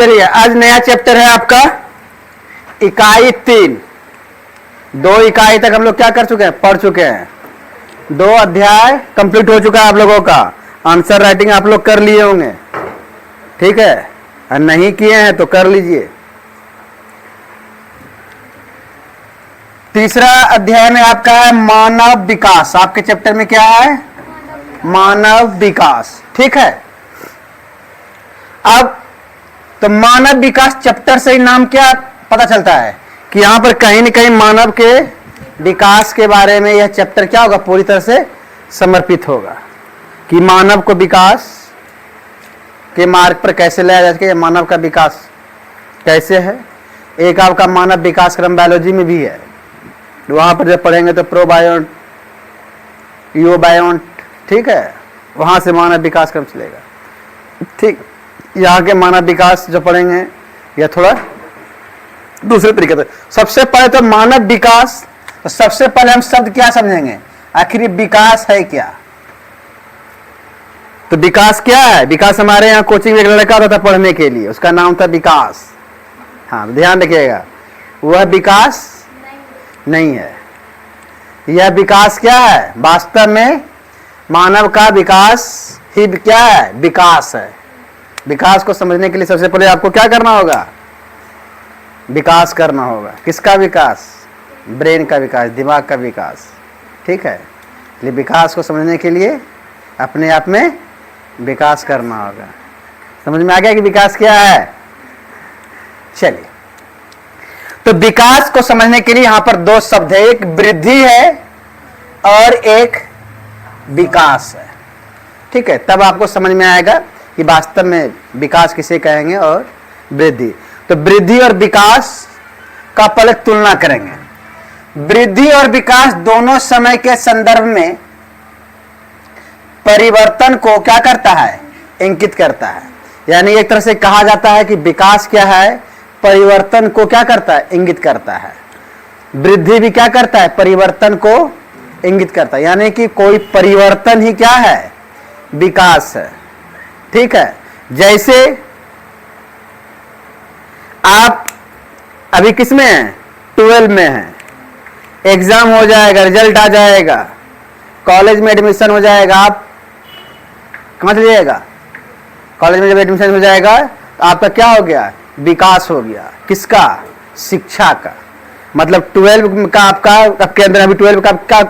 चलिए आज नया चैप्टर है आपका इकाई 3। 2 इकाई तक हम लोग क्या कर चुके हैं, पढ़ चुके हैं। 2 अध्याय कंप्लीट हो चुका है आप लोगों का। आंसर राइटिंग आप लोग कर लिए होंगे, ठीक है, और नहीं किए हैं तो कर लीजिए। तीसरा अध्याय में आपका है मानव विकास। आपके चैप्टर में क्या है, मानव विकास, ठीक है। अब तो मानव विकास चैप्टर से ही नाम क्या पता चलता है कि यहां पर कहीं न कहीं मानव के विकास के बारे में यह चैप्टर क्या होगा, पूरी तरह से समर्पित होगा कि मानव को विकास के मार्ग पर कैसे लाया जा सके, मानव का विकास कैसे है। एक आपका मानव विकास क्रम बायोलॉजी में भी है, वहां पर जब पढ़ेंगे तो प्रोबायोन्ट, यूबायोन्ट, ठीक है, वहां से मानव विकास क्रम चलेगा, ठीक। यहाँ के मानव विकास जो पढ़ेंगे यह थोड़ा दूसरे तरीके से। सबसे पहले तो मानव विकास, तो सबसे पहले हम शब्द क्या समझेंगे, आखिर विकास है क्या। तो विकास क्या है, विकास हमारे यहाँ कोचिंग में एक लड़का आता था पढ़ने के लिए, उसका नाम था विकास। हाँ ध्यान रखिएगा, वह विकास नहीं है। यह विकास क्या है, वास्तव में मानव का विकास ही क्या है, विकास है। विकास को समझने के लिए सबसे पहले आपको क्या करना होगा, विकास करना होगा। किसका विकास, ब्रेन का विकास, दिमाग का विकास, ठीक है। इसलिए विकास को समझने के लिए अपने आप में विकास करना होगा। समझ में आ गया कि विकास क्या है। चलिए, तो विकास को समझने के लिए यहां पर 2 शब्द है, एक वृद्धि है और एक विकास है, ठीक है। तब आपको समझ में आएगा कि वास्तव में विकास किसे कहेंगे और वृद्धि। तो वृद्धि और विकास का पहले तुलना करेंगे। वृद्धि और विकास दोनों समय के संदर्भ में परिवर्तन को क्या करता है, इंगित करता है। यानी एक तरह से कहा जाता है कि विकास क्या है, परिवर्तन को क्या करता है, इंगित करता है। वृद्धि भी क्या करता है, परिवर्तन को इंगित करता है। यानी कि कोई परिवर्तन ही क्या है, विकास है, ठीक है। जैसे आप अभी किस में हैं, 12 में हैं, एग्जाम हो जाएगा, रिजल्ट आ जाएगा, कॉलेज में एडमिशन हो जाएगा, आप कहाँ चले जाएगा, कॉलेज में जब एडमिशन हो जाएगा तो आपका क्या हो गया, विकास हो गया। किसका, शिक्षा का। मतलब 12 का आपके अंदर अभी 12 का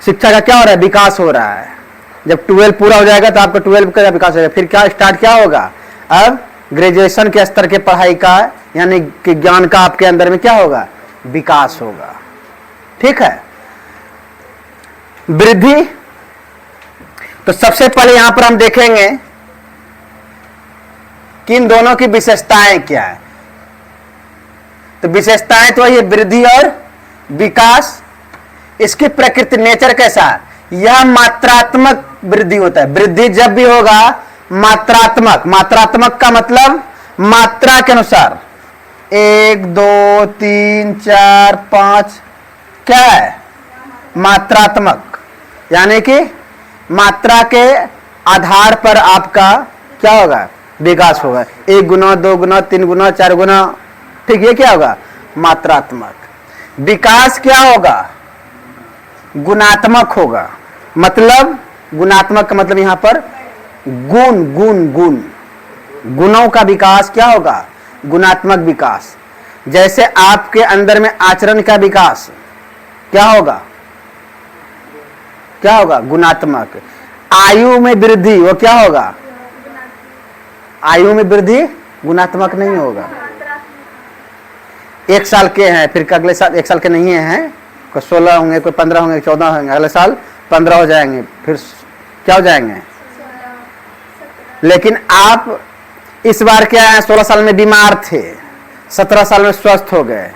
शिक्षा का क्या हो रहा है, विकास हो रहा है। जब 12 पूरा हो जाएगा तो आपका 12 का विकास हो जाएगा। फिर क्या स्टार्ट क्या होगा, अब ग्रेजुएशन के स्तर के पढ़ाई का, यानी कि ज्ञान का आपके अंदर में क्या होगा, विकास होगा, ठीक है। वृद्धि, तो सबसे पहले यहां पर हम देखेंगे कि इन दोनों की विशेषताएं क्या है। तो विशेषताएं तो ये वृद्धि और विकास, इसकी प्रकृति, नेचर कैसा है, यह मात्रात्मक वृद्धि होता है। वृद्धि जब भी होगा मात्रात्मक, मात्रात्मक का मतलब मात्रा के अनुसार, 1 2 3 4 5, क्या है, मात्रात्मक। यानी कि मात्रा के आधार पर आपका क्या होगा, विकास होगा। 1 गुना 2 गुना 3 गुना 4 गुना, ठीक, ये क्या होगा, मात्रात्मक। विकास क्या होगा, गुणात्मक होगा। मतलब गुणात्मक का मतलब यहां पर गुण, गुण, गुण, गुणों का विकास क्या होगा, गुणात्मक विकास। जैसे आपके अंदर में आचरण का विकास क्या होगा, क्या होगा, गुणात्मक। आयु में वृद्धि वो क्या होगा, आयु में वृद्धि गुणात्मक नहीं होगा। 1 साल के हैं, फिर अगले साल 1 साल के नहीं हैं, कोई 16 होंगे, कोई 15 होंगे, 14 होंगे, अगले साल 15 हो जाएंगे, फिर क्या हो जाएंगे। लेकिन आप इस बार क्या है, 16 साल में बीमार थे, 17 साल में स्वस्थ हो गए,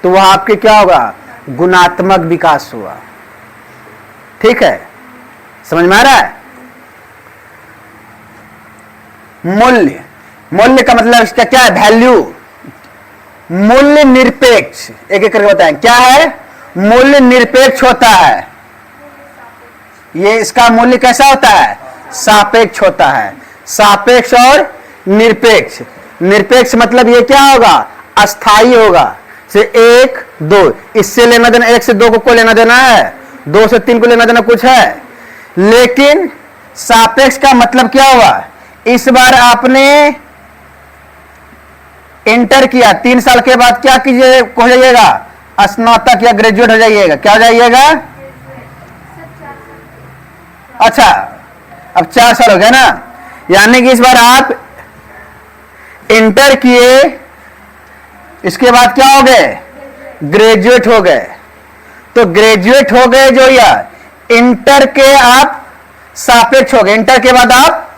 तो वह आपके क्या होगा, गुणात्मक विकास हुआ, ठीक है। समझ में आ रहा है। मूल्य, मूल्य का मतलब इसका क्या है, वैल्यू, मूल्य निरपेक्ष। एक एक करके बताएं, क्या है, मूल्य निरपेक्ष होता है। ये इसका मूल्य कैसा होता है, सापेक्ष होता है। सापेक्ष और निरपेक्ष, निरपेक्ष मतलब ये क्या होगा, अस्थाई होगा। से 1 2 इससे लेना देना, 1 से 2 को लेना देना है, 2 से 3 को लेना देना कुछ है। लेकिन सापेक्ष का मतलब क्या हुआ, इस बार आपने इंटर किया, 3 साल के बाद क्या कीजिए, हो जाइएगा स्नातक या ग्रेजुएट हो जाइएगा। क्या हो जाइएगा, अच्छा अब 4 साल हो गया ना, यानी कि इस बार आप इंटर किए, इसके बाद क्या हो गए, ग्रेजुएट हो गए। तो ग्रेजुएट हो गए जो, या इंटर के आप सापेक्ष हो गए, इंटर के बाद आप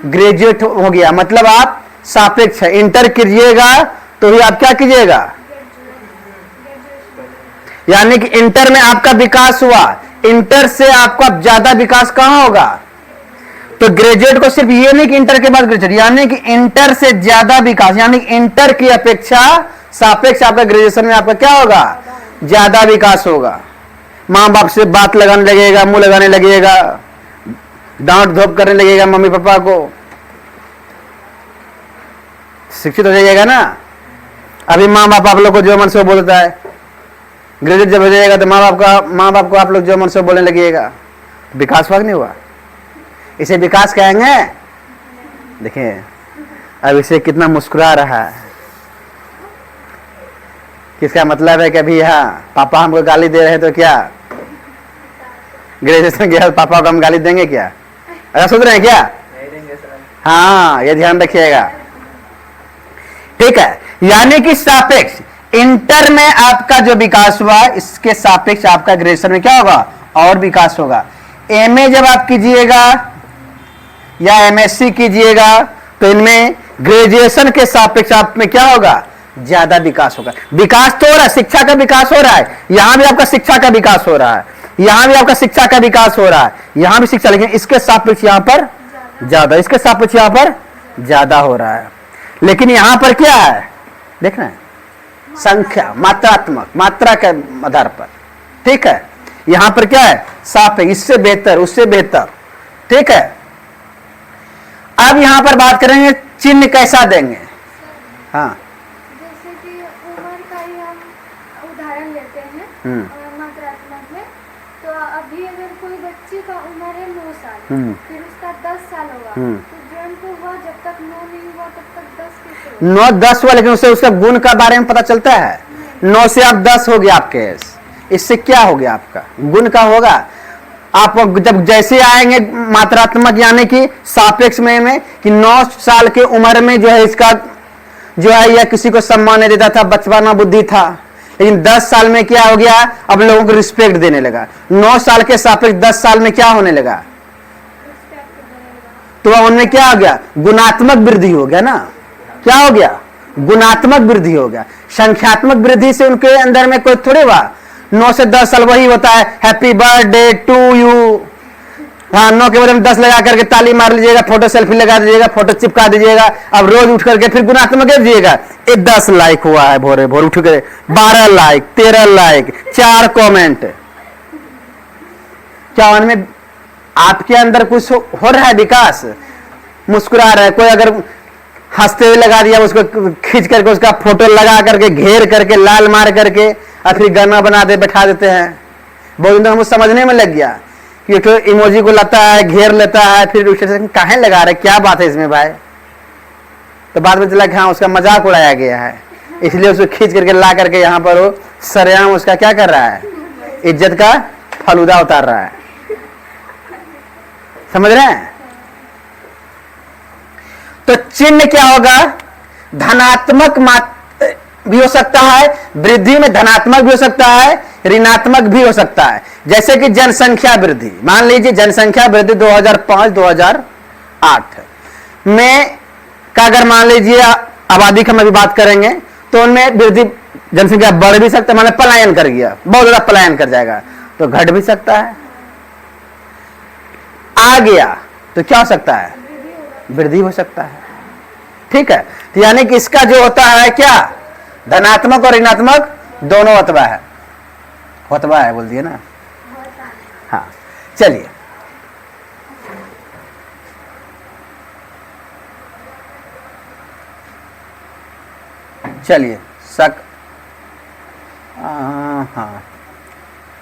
ग्रेजुएट हो गया, मतलब आप सापेक्ष है। इंटर कीजिएगा तो ही आप क्या कीजिएगा, यानी कि इंटर में आपका विकास हुआ, इंटर से आपका ज्यादा विकास कहां होगा। तो ग्रेजुएट को सिर्फ ये नहीं कि इंटर के बाद ग्रेजुएट, यानी कि इंटर से ज्यादा विकास, यानी कि इंटर की अपेक्षा सापेक्ष आपका ग्रेजुएशन में आपका क्या होगा, ज्यादा विकास होगा। मां बाप से बात लगाने लगेगा, मुंह लगाने लगेगा, डांट धोप करने लगेगा मम्मी पापा को, शिक्षित हो जाइएगा ना। अभी माँ बाप आप लोग को जो मन से बोलता है, ग्रेजुएट जब हो जाएगा तो माँ बाप को आप लोग जो मन से बोलने लगिएगा, विकास हुआ नहीं हुआ, इसे विकास कहेंगे। देखिए अब इसे कितना मुस्कुरा रहा है, किसका मतलब है कि अभी हाँ पापा हमको गाली दे रहे हैं तो क्या ग्रेजुएशन किया पापा को हम गाली देंगे क्या, ऐसा सोच रहे हैं क्या, नहीं देंगे सर। हाँ ये ध्यान रखिएगा, ठीक है। यानी कि सापेक्ष इंटर में आपका जो विकास हुआ, इसके सापेक्ष आपका ग्रेजुएशन में क्या होगा, और विकास होगा। एमए जब आप कीजिएगा या एमएससी कीजिएगा तो इनमें ग्रेजुएशन के सापेक्ष आप में क्या होगा, ज्यादा विकास होगा। विकास तो हो रहा है, शिक्षा का विकास हो रहा है, यहां भी आपका शिक्षा का विकास हो रहा है, यहां भी आपका शिक्षा का विकास हो रहा है, यहां भी शिक्षा, लेकिन इसके सापेक्ष यहां पर ज्यादा, इसके सापेक्ष यहां पर ज्यादा हो रहा है। लेकिन यहां पर क्या है, देखना है संख्या, मात्रात्मक, मात्रा के आधार पर, ठीक है। यहां पर क्या है, सापेक्ष, इससे बेहतर उससे बेहतर, ठीक है। अब यहां पर बात करेंगे चिन्ह कैसा देंगे। हाँ जैसे कि उम्र का ही हम उदाहरण लेते हैं मात्रात्मक में, तो अभी अगर कोई बच्चे का उम्र है 9 साल, फिर उसका 10 साल होगा, तो जन्म को हुआ जब तक 9 नहीं हुआ तब तक 10 कैसे होगा? 9 10 हुआ, लेकिन उससे उसका गुण का बारे में पता चलता है। 9 से आप 10 हो गया आपके, इससे क्या हो गया, आपका गुण का होगा। आप जब जैसे आएंगे मात्रात्मक यानी कि सापेक्ष में कि 9 साल के उम्र में जो है इसका जो है यह किसी को सम्मान नहीं देता था, बचपना बुद्धि था, लेकिन 10 साल में क्या हो गया, अब लोगों को रिस्पेक्ट देने लगा। 9 साल के सापेक्ष 10 साल में क्या होने लगा, तो उनमें क्या हो गया, गुणात्मक वृद्धि हो गया ना। क्या हो गया, गुणात्मक वृद्धि हो गया। संख्यात्मक वृद्धि से उनके अंदर में कोई थोड़े हुआ। 9 से 10 साल वही होता है, हैप्पी बर्थडे टू यू, हाँ 9 के बाद में 10 लगा करके ताली मार लीजिएगा, फोटो सेल्फी लगा दीजिएगा, फोटो चिपका दीजिएगा। अब रोज उठ करके फिर गुणात्मक दीजिएगा, 10 लाइक हुआ है, भोरे भोर उठ कर 12 लाइक 13 लाइक 4 कमेंट। क्या उनमें आपके अंदर कुछ हो रहा है विकास, मुस्कुरा रहा है। कोई अगर हंसते हुए लगा दिया, उसको खींच करके उसका फोटो लगा करके घेर करके लाल मार करके और फिर गाना बना दे बैठा देते हैं। बहुत दिन हमको समझने में लग गया कि तो इमोजी को लाता है, घेर लेता है, फिर उसे काहे लगा रहे, क्या बात है इसमें भाई। तो बाद में चला कि हाँ उसका मजाक उड़ाया गया है, इसलिए उसको खींच करके ला करके यहाँ पर वो सरेआम उसका क्या कर रहा है, इज्जत का फलूदा उतार रहा है। समझ रहे हैं। तो चिन्ह क्या होगा, धनात्मक भी हो सकता है, वृद्धि में धनात्मक भी हो सकता है, ऋणात्मक भी हो सकता है। जैसे कि जनसंख्या वृद्धि, मान लीजिए जनसंख्या वृद्धि 2005-2008 में का अगर मान लीजिए आबादी की हम अभी बात करेंगे तो उनमें वृद्धि जनसंख्या बढ़ भी सकता है, माने पलायन कर गया, बहुत ज्यादा पलायन कर जाएगा, तो घट भी सकता है। आ गया तो क्या हो सकता है, वृद्धि हो सकता है। ठीक है, तो यानी कि इसका जो होता है क्या, धनात्मक और ऋणात्मक दोनों होता है, बोल दिए ना। हाँ चलिए, चलिए हाँ,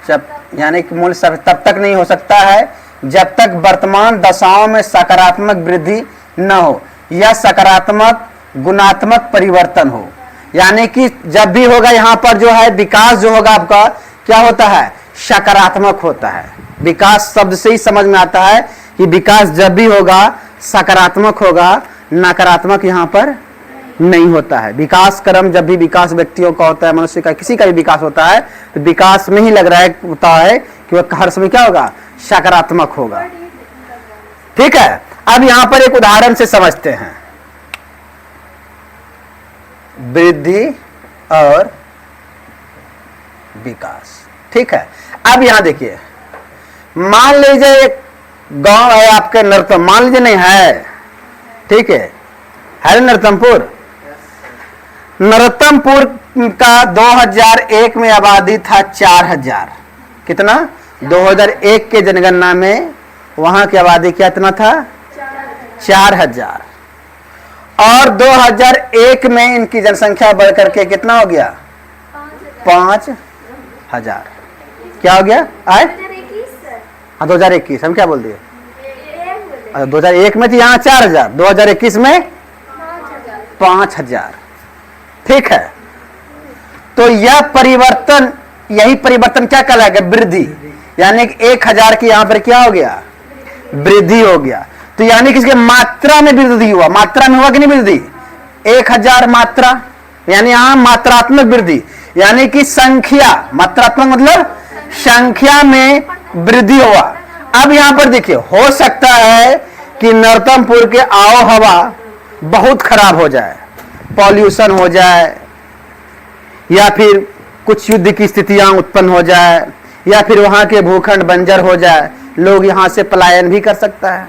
जब यानी कि मूल्य तब तक नहीं हो सकता है जब तक वर्तमान दशाओं में सकारात्मक वृद्धि न हो या सकारात्मक गुणात्मक परिवर्तन हो। यानी कि जब भी होगा यहाँ पर जो है विकास जो होगा आपका क्या होता है, सकारात्मक होता है। विकास शब्द से ही समझ में आता है कि विकास जब भी होगा सकारात्मक होगा, नकारात्मक यहाँ पर नहीं होता है। विकास क्रम जब भी विकास व्यक्तियों का होता है, मनुष्य का किसी का भी विकास होता है तो विकास में ही लग रहा है होता है कि वह हर समय क्या होगा, सकारात्मक होगा। ठीक है, अब यहां पर एक उदाहरण से समझते हैं, वृद्धि और विकास। ठीक है, अब यहां देखिए, मान लीजिए एक गांव है आपके नरोत्तम, मान लीजिए नहीं है, ठीक है नरोत्तमपुर। नरोत्तमपुर का 2001 में आबादी था 4000। कितना? 2001 के जनगणना में वहां की आबादी क्या इतना था, 4000। और 2001 में इनकी जनसंख्या बढ़ करके कितना हो गया, 5000। क्या हो गया आए? हाँ 2021, हम क्या बोल दिए, 2001 में थी यहाँ 4000, 2021 में 5000। ठीक है, तो यह परिवर्तन, यही परिवर्तन क्या कहलाएगा, वृद्धि। यानी कि 1000 की यहां पर क्या हो गया, वृद्धि हो गया। तो यानी कि इसके मात्रा में वृद्धि हुआ, मात्रा में हुआ कि नहीं वृद्धि, 1000 मात्रा, यानी यहां मात्रात्मक वृद्धि, यानी कि संख्या, मात्रात्मक मतलब संख्या में वृद्धि हुआ। अब यहां पर देखिए, हो सकता है कि नरोत्तमपुर के आओ हवा बहुत खराब हो जाए, पॉल्यूशन हो जाए, या फिर कुछ युद्ध की स्थितियां उत्पन्न हो जाए, या फिर वहां के भूखंड बंजर हो जाए, लोग यहां से पलायन भी कर सकता है।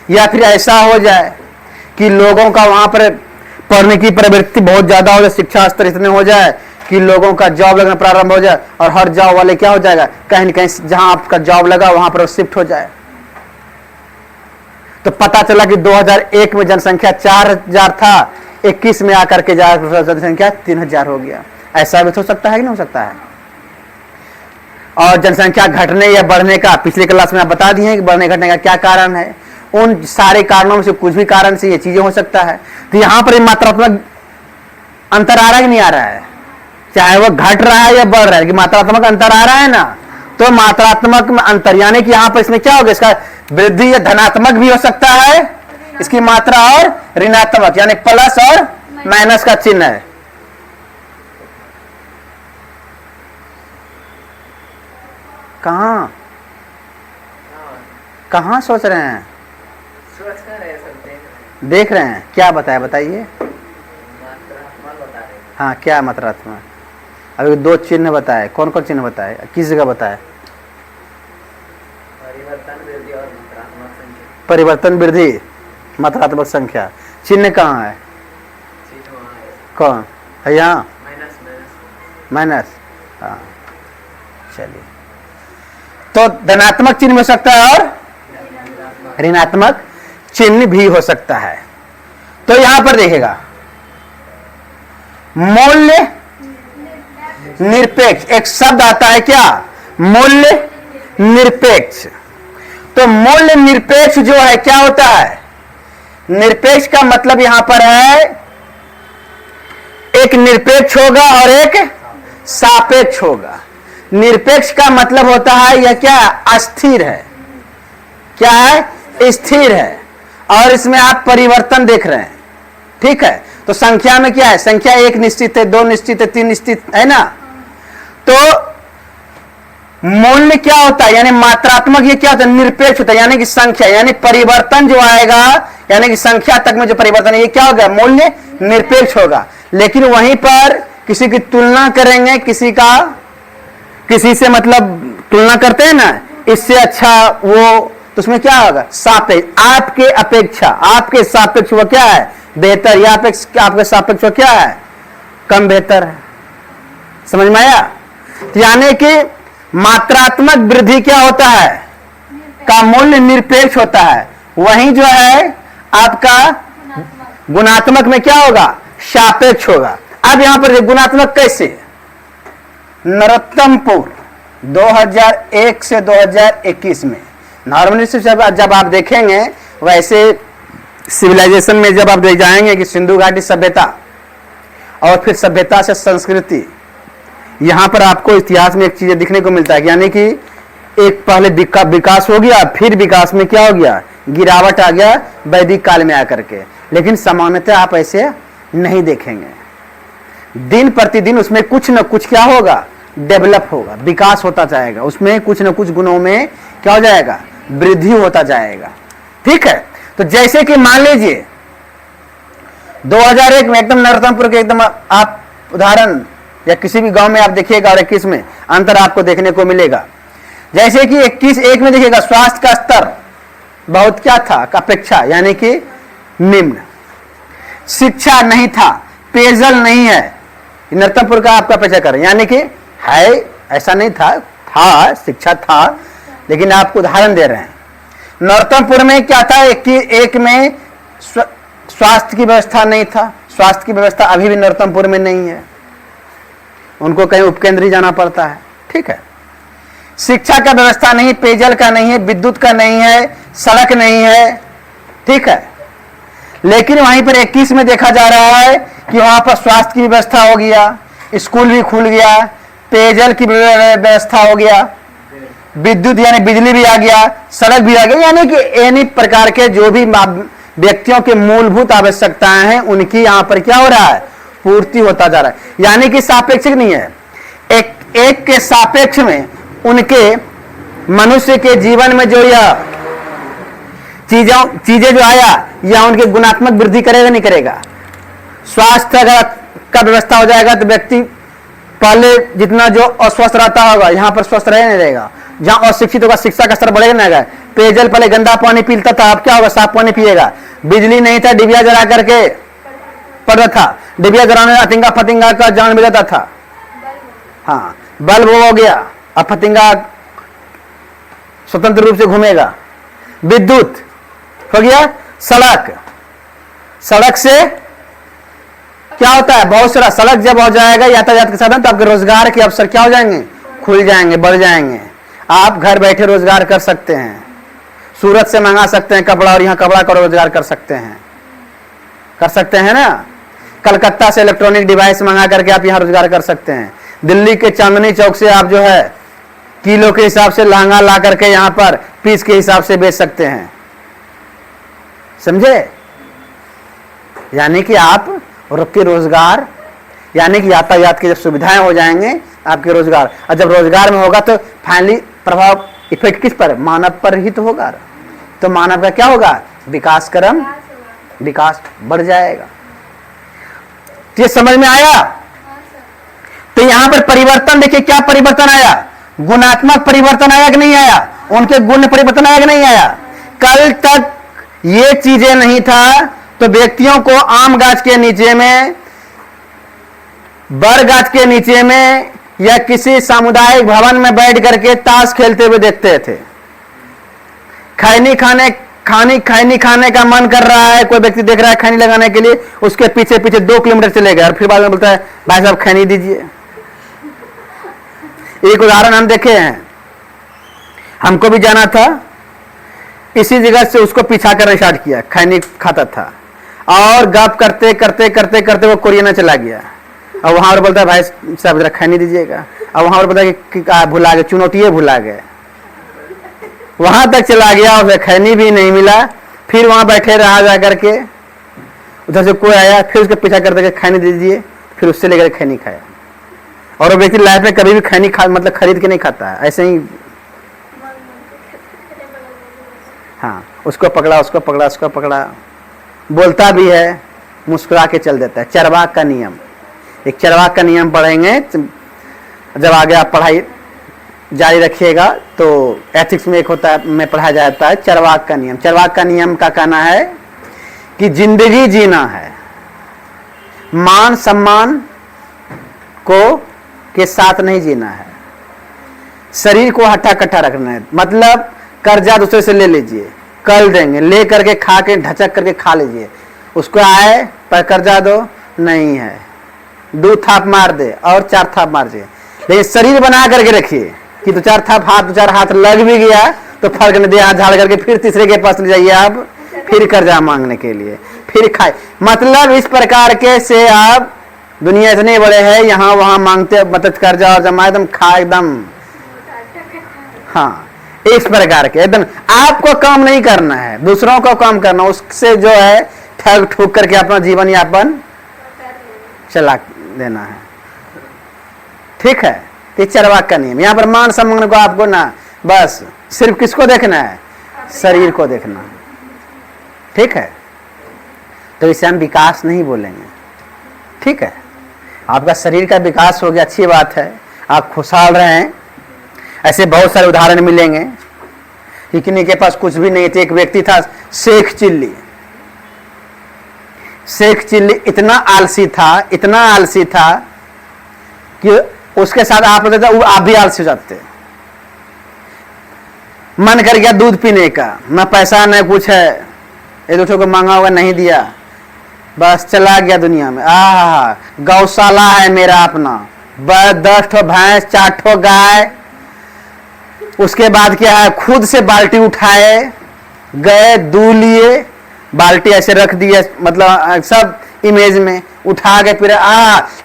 या फिर ऐसा हो जाए कि लोगों का वहां पर पढ़ने की प्रवृत्ति बहुत ज्यादा हो जाए, शिक्षा स्तर इतने हो जाए कि लोगों का जॉब लगना प्रारंभ हो जाए, और हर जॉब वाले क्या हो जाएगा, कहीं न कहीं जहां आपका जॉब लगा वहां पर शिफ्ट हो जाए। तो पता चला कि 2001 में जनसंख्या 4000 था, 21 में आकर के जनसंख्या 3000 हो गया। ऐसा भी हो सकता है कि नहीं हो सकता है? और जनसंख्या घटने या बढ़ने का पिछले क्लास में आप बता दिए हैं कि बढ़ने घटने का क्या कारण है। उन सारे कारणों में से कुछ भी कारण से ये चीजें हो सकता है। तो यहां पर मात्रात्मक अंतर आ रहा है कि नहीं आ रहा है, चाहे वो घट रहा है या बढ़ रहा है, कि मात्रात्मक अंतर आ रहा है ना। तो मात्रात्मक में अंतर यानी कि यहां पर इसमें क्या होगा, इसका वृद्धि या धनात्मक भी हो सकता है, इसकी मात्रा, और ऋणात्मक यानी प्लस और माइनस का चिन्ह है। कहां कहां सोच रहे हैं, देख रहे हैं, क्या बताया बताइए। हाँ क्या मात्रात्मक, अभी 2 चिन्ह बताए, कौन कौन चिन्ह बताए, किस जगह बताए, परिवर्तन वृद्धि मात्रात्मक संख्या, चिन्ह कहाँ है, कौन है, यहाँ माइनस। हाँ चलिए, तो धनात्मक चिन्ह हो सकता है और ऋणात्मक चिन्ह भी हो सकता है। तो यहां पर देखेगा, मूल्य निरपेक्ष, एक शब्द आता है क्या, मूल्य निरपेक्ष। तो मूल्य निरपेक्ष जो है क्या होता है, निरपेक्ष का मतलब यहां पर है एक निरपेक्ष होगा और एक सापेक्ष होगा। निरपेक्ष का मतलब होता है यह क्या है, अस्थिर है, क्या है, स्थिर है, और इसमें आप परिवर्तन देख रहे हैं। ठीक है, तो संख्या में क्या है, संख्या 1 निश्चित है, 2 निश्चित है, 3 निश्चित है ना। तो मूल्य क्या होता है, यानी मात्रात्मक, ये क्या होता है, निरपेक्ष होता है, यानी कि संख्या, यानी परिवर्तन जो आएगा, यानी कि संख्या तक में जो परिवर्तन है, ये क्या होगा, मूल्य निरपेक्ष होगा। लेकिन वहीं पर किसी की तुलना करेंगे, किसी से मतलब तुलना करते हैं ना, इससे अच्छा वो, तो उसमें क्या होगा, सापेक्ष, आपके अपेक्षा, आपके सापेक्ष वो क्या है, बेहतर, या आपके सापेक्ष वो क्या है, कम बेहतर है। समझ में आया? यानी कि मात्रात्मक वृद्धि क्या होता है, का मूल्य निरपेक्ष होता है, वहीं जो है आपका गुणात्मक में क्या होगा, सापेक्ष होगा। अब यहां पर गुणात्मक कैसे? नरोत्तमपुर 2001 से 2021 में नॉर्मली जब आप देखेंगे वैसे सिविलाइजेशन में जब आप देख जाएंगे कि सिंधु घाटी सभ्यता और फिर सभ्यता से संस्कृति, यहां पर आपको इतिहास में एक चीज दिखने को मिलता है, यानी कि एक पहले विकास हो गया, फिर विकास में क्या हो गया, गिरावट आ गया वैदिक काल में आकर के। लेकिन सामान्यतः आप ऐसे नहीं देखेंगे, दिन प्रतिदिन उसमें कुछ न कुछ क्या होगा, डेवलप होगा, विकास होता जाएगा, उसमें कुछ न कुछ गुणों में क्या हो जाएगा, वृद्धि होता जाएगा। ठीक है, तो जैसे कि मान लीजिए 2001 में एकदम नरोत्तमपुर के एकदम आप उदाहरण या किसी भी गांव में आप देखिएगा और 21 में अंतर आपको देखने को मिलेगा। जैसे कि 21-1 में देखिएगा स्वास्थ्य का स्तर बहुत क्या था, अपेक्षा यानी कि निम्न, शिक्षा नहीं था, पेयजल नहीं है। नरोत्तमपुर का आपका अपेक्षा करें, यानी कि है ऐसा नहीं था, शिक्षा था, लेकिन आपको उदाहरण दे रहे हैं। नरोत्तमपुर में क्या था, एक में स्वास्थ्य की व्यवस्था नहीं था, स्वास्थ्य की व्यवस्था अभी भी नरोत्तमपुर में नहीं है, उनको कहीं उपकेंद्र जाना पड़ता है। ठीक है, शिक्षा का व्यवस्था नहीं, पेयजल का नहीं है, विद्युत का नहीं है, सड़क नहीं है। ठीक है, लेकिन वहीं पर 21 में देखा जा रहा है कि वहां पर स्वास्थ्य की व्यवस्था हो गया, स्कूल भी खुल गया, पेयजल की व्यवस्था हो गया, विद्युत यानी बिजली भी आ गया, सड़क भी आ गया, यानी कि एनी प्रकार के जो भी व्यक्तियों के मूलभूत आवश्यकताएं हैं उनकी यहां पर क्या हो रहा है, पूर्ति होता जा रहा है। यानी कि सापेक्षिक नहीं है, एक के सापेक्ष में उनके मनुष्य के जीवन में जो यह चीजें जो आया या उनके गुणात्मक वृद्धि करेगा नहीं करेगा। स्वास्थ्य अगर का व्यवस्था हो जाएगा तो व्यक्ति पहले जितना जो अस्वस्थ रहता होगा यहाँ पर स्वस्थ रहे नहीं रहेगा, जहां अशिक्षित होगा शिक्षा का स्तर बढ़ेगा नहीं। पेयजल पहले गंदा पानी पीता था, अब क्या होगा, साफ पानी पिएगा। बिजली नहीं था, डिबिया जला करके पड़ता था, डिबिया जलाने अतिंगा फतिंगा का जान मिल जाता था। हाँ, बल्ब हो गया, अब फतिंगा स्वतंत्र रूप से घूमेगा। विद्युत हो गया, सड़क से क्या होता है, बहुत सारा सड़क जब हो जाएगा यातायात के साधन तो आपके रोजगार के अवसर क्या हो जाएंगे, खुल जाएंगे, बढ़ जाएंगे। आप घर बैठे रोजगार कर सकते हैं, सूरत से मंगा सकते हैं कपड़ा और यहाँ कपड़ा का रोजगार कर सकते हैं ना। कलकत्ता से इलेक्ट्रॉनिक डिवाइस मंगा करके आप यहाँ रोजगार कर सकते हैं। दिल्ली के चांदनी चौक से आप जो है किलो के हिसाब से लहंगा ला करके यहाँ पर पीस के हिसाब से बेच सकते हैं, समझे। यानी कि आप के रोजगार, यानी कि यातायात की जब सुविधाएं हो जाएंगे आपके रोजगार, और जब रोजगार में होगा तो फाइनली प्रभाव इफेक्ट किस पर, मानव पर ही तो होगा। तो मानव का क्या होगा, विकास बढ़ जाएगा। तो ये समझ में आया। तो यहां पर परिवर्तन देखिए, क्या परिवर्तन आया, गुणात्मक परिवर्तन आया कि नहीं आया, उनके गुण परिवर्तन आया कि नहीं आया। कल तक ये चीजें नहीं था तो व्यक्तियों को आम गाछ के नीचे में, बर गाछ के नीचे में या किसी सामुदायिक भवन में बैठ करके ताश खेलते हुए देखते थे। खैनी खाने का मन कर रहा है, कोई व्यक्ति देख रहा है खैनी लगाने के लिए, उसके पीछे 2 किलोमीटर चले गए और फिर बाद में बोलता है भाई साहब खैनी दीजिए। एक उदाहरण हम देखे हैं, हमको भी जाना था, इसी जगह से उसको पीछा करना स्टार्ट किया, खैनी खाता था और गप करते वो कोरिया चला गया और वहां पर बोलता है भाई साहब जरा खैनी दीजिएगा, और वहां पर बोलता है कि भुला गए, चुनौतिये भुला गए। वहां तक चला गया, उसे खैनी भी नहीं मिला, फिर वहां बैठे रहा जा करके, उधर से कोई आया फिर उसके पीछा करते खैनी दीजिए, फिर उससे लेकर खैनी खाया। और वो व्यक्ति लाइफ में कभी भी खैनी मतलब खरीद के नहीं खाता है, ऐसे ही हाँ, उसको पकड़ा, बोलता भी है, मुस्कुरा के चल देता है। चरवाक का नियम, एक चरवाक का नियम पढ़ेंगे जब आगे आप पढ़ाई जारी रखिएगा तो एथिक्स में एक होता है, में पढ़ाया जाता है चरवाक का नियम। चरवाक का नियम का कहना है कि जिंदगी जीना है, मान सम्मान को के साथ नहीं जीना है, शरीर को हट्टा कट्टा रखना है। मतलब कर्जा दूसरे से ले लीजिए, कल देंगे, ले करके खा के ढचक करके खा लीजिए, उसको आए पर कर्जा दो, नहीं है। 2 थाप मार दे और 4 थाप मार दे, लेकिन शरीर बना करके रखिए कि 2-4 थाप हाथ 2-4 हाथ लग भी गया तो फर्क नहीं दे, हाथ झाड़ करके फिर तीसरे के पास ले जाइए आप, फिर कर्जा मांगने के लिए, फिर खाए। मतलब इस प्रकार के से आप दुनिया इतने बड़े हैं, यहाँ वहां मांगते मदद कर्जा और जमा एकदम खा एकदम, हाँ इस प्रकार के एकदम। आपको काम नहीं करना है, दूसरों को काम करना, उससे जो है ठग ठूक करके अपना जीवन यापन चला देना है। ठीक है, ये चरवाक का नियम। यहाँ पर मान सम्मान को आपको ना, बस सिर्फ किसको देखना है? शरीर को देखना है। ठीक है, तो इसे हम विकास नहीं बोलेंगे। ठीक है, आपका शरीर का विकास हो गया, अच्छी बात है, आप खुशहाल रहें। ऐसे बहुत सारे उदाहरण मिलेंगे कि किन्हीं के पास कुछ भी नहीं थे। एक व्यक्ति था शेख चिल्ली। शेख चिल्ली इतना आलसी था कि उसके साथ आप रहते थे, आप भी आलसी हो जाते। मन कर गया दूध पीने का, ना पैसा न कुछ है, एक दूसरे को मांगा होगा नहीं दिया, बस चला गया दुनिया में। गौशाला है मेरा अपना, बस 10 ठो भैंस 4 ठो गाय। उसके बाद क्या है, खुद से बाल्टी उठाए गए, दूध लिए, बाल्टी ऐसे रख दिए, मतलब सब इमेज में उठा के फिर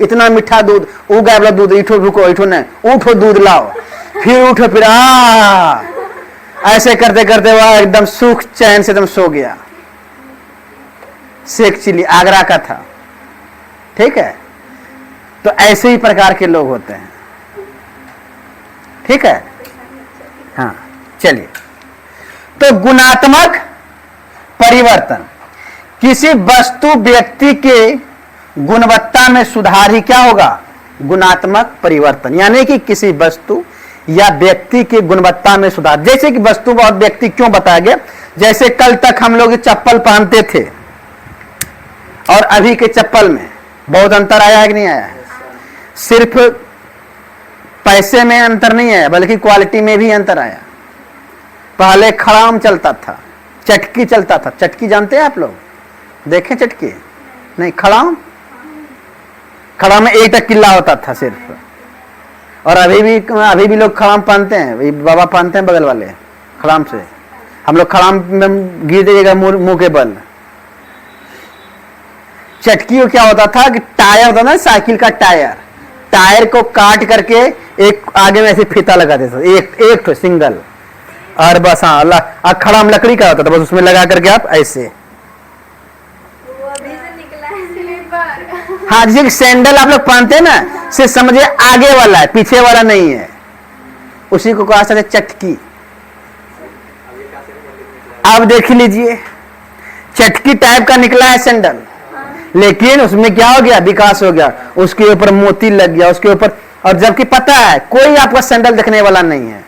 इतना मीठा दूध, उगा वाला दूध, इठो रुको, इठो नहीं, उठो दूध लाओ, फिर उठो, फिर ऐसे करते करते वह एकदम सुख चैन से एकदम सो गया। शेख चिल्ली आगरा का था। ठीक है, तो ऐसे ही प्रकार के लोग होते हैं। ठीक है, हाँ चलिए। तो गुणात्मक परिवर्तन, किसी वस्तु व्यक्ति के गुणवत्ता में सुधार ही क्या होगा? गुणात्मक परिवर्तन, यानी कि किसी वस्तु या व्यक्ति की गुणवत्ता में सुधार। जैसे कि वस्तु और व्यक्ति क्यों बताया गया? जैसे कल तक हम लोग चप्पल पहनते थे और अभी के चप्पल में बहुत अंतर आया है कि नहीं आया है? सिर्फ पैसे में अंतर नहीं है, बल्कि क्वालिटी में भी अंतर आया। पहले खड़ाम चलता था, चटकी चलता था। चटकी जानते हैं आप लोग? देखें चटकी? नहीं, खड़ाम में एक तक किला होता था सिर्फ। और अभी भी लोग खड़ाम पहनते हैं, बाबा पहनते हैं बगल वाले खड़ाम से। हम लोग खड़ाम में गिर जाइएगा मुंह के बल। चटकी को क्या होता था कि टायर होता ना, साइकिल का टायर को काट करके एक आगे में ऐसे फीता लगा देता, एक तो सिंगल, और बस हाँ खड़ाम लकड़ी का होता था, बस उसमें लगा करके आप ऐसे। हाँ, जैसे सैंडल आप लोग पहनते हैं ना, सिर्फ समझिए आगे वाला है, पीछे वाला नहीं है, उसी को कहा जाता है चटकी। अब देख लीजिए, चटकी टाइप का निकला है सैंडल, लेकिन उसमें क्या हो गया? विकास हो गया, उसके ऊपर मोती लग गया, उसके ऊपर। और जबकि पता है कोई आपका सैंडल देखने वाला नहीं है।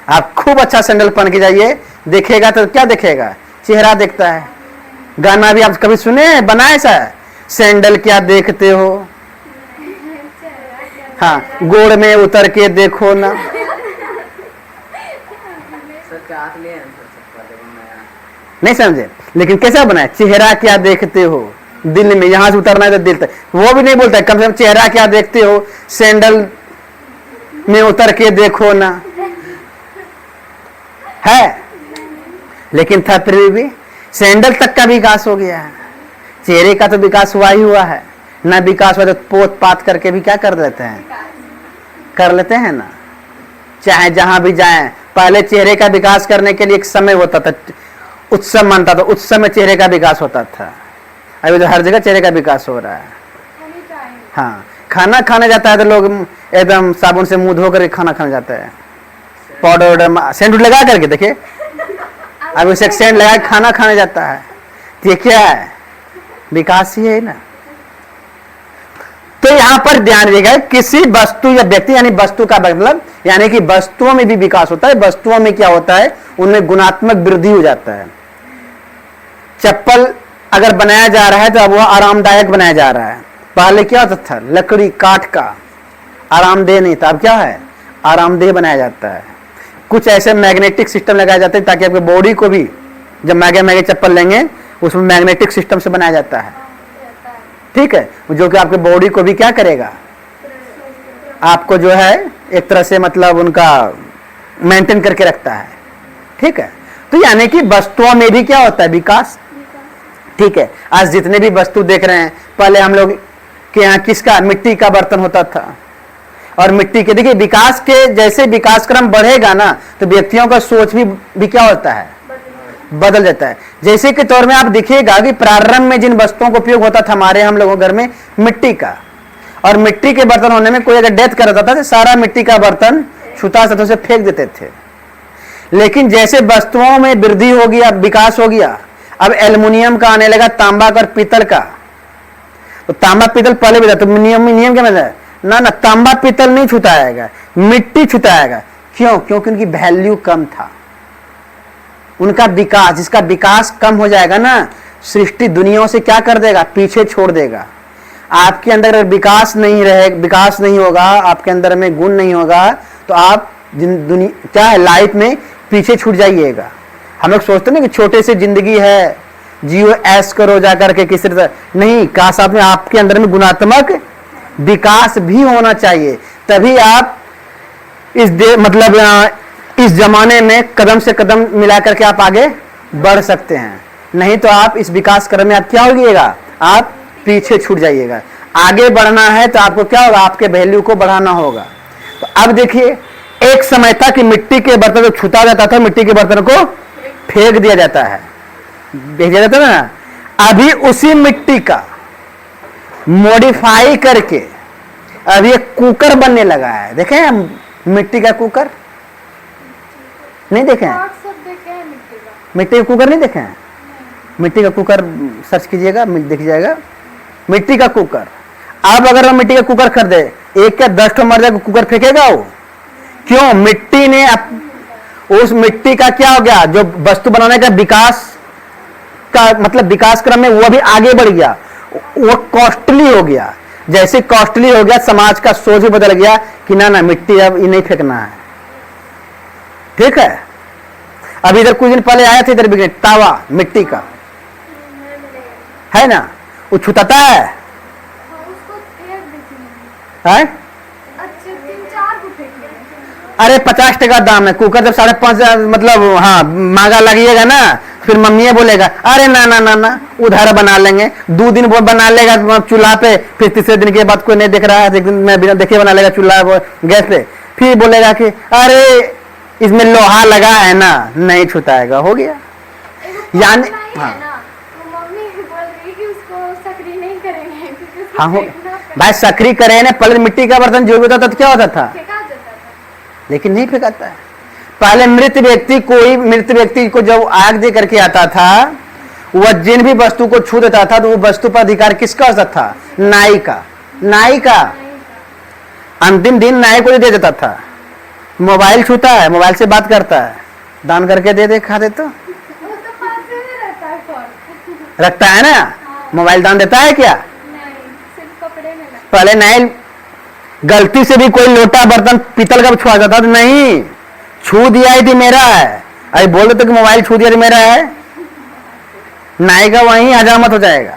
आप खूब अच्छा सैंडल पहन के जाइए, देखेगा तो क्या देखेगा? चेहरा देखता है। गाना भी आप कभी सुने बनाए सा, सैंडल क्या देखते हो, हाँ गोड़ में उतर के देखो ना। नहीं समझे? लेकिन कैसा बनाए? चेहरा क्या देखते हो, दिल में, यहां से उतरना है तो दिल तक। वो भी नहीं बोलता है, कम से कम चेहरा क्या देखते हो, सैंडल में उतर के देखो ना, है। लेकिन था फिर भी सैंडल तक का विकास हो गया है, चेहरे का तो विकास हुआ ही हुआ है ना। विकास हुआ तो पोत पात करके भी क्या कर लेते हैं ना, चाहे जहां भी जाएं। पहले चेहरे का विकास करने के लिए एक समय होता था, उत्सव मानता था, उत्सव में चेहरे का विकास होता था। अभी तो हर जगह चेहरे का विकास हो रहा है। हाँ, खाना खाने जाता है तो लोग एकदम साबुन से मुंह धो करके खाना खाने जाता है, पाउडर सेंट लगा करके। देखिए अब उसे सेंट लगा के खाना खाने जाता है, ये क्या है? विकास ही है ना। तो यहां पर ध्यान रखिएगा, किसी वस्तु या व्यक्ति, यानी वस्तु का मतलब यानी कि वस्तुओं में भी विकास होता है। वस्तुओं में क्या होता है? उनमें गुणात्मक वृद्धि हो जाता है। चप्पल अगर बनाया जा रहा है तो अब वह आरामदायक बनाया जा रहा है। पहले क्या होता था? लकड़ी काठ का, आरामदेह नहीं था। अब क्या है? आरामदेह बनाया जाता है। कुछ ऐसे मैग्नेटिक सिस्टम लगाए जाते हैं ताकि आपके बॉडी को भी, जब महंगे चप्पल लेंगे उसमें मैग्नेटिक सिस्टम से बनाया जाता है, रहता है। ठीक है, जो कि आपके बॉडी को भी क्या करेगा, आपको जो है एक तरह से मतलब उनका मेंटेन करके रखता है, ठीक है। तो यानी कि वस्तुओं में भी क्या होता है, विकास, ठीक है। आज जितने भी वस्तु देख रहे हैं, पहले हम लोग के यहाँ किसका, मिट्टी का बर्तन होता था, और मिट्टी के, देखिए विकास के जैसे विकास क्रम बढ़ेगा ना, तो व्यक्तियों का सोच भी क्या होता है, बदल जाता है। जैसे के तौर में आप देखिएगा कि प्रारंभ में जिन वस्तुओं का उपयोग होता था हमारे हम लोगों के घर में, मिट्टी का, और मिट्टी के बर्तन होने में कोई अगर डेथ कर देता था तो सारा मिट्टी का बर्तन छूता था तो उसे फेंक देते थे। लेकिन जैसे वस्तुओं में वृद्धि हो गया, विकास हो गया, अब एल्युमिनियम का आने लगा, तांबा का और पीतल का। तो तांबा पीतल पहले भी था, तो नियम क्या मतलब ना ना, तांबा पीतल नहीं छुटाएगा, मिट्टी छुटाएगा। क्यों? क्योंकि उनकी वैल्यू कम था, उनका विकास, जिसका विकास कम हो जाएगा ना, सृष्टि दुनियाओं से क्या कर देगा, पीछे छोड़ देगा। आपके अंदर विकास नहीं होगा, आपके अंदर में गुण नहीं होगा, तो आप क्या है, लाइफ में पीछे छूट जाइएगा। हम लोग सोचते ना कि छोटे से जिंदगी है, जियो ऐश करो जाकर के किसी तरह, नहीं, काश आपके अंदर में गुणात्मक विकास भी होना चाहिए, तभी आप इस जमाने में कदम से कदम मिला करके आप आगे बढ़ सकते हैं। नहीं तो आप इस विकास क्रम में आप क्या होइएगा, आप पीछे छूट जाइएगा। आगे बढ़ना है तो आपको क्या होगा, आपके वैल्यू को बढ़ाना होगा। तो अब देखिए, एक समय था कि मिट्टी के बर्तन को छूता जाता था, मिट्टी के बर्तन को फेंक दिया जाता है, भेजा जाता है ना। अभी उसी मिट्टी का मॉडिफाई करके अभी एक कुकर बनने लगा है। देखे हैं मिट्टी का कुकर? नहीं देखे हैं? सब देखे हैं मिट्टी का। मिट्टी का कुकर नहीं देखे हैं? मिट्टी का कुकर सर्च कीजिएगा, दिख जाएगा मिट्टी का कुकर। अब अगर हम मिट्टी का कुकर खरीदे, एक क्या 10 मर जाएगा, कुकर फेंकेगा वो? क्यों? मिट्टी ने उस मिट्टी का क्या हो गया, जो वस्तु बनाने का विकास का मतलब विकास क्रम में वो भी आगे बढ़ गया, वो कॉस्टली हो गया। जैसे कॉस्टली हो गया, समाज का सोच भी बदल गया कि ना ना, मिट्टी अब ये नहीं फेंकना है, ठीक है। अभी इधर कुछ दिन पहले आया था, इधर बिकने तावा मिट्टी का है ना, वो छुटाता है, उसको फेंक देती है? अच्छे 3-4 को फेंक देती। अरे 50 दाम है कुकर, जब 5.5 मतलब हाँ मांगा लगिएगा ना, फिर मम्मी बोलेगा अरे ना ना ना ना, उधर बना लेंगे। 2 दिन वो बना लेगा चूल्हा पे, फिर तीसरे दिन के बाद कोई नहीं देख रहा है, एक दिन मैं बिना देखे बना लेगा चूल्हा गैस पे, फिर बोलेगा कि अरे इसमें लोहा लगा है ना, नहीं छुटाएगा, हो गया। यानी हाँ हाँ, भाई सक्री करे ना, पहले मिट्टी का बर्तन जो भी होता था तो क्या होता था, लेकिन नहीं फेंकाता है। पहले मृत व्यक्ति को जब आग दे करके आता था, वह जिन भी वस्तु को छू देता था तो वो वस्तु पर अधिकार किसका होता था, नाई का। अंतिम दिन नाई को दे देता था। मोबाइल छूता है, मोबाइल से बात करता है, दान करके दे खा दे तो रखता है ना। मोबाइल दान देता है क्या? पहले नाई गलती से भी कोई लोटा बर्तन पीतल का छुआ जाता था, नहीं छू दिया ही थी मेरा है, अरे बोल देते कि मोबाइल छू दिया तो मेरा है, नाई का वहीं हजामत हो जाएगा,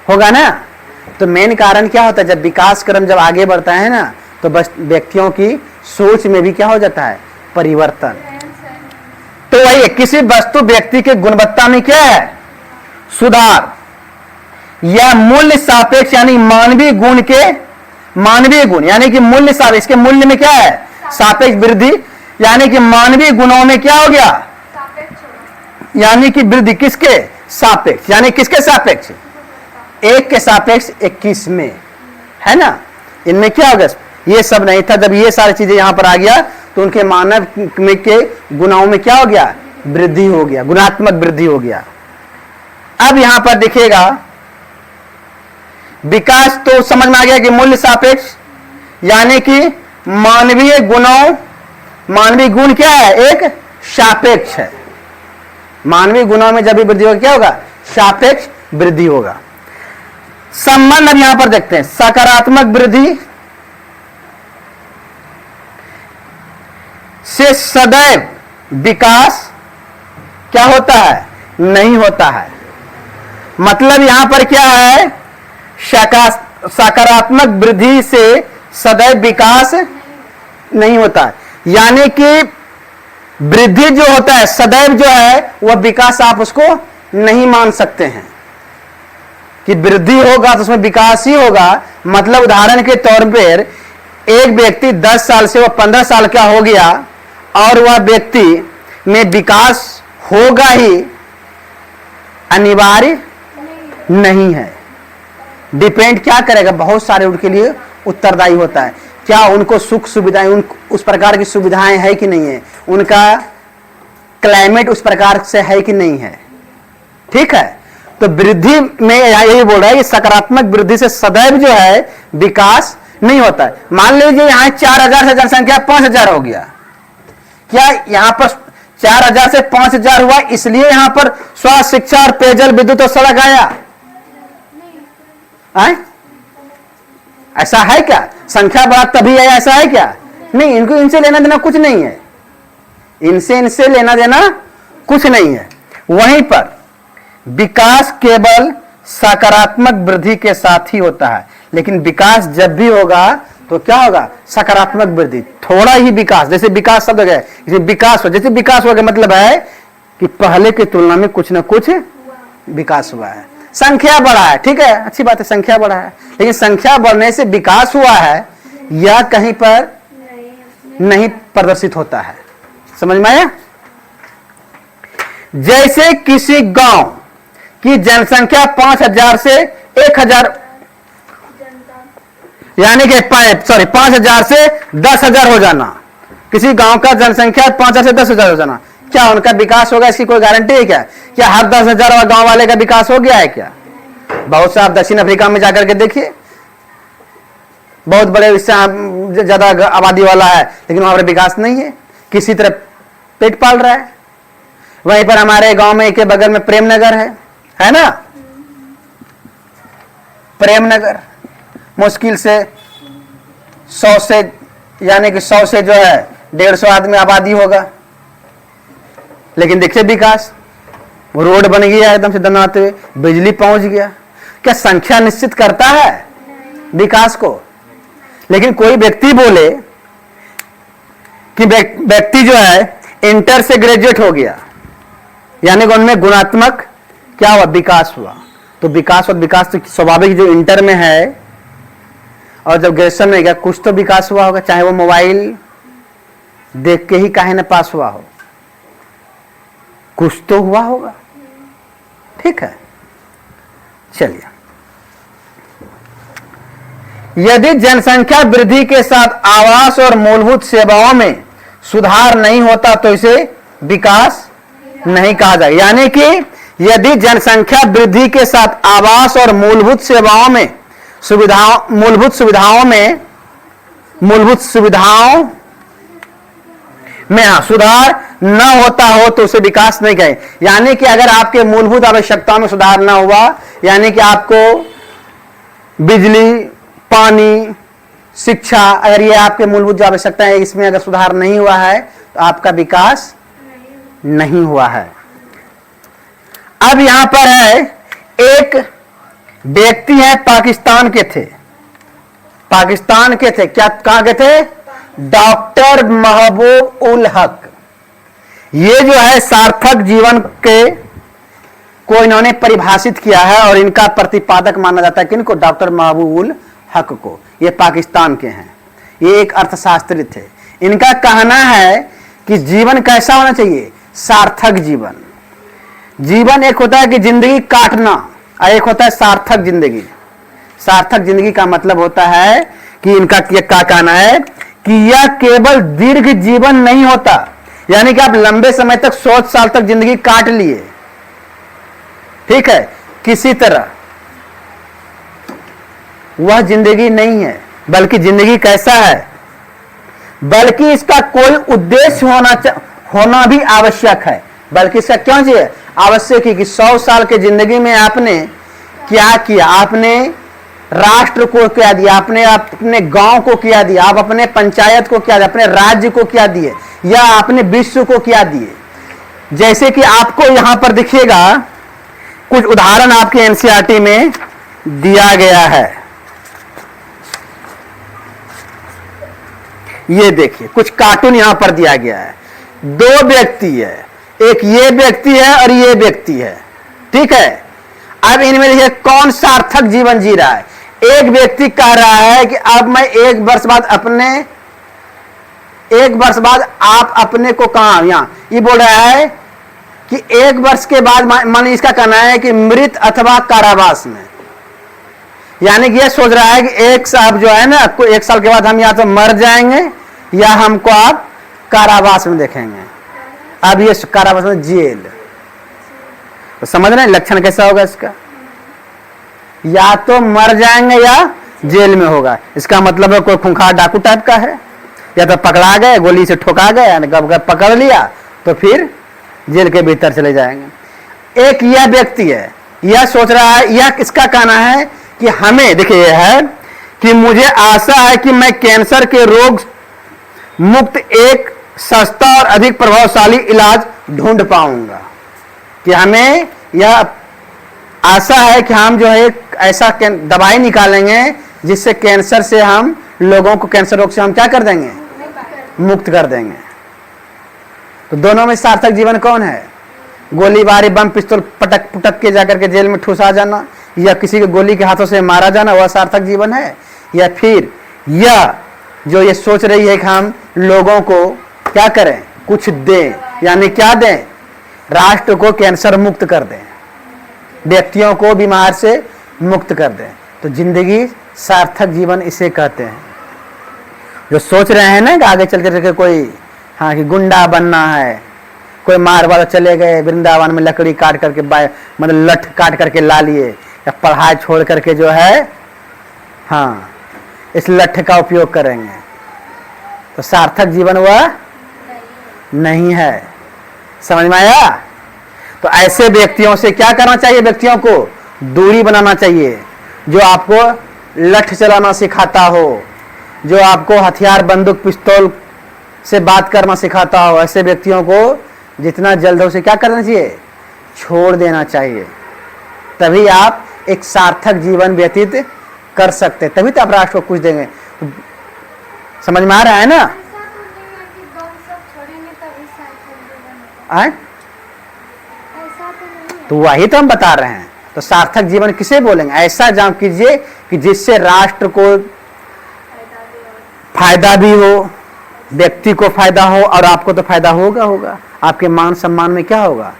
होगा ना। तो मेन कारण क्या होता है, जब विकास क्रम जब आगे बढ़ता है ना, तो बस व्यक्तियों की सोच में भी क्या हो जाता है, परिवर्तन। तो वही किसी वस्तु व्यक्ति के गुणवत्ता में क्या है, सुधार, या मूल्य सापेक्ष यानी मानवीय गुण यानी कि मूल्य सापेक्ष, इसके मूल्य में क्या है, सापेक्ष वृद्धि, यानी कि मानवीय गुणों में क्या हो गया, यानी कि वृद्धि किसके सापेक्ष, यानी किसके सापेक्ष, 1 के सापेक्ष 21 में, है ना। इनमें क्या हो गया, ये सब नहीं था। जब ये सारी चीजें यहां पर आ गया तो उनके मानव में के गुणों में क्या हो गया, वृद्धि हो गया, गुणात्मक वृद्धि हो गया। अब यहां पर देखिएगा विकास तो समझ में आ गया कि मूल्य सापेक्ष, यानी कि मानवीय गुण क्या है, एक सापेक्ष है। मानवीय गुणों में जब भी वृद्धि होगा क्या होगा, सापेक्ष वृद्धि होगा। संबंध अब यहां पर देखते हैं, सकारात्मक वृद्धि से सदैव विकास क्या होता है, नहीं होता है। मतलब यहां पर क्या है, सकारात्मक वृद्धि से सदैव विकास नहीं होता है। यानी कि वृद्धि जो होता है सदैव जो है वह विकास आप उसको नहीं मान सकते हैं कि वृद्धि होगा तो उसमें विकास ही होगा। मतलब उदाहरण के तौर पर एक व्यक्ति 10 साल से वह 15 साल का हो गया और वह व्यक्ति में विकास होगा ही अनिवार्य नहीं है। डिपेंड क्या करेगा, बहुत सारे उनके लिए उत्तरदायी होता है। क्या उनको सुख सुविधाएं, उस प्रकार की सुविधाएं है कि नहीं है, उनका क्लाइमेट उस प्रकार से है कि नहीं है। ठीक है, तो वृद्धि में यही बोल रहा है कि सकारात्मक वृद्धि से सदैव जो है विकास नहीं होता है। मान लीजिए यहां 4000 से जनसंख्या 5000 हो गया, क्या यहां पर 4000 से 5000 हुआ इसलिए यहां पर स्वास्थ्य, शिक्षा और पेयजल, विद्युत और सड़क आया? ऐसा है क्या? संख्या बढ़ा तभी आया, ऐसा है क्या? नहीं, इनको इनसे लेना देना कुछ नहीं है, इनसे लेना देना कुछ नहीं है। वहीं पर विकास केवल सकारात्मक वृद्धि के साथ ही होता है। लेकिन विकास जब भी होगा तो क्या होगा? सकारात्मक वृद्धि, थोड़ा ही विकास। जैसे विकास शब्द है, विकास हो, जैसे विकास हो गया मतलब है कि पहले की तुलना में कुछ ना कुछ विकास हुआ है, संख्या बढ़ा है। ठीक है, अच्छी बात है, संख्या बढ़ा है, लेकिन संख्या बढ़ने से विकास हुआ है यह कहीं पर नहीं प्रदर्शित होता है। समझ में आया? जैसे किसी गांव की जनसंख्या 5000 से 1000 यानी कि 5000 से 10000 हो जाना, किसी गांव का जनसंख्या 5000 से 10000 हो जाना, क्या उनका विकास होगा? इसकी कोई गारंटी है क्या? क्या हर 10000 गांव वाले का विकास हो गया है क्या? बहुत से आप दक्षिण अफ्रीका में जाकर के देखिए, बहुत बड़े इससे ज्यादा आबादी वाला है लेकिन वहां पर विकास नहीं है, किसी तरह पेट पाल रहा है। वहीं पर हमारे गांव में के बगल में प्रेम नगर है ना, प्रेम नगर मुश्किल से 100 से यानी कि 100 से जो है 150 आदमी आबादी होगा, लेकिन देखिए विकास, रोड बन गया एकदम से दनाते हुए, बिजली पहुंच गया। क्या संख्या निश्चित करता है विकास को? लेकिन कोई व्यक्ति बोले कि व्यक्ति जो है इंटर से ग्रेजुएट हो गया, यानी कि उनमें गुणात्मक क्या हुआ? विकास हुआ। तो विकास और विकास तो स्वाभाविक जो इंटर में है और जब ग्रेजुएशन में गया कुछ तो विकास हुआ होगा, चाहे वो मोबाइल देख के ही काहे न पास हुआ हो, कुछ तो हुआ होगा। ठीक है, चलिए, यदि जनसंख्या वृद्धि के साथ आवास और मूलभूत सेवाओं में सुधार नहीं होता तो इसे विकास नहीं कहा जाएगा। यानी कि यदि जनसंख्या वृद्धि के साथ आवास और मूलभूत सुविधाओं में सुधार न होता हो तो उसे विकास नहीं कहें। यानी कि अगर आपके मूलभूत आवश्यकताओं में सुधार न हुआ, यानी कि आपको बिजली, पानी, शिक्षा, अगर ये आपके मूलभूत जो आवश्यकता है इसमें अगर सुधार नहीं हुआ है तो आपका विकास नहीं हुआ है। अब यहां पर है एक व्यक्ति है, पाकिस्तान के थे, क्या कहां के थे? डॉक्टर महबूब उल हक। ये जो है सार्थक जीवन के को इन्होंने परिभाषित किया है और इनका प्रतिपादक माना जाता है किनको? डॉक्टर महबूब उल हक को। ये पाकिस्तान के हैं, ये एक अर्थशास्त्री थे। इनका कहना है कि जीवन कैसा होना चाहिए? सार्थक जीवन। जीवन एक होता है कि जिंदगी काटना और एक होता है सार्थक जिंदगी। सार्थक जिंदगी का मतलब होता है कि इनका क्या कहना है कि यह केवल दीर्घ जीवन नहीं होता, यानी कि आप लंबे समय तक 100 साल तक जिंदगी काट लिए, ठीक है, किसी तरह वह जिंदगी नहीं है, बल्कि जिंदगी कैसा है, बल्कि इसका कोई उद्देश्य होना भी आवश्यक है। बल्कि इसका क्यों चाहिए? आवश्यक है कि 100 साल के जिंदगी में आपने क्या किया? आपने राष्ट्र को क्या दिया? आपने अपने गांव को क्या दिया? आप अपने पंचायत को क्या दिया? अपने राज्य को क्या दिए? या आपने विश्व को क्या दिए? जैसे कि आपको यहां पर दिखिएगा कुछ उदाहरण आपके एनसीईआरटी में दिया गया है। ये देखिए कुछ कार्टून यहां पर दिया गया है। दो व्यक्ति है, एक ये व्यक्ति है और ये व्यक्ति है, ठीक है। अब इनमें देखिए कौन सार्थक जीवन जी रहा है। एक व्यक्ति कह रहा है कि अब मैं 1 वर्ष बाद आप अपने को कहा, यहां ये बोल रहा है कि 1 वर्ष के बाद, मान इसका कहना है कि मृत अथवा कारावास में, यानी कि ये सोच रहा है कि एक साहब जो है ना, 1 साल के बाद हम या तो मर जाएंगे या हमको आप कारावास में देखेंगे। अब ये कारावास में जेल, तो समझ रहे हैं लक्षण कैसा होगा इसका, या तो मर जाएंगे या जेल में होगा। इसका मतलब है कोई खूंखार डाकू टाइप का है, या तो पकड़ा गए, गोली से ठोका गए, गब पकड़ लिया तो फिर जेल के भीतर चले जाएंगे। एक यह व्यक्ति है, यह सोच रहा है, यह इसका कहना है कि हमें देखिए यह है कि मुझे आशा है कि मैं कैंसर के रोग मुक्त एक सस्ता और अधिक प्रभावशाली इलाज ढूंढ पाऊंगा, कि हमें यह आशा है कि हम जो है एक ऐसा दवाई निकालेंगे जिससे कैंसर से हम लोगों को, कैंसर रोग से हम क्या कर देंगे, मुक्त कर देंगे। तो दोनों में सार्थक जीवन कौन है? गोलीबारी, बम पिस्तौल पटक पुटक के जाकर के जेल में ठुसा जाना, या किसी के गोली के हाथों से मारा जाना, वह सार्थक जीवन है? या फिर यह जो ये सोच रही है कि हम लोगों को क्या करें, कुछ दें, यानी क्या दें, राष्ट्र को कैंसर मुक्त कर दें, व्यक्तियों को बीमार से मुक्त कर दें। तो जिंदगी सार्थक जीवन इसे कहते हैं। जो सोच रहे हैं ना कि आगे चल करके कोई, हाँ, कि गुंडा बनना है, कोई मारवाड़ चले गए वृंदावन में लकड़ी काट करके, मतलब लठ काट करके ला लिए, या पढ़ाई छोड़ करके जो है, हाँ, इस लठ का उपयोग करेंगे, तो सार्थक जीवन वह नहीं है। समझ में आया? तो ऐसे व्यक्तियों से क्या करना चाहिए? व्यक्तियों को दूरी बनाना चाहिए। जो आपको लठ चलाना सिखाता हो, जो आपको हथियार, बंदूक, पिस्तौल से बात करना सिखाता हो, ऐसे व्यक्तियों को जितना जल्द हो से क्या करना चाहिए? छोड़ देना चाहिए। तभी आप एक सार्थक जीवन व्यतीत कर सकते, तभी तो आप राष्ट्र को कुछ देंगे। तो समझ में आ रहा है ना? ऐसा तो नहीं है कि बम सब छोड़ेंगे तभी सार्थक जीवन होगा। आए? ऐसा तो नहीं है। तो वही तो हम बता रहे हैं। तो सार्थक जीवन किसे बोलेंगे? ऐसा जान कीजिए कि जिससे राष्ट्र को फायदा भी हो, व्यक्ति को फायदा हो, और आपको तो फायदा होगा। आपके मान सम्मान में क्या होगा?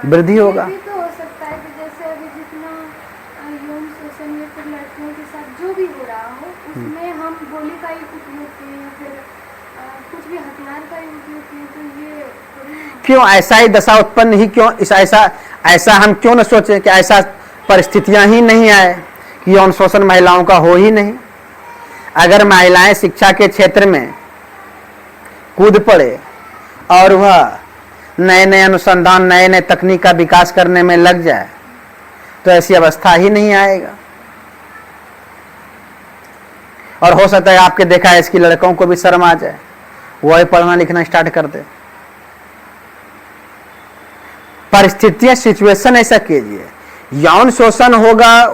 वृद्धि होगा। ये भी तो हो सकता है कि जैसे अभी जितना यौन शोषण या फिर लड़कियों के साथ जो भी हो रहा हो, उसमें हम गोली का ही उपयोग किए या फिर कुछ भी हथियार का ही उपयोग किए, तो ये थोड़ी ना। क्यों ऐसा ही दशा उत्पन्न ही क्यों, ऐसा हम क्यों न सोचें कि ऐसा परिस्थितियां ही नहीं आए कि यौन शोषण महिलाओं का हो ही नहीं। अगर महिलाएं शिक्षा के क्षेत्र में कूद पड़े और वह नए नए अनुसंधान, नए नए तकनीक का विकास करने में लग जाए, तो ऐसी अवस्था ही नहीं आएगा। और हो सकता है आपके देखा है इसकी लड़कों को भी शर्म आ जाए, वही पढ़ना लिखना स्टार्ट कर दे। परिस्थितियां, सिचुएशन ऐसा कीजिए। यौन शोषण होगा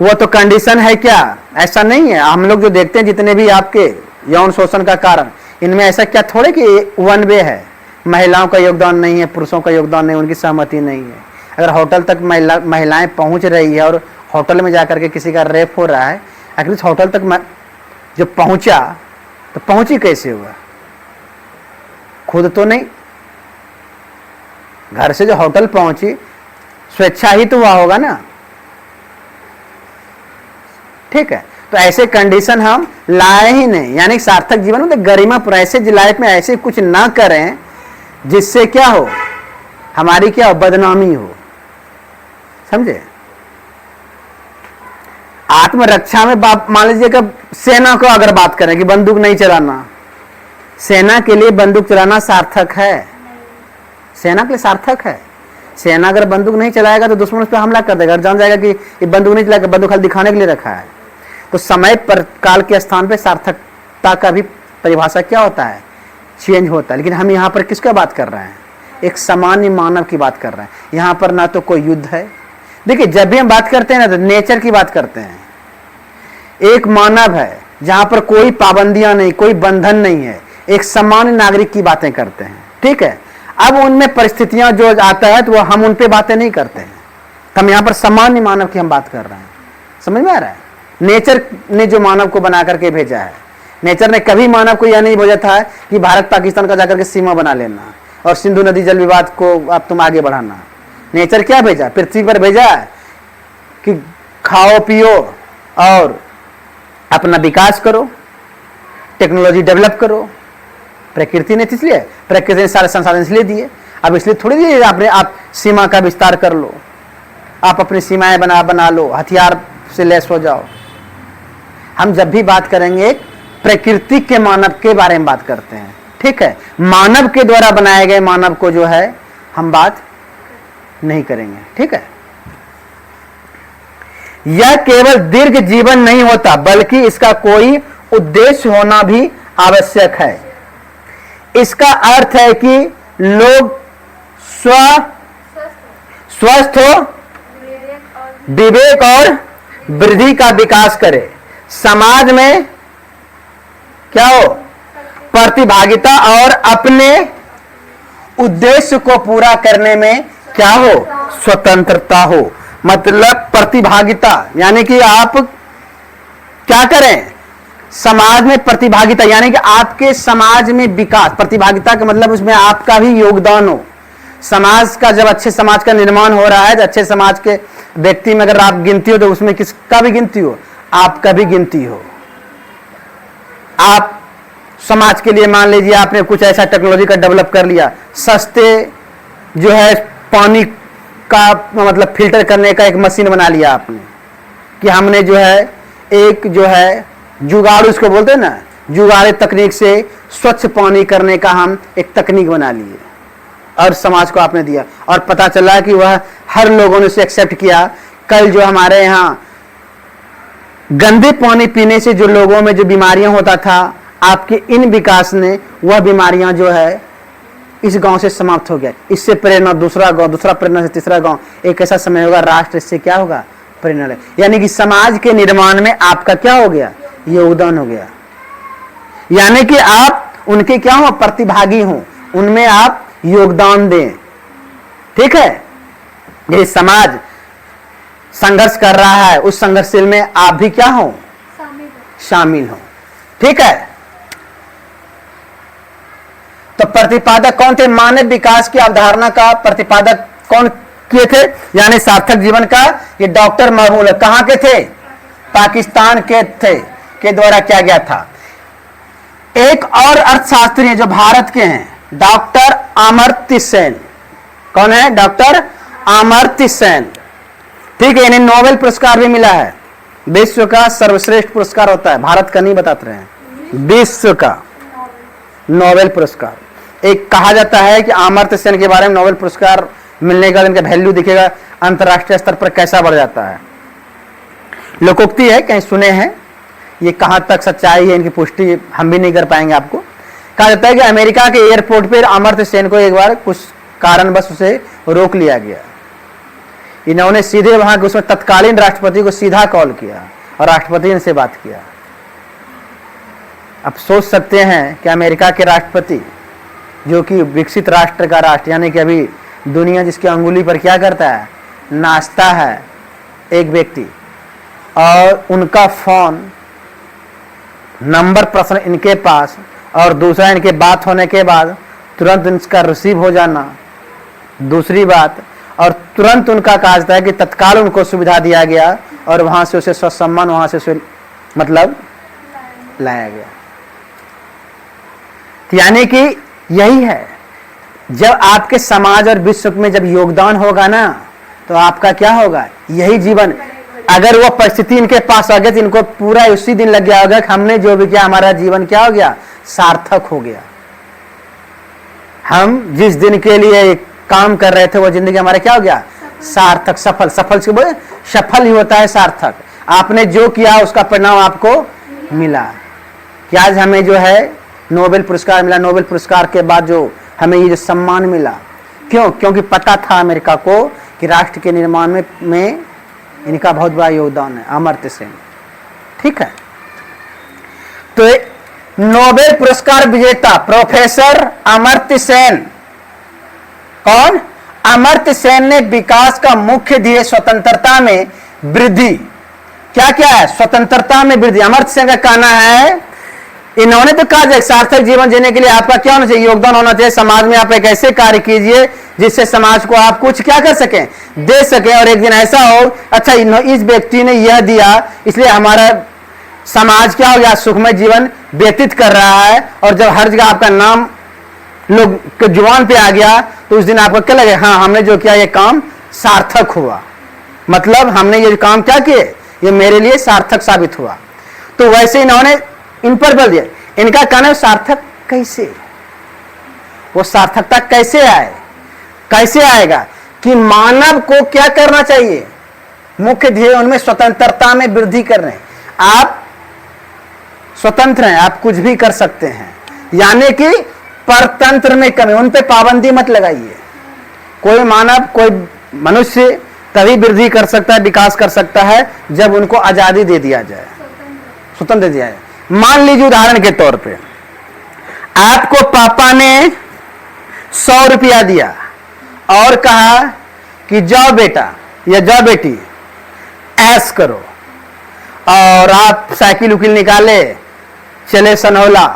वो तो कंडीशन है क्या? ऐसा नहीं है। हम लोग जो देखते हैं जितने भी आपके यौन शोषण का कारण, इनमें ऐसा क्या थोड़े कि वन वे है, महिलाओं का योगदान नहीं है, पुरुषों का योगदान नहीं, उनकी सहमति नहीं है। अगर होटल तक महिलाएं पहुंच रही है और होटल में जाकर के किसी का रेप हो रहा है, आखिर इस होटल तक जो पहुंचा तो पहुंची कैसे हुआ? खुद तो नहीं, घर से जो होटल पहुंची स्वेच्छा ही तो हुआ होगा ना। ठीक है, तो ऐसे कंडीशन हम लाए ही नहीं। यानी सार्थक जीवन में तो गरिमा पर ऐसे लाइफ में ऐसे कुछ ना करें जिससे क्या हो, हमारी क्या हो, बदनामी हो। समझे? आत्मरक्षा में मान लीजिए कि सेना को अगर बात करें कि बंदूक नहीं चलाना, सेना के लिए बंदूक चलाना सार्थक है? सेना के लिए सार्थक है? सेना अगर बंदूक नहीं चलाएगा तो दुश्मन उस पर हमला कर देगा और जान जाएगा कि ये बंदूक नहीं चलाएगा, बंदूक खाली दिखाने के लिए रखा है। तो समय पर, काल के स्थान पे सार्थकता का भी परिभाषा क्या होता है? चेंज होता है। लेकिन हम यहाँ पर किसका बात कर रहे हैं? एक सामान्य मानव की बात कर रहे हैं। यहां पर ना तो कोई युद्ध है। देखिए, जब भी हम बात करते हैं ना तो नेचर की बात करते हैं। एक मानव है जहां पर कोई पाबंदियां नहीं, कोई बंधन नहीं है, एक सामान्य नागरिक की बातें करते हैं। ठीक है, अब उनमें परिस्थितियां जो आता है तो वो हम उन पे बातें नहीं करते हैं। हम यहां पर सामान्य मानव की हम बात कर रहे हैं। समझ में आ रहा है? नेचर ने जो मानव को बना करके भेजा है, नेचर ने कभी मानव को यह नहीं भेजा था कि भारत पाकिस्तान का जाकर के सीमा बना लेना और सिंधु नदी जल विवाद को अब तुम आगे बढ़ाना। नेचर क्या भेजा? पृथ्वी पर भेजा है कि खाओ पियो और अपना विकास करो, टेक्नोलॉजी डेवलप करो। प्रकृति ने इसलिए, प्रकृति ने सारे संसाधन इसलिए दिए। अब इसलिए थोड़ी दिए आपने आप सीमा का विस्तार कर लो, आप अपनी सीमाएं बना लो, हथियार से लैस हो जाओ। हम जब भी बात करेंगे प्रकृति के मानव के बारे में बात करते हैं। ठीक है, मानव के द्वारा बनाए गए मानव को जो है हम बात नहीं करेंगे। ठीक है, यह केवल दीर्घ जीवन नहीं होता बल्कि इसका कोई उद्देश्य होना भी आवश्यक है। इसका अर्थ है कि लोग स्वस्थ हो, विवेक और वृद्धि का विकास करे, समाज में क्या हो, प्रतिभागिता और अपने उद्देश्य को पूरा करने में क्या हो, स्वतंत्रता हो। मतलब प्रतिभागिता यानी कि आप क्या करें, समाज में प्रतिभागिता यानी कि आपके समाज में विकास। प्रतिभागिता का मतलब उसमें आपका भी योगदान हो। समाज का जब अच्छे समाज का निर्माण हो रहा है तो अच्छे समाज के व्यक्ति में अगर आप गिनती हो तो उसमें किसका भी गिनती हो, आपका भी गिनती हो। आप समाज के लिए मान लीजिए आपने कुछ ऐसा टेक्नोलॉजी का डेवलप कर लिया, सस्ते जो है पानी का मतलब फिल्टर करने का एक मशीन बना लिया आपने, कि हमने जो है एक जो है जुगाड़ उसको बोलते हैं ना, जुगाड़े तकनीक से स्वच्छ पानी करने का हम एक तकनीक बना लिए और समाज को आपने दिया और पता चला कि वह हर लोगों ने उसे एक्सेप्ट किया। कल जो हमारे यहाँ गंदे पानी पीने से जो लोगों में जो बीमारियां होता था, आपके इन विकास ने वह बीमारियां जो है इस गांव से समाप्त हो गया। इससे प्रेरणा दूसरा गांव, दूसरा प्रेरणा से तीसरा गांव, एक ऐसा समय होगा राष्ट्र इससे क्या होगा, प्रेरणा ले। यानी कि समाज के निर्माण में आपका क्या हो गया, योगदान हो गया। यानी कि आप उनके क्या हो, प्रतिभागी हो, उनमें आप योगदान दें। ठीक है, ये समाज संघर्ष कर रहा है, उस संघर्षशील में आप भी क्या हो, शामिल हो। ठीक है, तो प्रतिपादक कौन थे, मानव विकास की अवधारणा का प्रतिपादक कौन किए थे, यानी सार्थक जीवन का, ये डॉक्टर महबूब कहां के थे, पाकिस्तान के थे, के द्वारा किया गया था। एक और अर्थशास्त्री है जो भारत के हैं, डॉक्टर अमर्त्य सेन। कौन है, डॉक्टर अमर्त्य सेन। ठीक है, इन्हें नोबेल पुरस्कार भी मिला है। विश्व का सर्वश्रेष्ठ पुरस्कार होता है, भारत का नहीं बताते रहे, विश्व का नोबेल पुरस्कार। एक कहा जाता है कि अमर्त्य सेन के बारे में नोबेल पुरस्कार मिलने का इनका वैल्यू दिखेगा अंतरराष्ट्रीय स्तर पर कैसा बढ़ जाता है। लोकोक्ति है, कहीं सुने हैं, ये कहां तक सच्चाई है इनकी पुष्टि हम भी नहीं कर पाएंगे। आपको कहा जाता है कि अमेरिका के एयरपोर्ट पर अमर्त्य सेन को एक बार कुछ कारणवश उसे रोक लिया गया। इन्होंने सीधे वहां के उसमें तत्कालीन राष्ट्रपति को सीधा कॉल किया और राष्ट्रपति ने से बात किया। अब सोच सकते हैं कि अमेरिका के राष्ट्रपति जो कि विकसित राष्ट्र का राष्ट्र, यानी कि अभी दुनिया जिसकी अंगुली पर क्या करता है, नाचता है एक व्यक्ति, और उनका फोन नंबर प्रश्न इनके पास और दूसरा इनके बात होने के बाद तुरंत इसका रिसीव हो जाना, दूसरी बात, और तुरंत उनका कहा जाता है कि तत्काल उनको सुविधा दिया गया और वहां से उसे स्वसम्मान वहां से उसे मतलब लाया गया। यानी कि यही है, जब आपके समाज और विश्व में जब योगदान होगा ना तो आपका क्या होगा, यही जीवन। अगर वो परिस्थिति इनके पास आ गई तो इनको पूरा उसी दिन लग गया होगा कि हमने जो भी किया हमारा जीवन क्या हो गया, सार्थक हो गया। हम जिस दिन के लिए काम कर रहे थे वो जिंदगी हमारा क्या हो गया, सार्थक, सफल। सफल से बोले सफल ही होता है सार्थक। आपने जो किया उसका परिणाम आपको मिला। कि आज हमें जो है नोबेल पुरस्कार मिला, नोबेल पुरस्कार के बाद जो हमें ये जो सम्मान मिला, क्यों? क्योंकि पता था अमेरिका को कि राष्ट्र के निर्माण में इनका बहुत बड़ा योगदान है। अमर्त्य सेन, ठीक है। तो नोबेल पुरस्कार विजेता प्रोफेसर अमर्त्य सेन, कौन? अमर्त्य सेन ने विकास का मुख्य ध्येय स्वतंत्रता में वृद्धि, क्या क्या है? स्वतंत्रता में वृद्धि। अमर्त्य सेन का कहना है, इन्होंने तो कहा सार्थक जीवन जीने के लिए आपका क्या होना चाहिए? योगदान होना चाहिए। समाज में आप एक ऐसे कार्य कीजिए जिससे समाज को आप कुछ क्या कर सकें, दे सकें, और एक दिन ऐसा हो, अच्छा इस व्यक्ति ने यह दिया इसलिए हमारा समाज क्या हो गया, सुखमय जीवन व्यतीत कर रहा है। और जब हर जगह आपका नाम लोग के जुबान पे आ गया तो उस दिन आपको क्या लगे, हाँ हमने जो किया ये काम सार्थक हुआ, मतलब हमने ये काम क्या किए, ये मेरे लिए सार्थक साबित हुआ। तो वैसे इन्होंने इन पर बल दिया। इनका कहना है सार्थक कैसे, वो सार्थकता कैसे आए, कैसे आएगा कि मानव को क्या करना चाहिए, मुख्य ध्येय उनमें स्वतंत्रता में वृद्धि कर रहे हैं। आप स्वतंत्र हैं, आप कुछ भी कर सकते हैं, यानी कि परतंत्र में कमी, उन पे पाबंदी मत लगाइए। कोई मानव, कोई मनुष्य तभी वृद्धि कर सकता है, विकास कर सकता है जब उनको आजादी दे दिया जाए, स्वतंत्र दिया जाए। मान लीजिए उदाहरण के तौर पे आपको पापा ने 100 रुपया दिया और कहा कि जाओ बेटा या जाओ बेटी ऐश करो, और आप साइकिल उकिल निकाले चले सनौला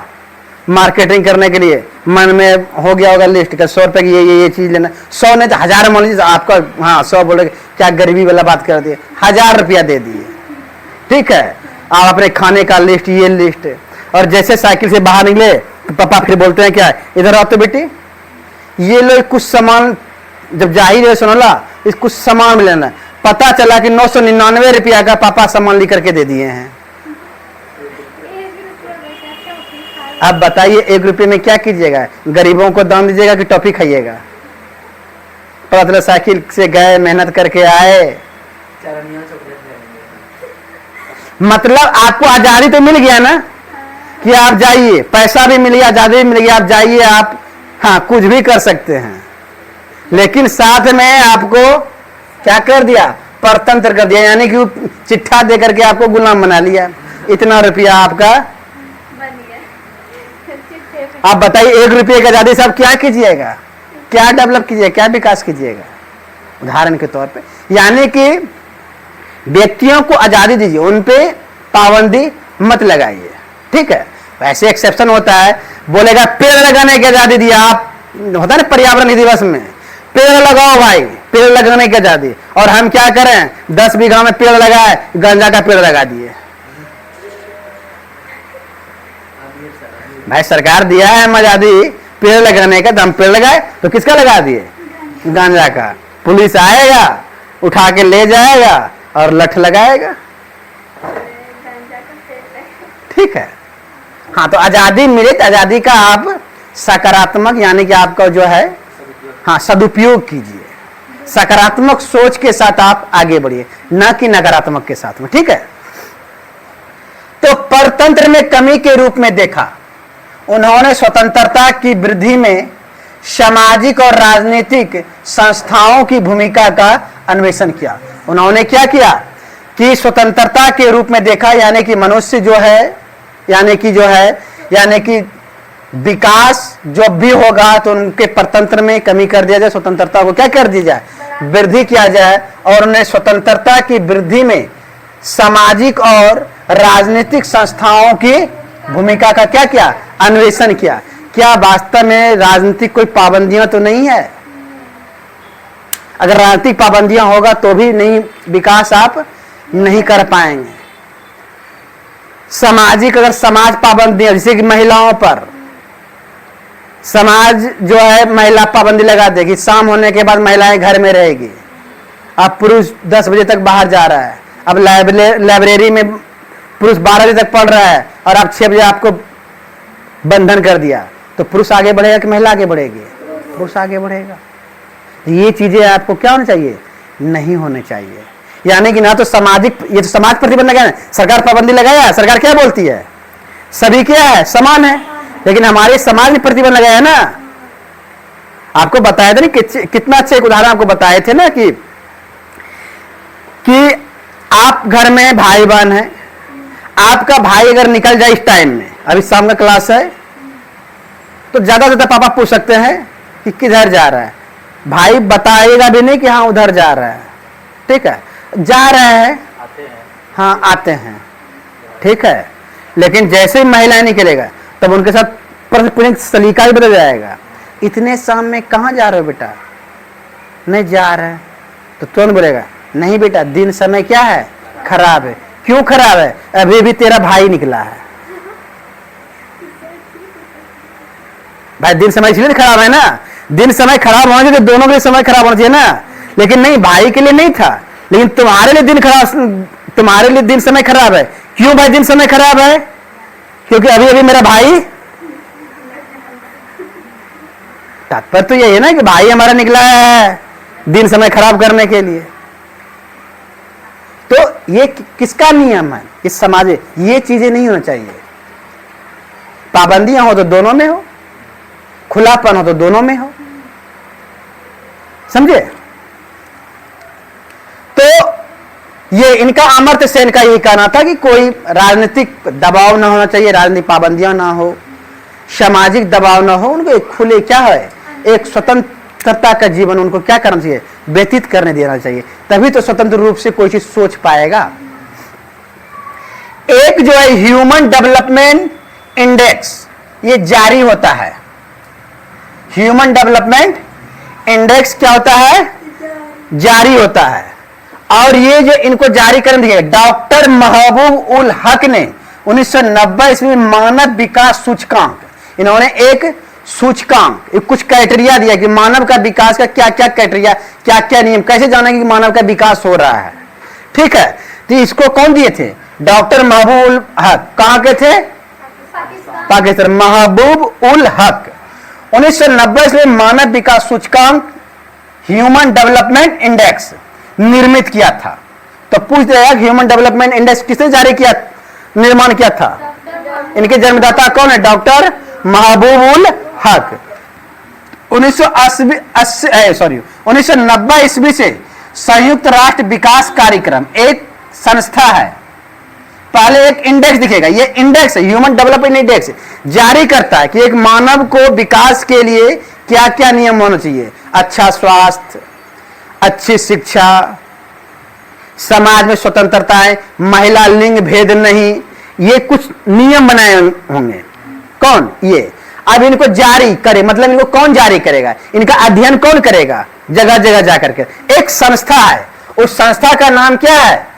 मार्केटिंग करने के लिए। मन में हो गया होगा लिस्ट का 100 रुपए की ये चीज लेना, 100 नहीं तो 1000 मान लीजिए आपका, हाँ 100 बोले क्या गरीबी वाला बात कर दिए, 1000 रुपया दे दिए, ठीक है। आप अपने खाने का लिस्ट, ये लिस्ट, और जैसे साइकिल से बाहर निकले तो पापा फिर बोलते हैं क्या, इधर आओ तो बेटी ये लो कुछ सामान, जब जा ही रहे सुनोला इस कुछ सामान लेना, पता चला कि 999 रुपया का पापा सामान लेकर के दे दिए हैं। अब बताइए 1 रुपये में क्या कीजिएगा, गरीबों को दान दीजिएगा कि टॉफी खाइएगा? पता चला साइकिल से गए, मेहनत करके आए, मतलब आपको आजादी तो मिल गया ना कि आप जाइए, पैसा भी मिल गया, आजादी भी मिल गया, आप जाइए, आप हाँ कुछ भी कर सकते हैं, लेकिन साथ में आपको क्या कर दिया, परतंत्र कर दिया, यानी कि चिट्ठा दे करके आपको गुलाम बना लिया। इतना रुपया आपका बन गया। आप बताइए 1 रुपये की आजादी से आप क्या कीजिएगा, क्या डेवलप कीजिएगा, क्या विकास कीजिएगा? उदाहरण के तौर पे, यानी कि व्यक्तियों को आजादी दीजिए, उन पे पाबंदी मत लगाइए, ठीक है। वैसे एक्सेप्शन होता है, बोलेगा पेड़ लगाने की आजादी दिया, आप होता है ना पर्यावरण दिवस में, पेड़ लगाओ भाई, पेड़ लगाने की आजादी, और हम क्या करें 10 बीघा में पेड़ लगाए, गांजा का पेड़ लगा दिए। भाई सरकार दिया है हम आजादी पेड़ लगाने का, तो हम पेड़ लगाए, तो किसका लगा दिए, गांजा का। पुलिस आएगा उठा के ले जाएगा और लठ लगाएगा, ठीक है। हाँ तो आजादी मिले तो आजादी का आप सकारात्मक, यानी कि आपका जो है हाँ सदुपयोग कीजिए, सकारात्मक सोच के साथ आप आगे बढ़िए, न कि नकारात्मक के साथ में, ठीक है। तो परतंत्र में कमी के रूप में देखा, उन्होंने स्वतंत्रता की वृद्धि में सामाजिक और राजनीतिक संस्थाओं की भूमिका का अन्वेषण किया। उन्होंने क्या किया कि स्वतंत्रता के रूप में देखा, यानी कि मनुष्य जो है, यानी कि विकास जो भी होगा तो उनके परतंत्र में कमी कर दिया जाए, स्वतंत्रता को क्या कर दिया जाए, वृद्धि किया जाए। और उन्हें स्वतंत्रता की वृद्धि में सामाजिक और राजनीतिक संस्थाओं की भूमिका का क्या किया, अन्वेषण किया। क्या वास्तव में राजनीतिक कोई पाबंदियां तो नहीं है? अगर राजनीतिक पाबंदियां होगा तो भी नहीं विकास आप नहीं कर पाएंगे। सामाजिक, अगर समाज पाबंदियां, जैसे कि महिलाओं पर समाज जो है महिला पाबंदी लगा देगी, शाम होने के बाद महिलाएं घर में रहेगी, अब पुरुष 10 बजे तक बाहर जा रहा है, अब लाइब्रेरी में पुरुष 12 बजे तक पढ़ रहा है और अब 6 बजे आपको बंधन कर दिया, तो पुरुष आगे बढ़ेगा कि महिला आगे बढ़ेगी? पुरुष आगे बढ़ेगा। ये चीजें आपको क्या होनी चाहिए, नहीं होने चाहिए। यानी कि ना तो सामाजिक, ये तो समाज प्रतिबंध लगाया, सरकार पाबंदी लगाया, सरकार क्या बोलती है, सभी क्या है, समान है, लेकिन हमारे समाज ने प्रतिबंध लगाया ना। आपको बताया था ना कितना अच्छा एक उदाहरण आपको बताए थे ना कि आप घर में भाई बहन है, आपका भाई अगर निकल जाए इस टाइम में, अभी शाम का क्लास है, तो ज्यादा ज्यादा पापा पूछ सकते हैं कि किधर जा रहा है, भाई बताएगा भी नहीं कि हाँ उधर जा रहा है, ठीक है, जा रहे हैं, हाँ आते हैं, ठीक है। लेकिन जैसे ही महिलाएं निकलेगा तब उनके साथ पूरी सलीका ही बदल जाएगा। इतने शाम में कहाँ जा रहे हो बेटा, नहीं जा रहे हैं, तो तुरंत बोलेगा नहीं बेटा दिन समय क्या है, खराब है। क्यों खराब है, अभी भी तेरा भाई निकला है। भाई दिन समय इसलिए खराब है ना, दिन समय खराब होना चाहिए, दोनों के लिए समय खराब होना चाहिए ना, लेकिन नहीं भाई के लिए नहीं था, लेकिन तुम्हारे लिए दिन समय खराब है। क्यों भाई दिन समय खराब है, क्योंकि अभी अभी मेरा भाई, तात्पर्य तो यही है ना कि भाई हमारा निकला है दिन समय खराब करने के लिए। तो ये किसका नियम है, इस समाज में ये चीजें नहीं होना चाहिए। पाबंदियां हो तो दोनों में हो, खुलापन हो तो दोनों में हो, समझे। तो ये इनका अमर्त्य सेन का यही कहना था कि कोई राजनीतिक दबाव ना होना चाहिए, राजनीतिक पाबंदियां ना हो, सामाजिक दबाव ना हो, उनको एक खुले क्या है, एक स्वतंत्रता का जीवन उनको क्या करना चाहिए, व्यतीत करने देना चाहिए, तभी तो स्वतंत्र रूप से कोई चीज सोच पाएगा। एक जो है ह्यूमन डेवलपमेंट इंडेक्स, ये जारी होता है। ह्यूमन डेवलपमेंट इंडेक्स क्या होता है, जारी होता है। और ये जो इनको जारी करने दिए डॉक्टर महबूब उल हक ने 1990 ईस्वी में मानव विकास सूचकांक, इन्होंने एक सूचकांक, कुछ क्राइटेरिया दिया कि मानव का विकास का क्या क्या क्राइटेरिया, क्या क्या नियम, कैसे जाना कि मानव का विकास हो रहा है, ठीक है। तो इसको कौन दिए थे, डॉक्टर महबूब उल हक। कहां के थे, पाकिस्तान। महबूब उल हक 1990 में मानव विकास सूचकांक ह्यूमन डेवलपमेंट इंडेक्स निर्मित किया था। तो पूछ दिया ह्यूमन डेवलपमेंट इंडेक्स किसने जारी किया, निर्माण किया था, इनके जन्मदाता कौन है, डॉक्टर महबूब उल हक। 1990 ईस्वी से संयुक्त राष्ट्र विकास कार्यक्रम एक संस्था है, पहले एक इंडेक्स दिखेगा, ये इंडेक्स ह्यूमन डेवलपमेंट इंडेक्स जारी करता है कि एक मानव को विकास के लिए क्या क्या नियम होना चाहिए, अच्छा स्वास्थ्य, अच्छी शिक्षा, समाज में स्वतंत्रता है, महिला लिंग भेद नहीं, ये कुछ नियम बनाए होंगे। कौन, ये। अब इनको जारी करे, मतलब इनको कौन जारी करेगा, इनका अध्ययन कौन करेगा, जगह जगह जाकर के एक संस्था है, उस संस्था का नाम क्या है,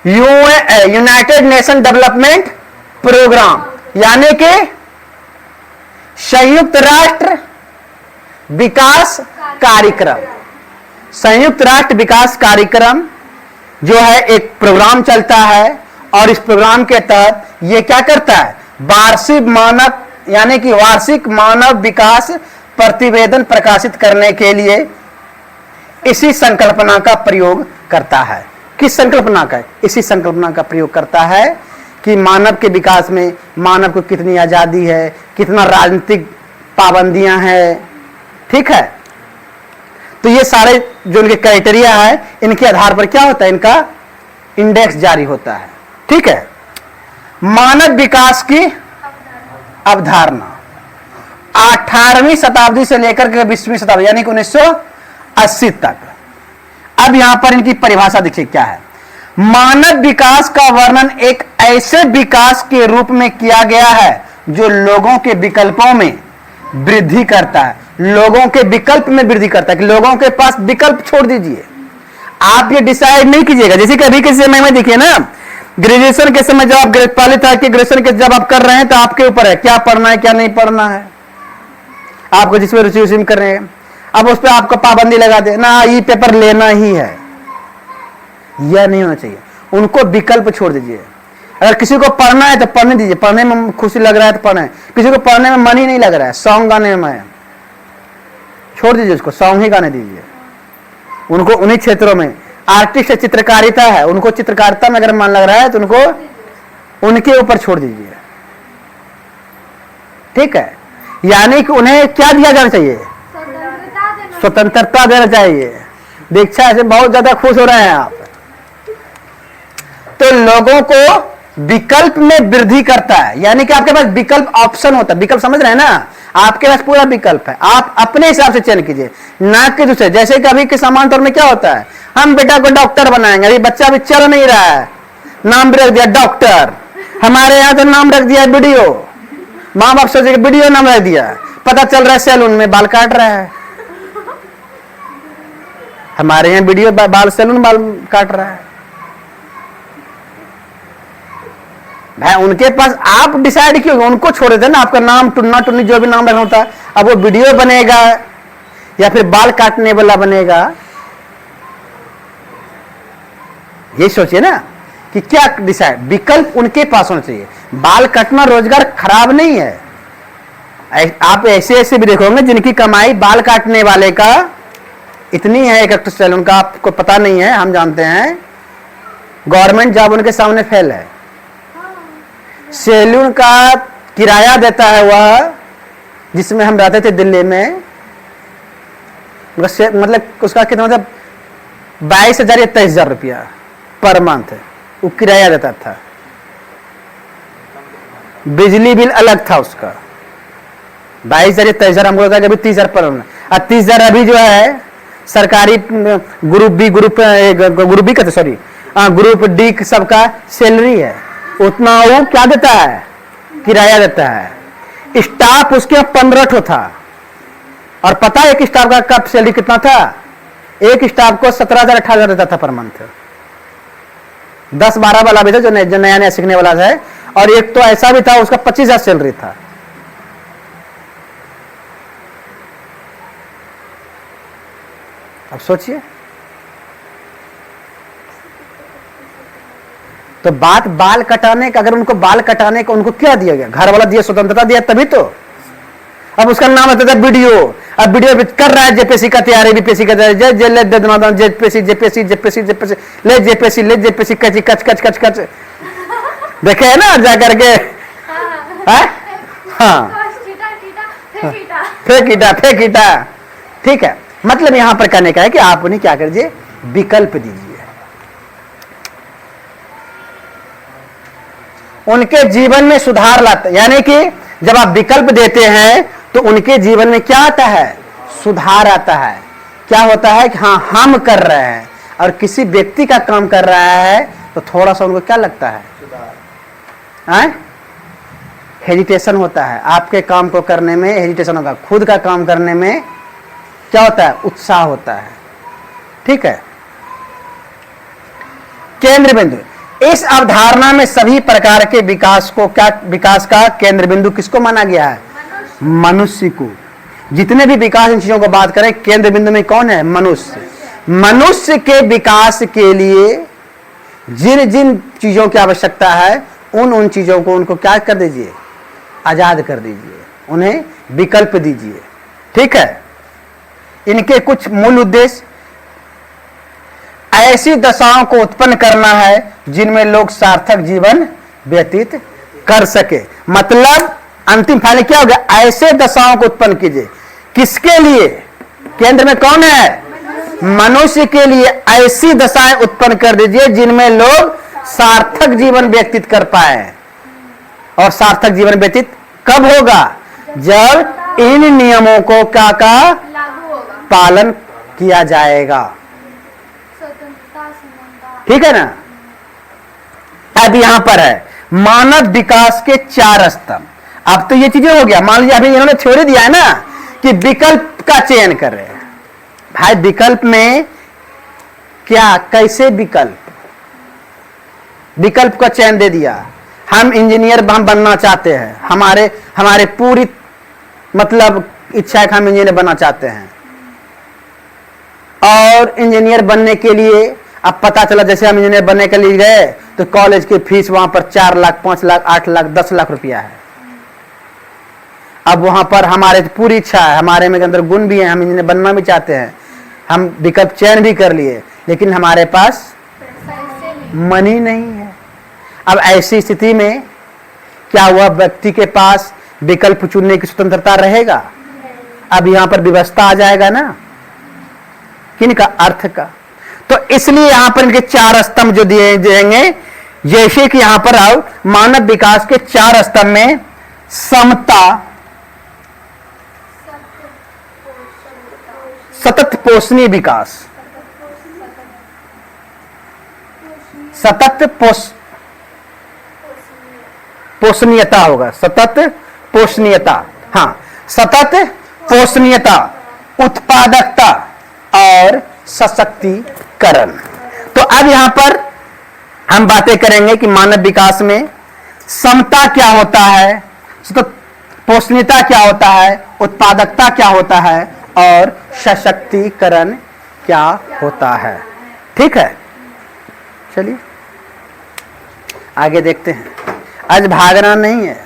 यूनाइटेड नेशन डेवलपमेंट प्रोग्राम, यानी कि संयुक्त राष्ट्र विकास कार्यक्रम। संयुक्त राष्ट्र विकास कार्यक्रम जो है एक प्रोग्राम चलता है, और इस प्रोग्राम के तहत ये क्या करता है, वार्षिक मानव यानी कि वार्षिक मानव विकास प्रतिवेदन प्रकाशित करने के लिए इसी संकल्पना का प्रयोग करता है। किस संकल्पना का, इसी संकल्पना का प्रयोग करता है कि मानव के विकास में मानव को कितनी आजादी है, कितना राजनीतिक पाबंदियां हैं, ठीक है। तो ये सारे जो इनके क्राइटेरिया है, इनके आधार पर क्या होता है, इनका इंडेक्स जारी होता है, ठीक है। मानव विकास की अवधारणा 18वीं शताब्दी से लेकर के 20वीं शताब्दी यानी कि 1980 तक। अब यहां पर इनकी परिभाषा देखिए क्या है। मानव विकास का वर्णन एक ऐसे विकास के रूप में किया गया है जो लोगों के विकल्पों में वृद्धि करता है, लोगों के विकल्प में वृद्धि करता है, कि लोगों के पास विकल्प छोड़ दीजिए, आप ये डिसाइड नहीं कीजिएगा। जैसे कि अभी के समय में देखिए ना, ग्रेजुएशन के समय जब आप पहले था कि ग्रेजुएशन के जब आप कर रहे हैं तो आपके ऊपर है क्या पढ़ना है क्या नहीं पढ़ना है, आपको जिसमें रुचि उसी में कर रहे हैं। अब उस पर आपको पाबंदी लगा दे ना, ये पेपर लेना ही है, यह नहीं होना चाहिए। उनको विकल्प छोड़ दीजिए। अगर किसी को पढ़ना है तो पढ़ने दीजिए, पढ़ने में खुशी लग रहा है तो पढ़े, किसी को पढ़ने में मन ही नहीं लग रहा है, सॉन्ग गाने में छोड़ दीजिए, उसको सॉन्ग ही गाने दीजिए। उनको उन्हीं क्षेत्रों में आर्टिस्ट चित्रकारिता है, उनको चित्रकारिता में अगर मन लग रहा है तो उनको उनके ऊपर छोड़ दीजिए, ठीक है। यानी कि उन्हें क्या दिया जाना चाहिए? स्वतंत्रता देना चाहिए। दीक्षा से बहुत ज्यादा खुश हो रहे हैं आप। तो लोगों को विकल्प में वृद्धि करता है, यानी कि आपके पास विकल्प ऑप्शन होता है। विकल्प समझ रहे हैं ना, आपके पास पूरा विकल्प है, आप अपने हिसाब से चयन कीजिए, ना कि दूसरे। जैसे कि अभी के सामान्य तौर में क्या होता है, हम बेटा को डॉक्टर बनाएंगे, अभी बच्चा अभी चल नहीं रहा है, नाम भी रख दिया डॉक्टर। हमारे यहाँ तो नाम रख दिया वीडियो, माँ बाप सोचे वीडियो नाम रख दिया, पता चल रहा है सैलून में बाल काट रहा है। हमारे यहाँ वीडियो बाल सैलून बाल काट रहा है। भाई उनके पास आप डिसाइड क्यों, उनको छोड़ देते ना, आपका नाम टुन्ना टुन्नी जो भी नाम रखना होता है, अब वो वीडियो बनेगा या फिर बाल काटने वाला बनेगा, ये सोचिए ना कि क्या डिसाइड। विकल्प उनके पास होना चाहिए। बाल काटना रोजगार खराब नहीं है। आप ऐसे ऐसे भी देखोगे जिनकी कमाई बाल काटने वाले का इतनी है, एक सैलून का आपको पता नहीं है, हम जानते हैं, गवर्नमेंट जॉब उनके सामने फेल है। सैलून का किराया देता है वह, जिसमें हम रहते थे दिल्ली में, मतलब उसका कितना, मतलब 22,000 या 23,000 रुपया पर मंथ वो किराया देता था। बिजली बिल अलग था उसका, 22,000 या 23,000, हमको लगता है कभी 30,000 पर मंथ। और 30,000 अभी जो है सरकारी ग्रुप बी कहते, सॉरी ग्रुप डी सबका सैलरी है, उतना वो क्या देता है, किराया देता है। स्टाफ उसके 15 था, और पता है एक स्टाफ का कब सैलरी कितना था, एक स्टाफ को 17,000 18,000 देता था पर मंथ। 10-12 वाला भी था जो नया नया सीखने वाला है, और एक तो ऐसा भी था उसका 25,000 सैलरी था। अब सोचिए, तो बात बाल कटाने का, अगर उनको बाल कटाने का उनको क्या दिया गया, घर वाला दिया, स्वतंत्रता दिया, तभी तो। अब उसका नाम आता था वीडियो, अब वीडियो कर रहा है जेपीएससी का तैयारी, बीपीएससी का तैयारी, जेपीएससी जेपीएससी जेपीएससी जेपीएससी ले जेपीएससी ले जेपीएससी कच कच कच कच कच देखे है ना जा करके, हाँ फेंक ईटा। ठीक है, मतलब यहां पर कहने का है कि आप उन्हें क्या करिए, विकल्प दीजिए। उनके जीवन में सुधार लाता, यानी कि जब आप विकल्प देते हैं तो उनके जीवन में क्या आता है, सुधार आता है। क्या होता है कि हाँ हम कर रहे हैं, और किसी व्यक्ति का काम कर रहा है तो थोड़ा सा उनको क्या लगता है, हेजिटेशन होता है। आपके काम को करने में हेजिटेशन होगा, खुद का काम करने में क्या होता है, उत्साह होता है। ठीक है, केंद्र बिंदु, इस अवधारणा में सभी प्रकार के विकास को, क्या विकास का केंद्र बिंदु किसको माना गया है, मनुष्य को। जितने भी विकास इन चीजों को बात करें, केंद्र बिंदु में कौन है, मनुष्य। मनुष्य के विकास के लिए जिन जिन चीजों की आवश्यकता है, उन चीजों को उनको क्या कर दीजिए, आजाद कर दीजिए, उन्हें विकल्प दीजिए। ठीक है, इनके कुछ मूल उद्देश्य, ऐसी दशाओं को उत्पन्न करना है जिनमें लोग सार्थक जीवन व्यतीत कर सके। मतलब अंतिम फाइनल क्या हो गया, ऐसे दशाओं को उत्पन्न कीजिए। किसके लिए, केंद्र में कौन है, मनुष्य के लिए ऐसी दशाएं उत्पन्न कर दीजिए जिनमें लोग सार्थक जीवन व्यतीत कर पाए। और सार्थक जीवन व्यतीत कब होगा, जब इन नियमों को क्या का पालन किया जाएगा। ठीक है ना। अब यहां पर है मानव विकास के 4 स्तंभ। अब तो ये चीजें हो गया, मान लीजिए अभी इन्होंने थ्योरी दिया है ना कि विकल्प का चयन कर रहे हैं। भाई विकल्प में क्या, कैसे विकल्प का चयन दे दिया। हम इंजीनियर हम बनना चाहते हैं, हमारे पूरी मतलब इच्छा है कि हम इंजीनियर बनना चाहते हैं, और इंजीनियर बनने के लिए अब पता चला, जैसे हम इंजीनियर बनने के लिए गए तो कॉलेज की फीस वहां पर 4 लाख 5 लाख 8 लाख 10 लाख रुपया है। अब वहां पर हमारे पूरी इच्छा है, हमारे में अंदर गुण भी है, हम इंजीनियर बनना भी चाहते हैं, हम विकल्प चयन भी कर लिए, लेकिन हमारे पास मनी नहीं है। अब ऐसी स्थिति में क्या हुआ, व्यक्ति के पास विकल्प चुनने की स्वतंत्रता रहेगा। अब यहां पर व्यवस्था आ जाएगा ना, किनका? अर्थ का। तो इसलिए यहां पर इनके 4 स्तंभ जो दिए जाएंगे, जैसे कि यहां पर आओ मानव विकास के 4 स्तंभ में समता, सतत पोषणीय विकास, सतत पोषणीयता होगा, सतत पोषणीयता, हाँ, सतत पोषणीयता, उत्पादकता और सशक्तिकरण। तो अब यहां पर हम बातें करेंगे कि मानव विकास में समता क्या होता है, सतत पोषणीयता क्या होता है, उत्पादकता क्या होता है और सशक्तिकरण क्या होता है। ठीक है, चलिए आगे देखते हैं। आज भागना नहीं है,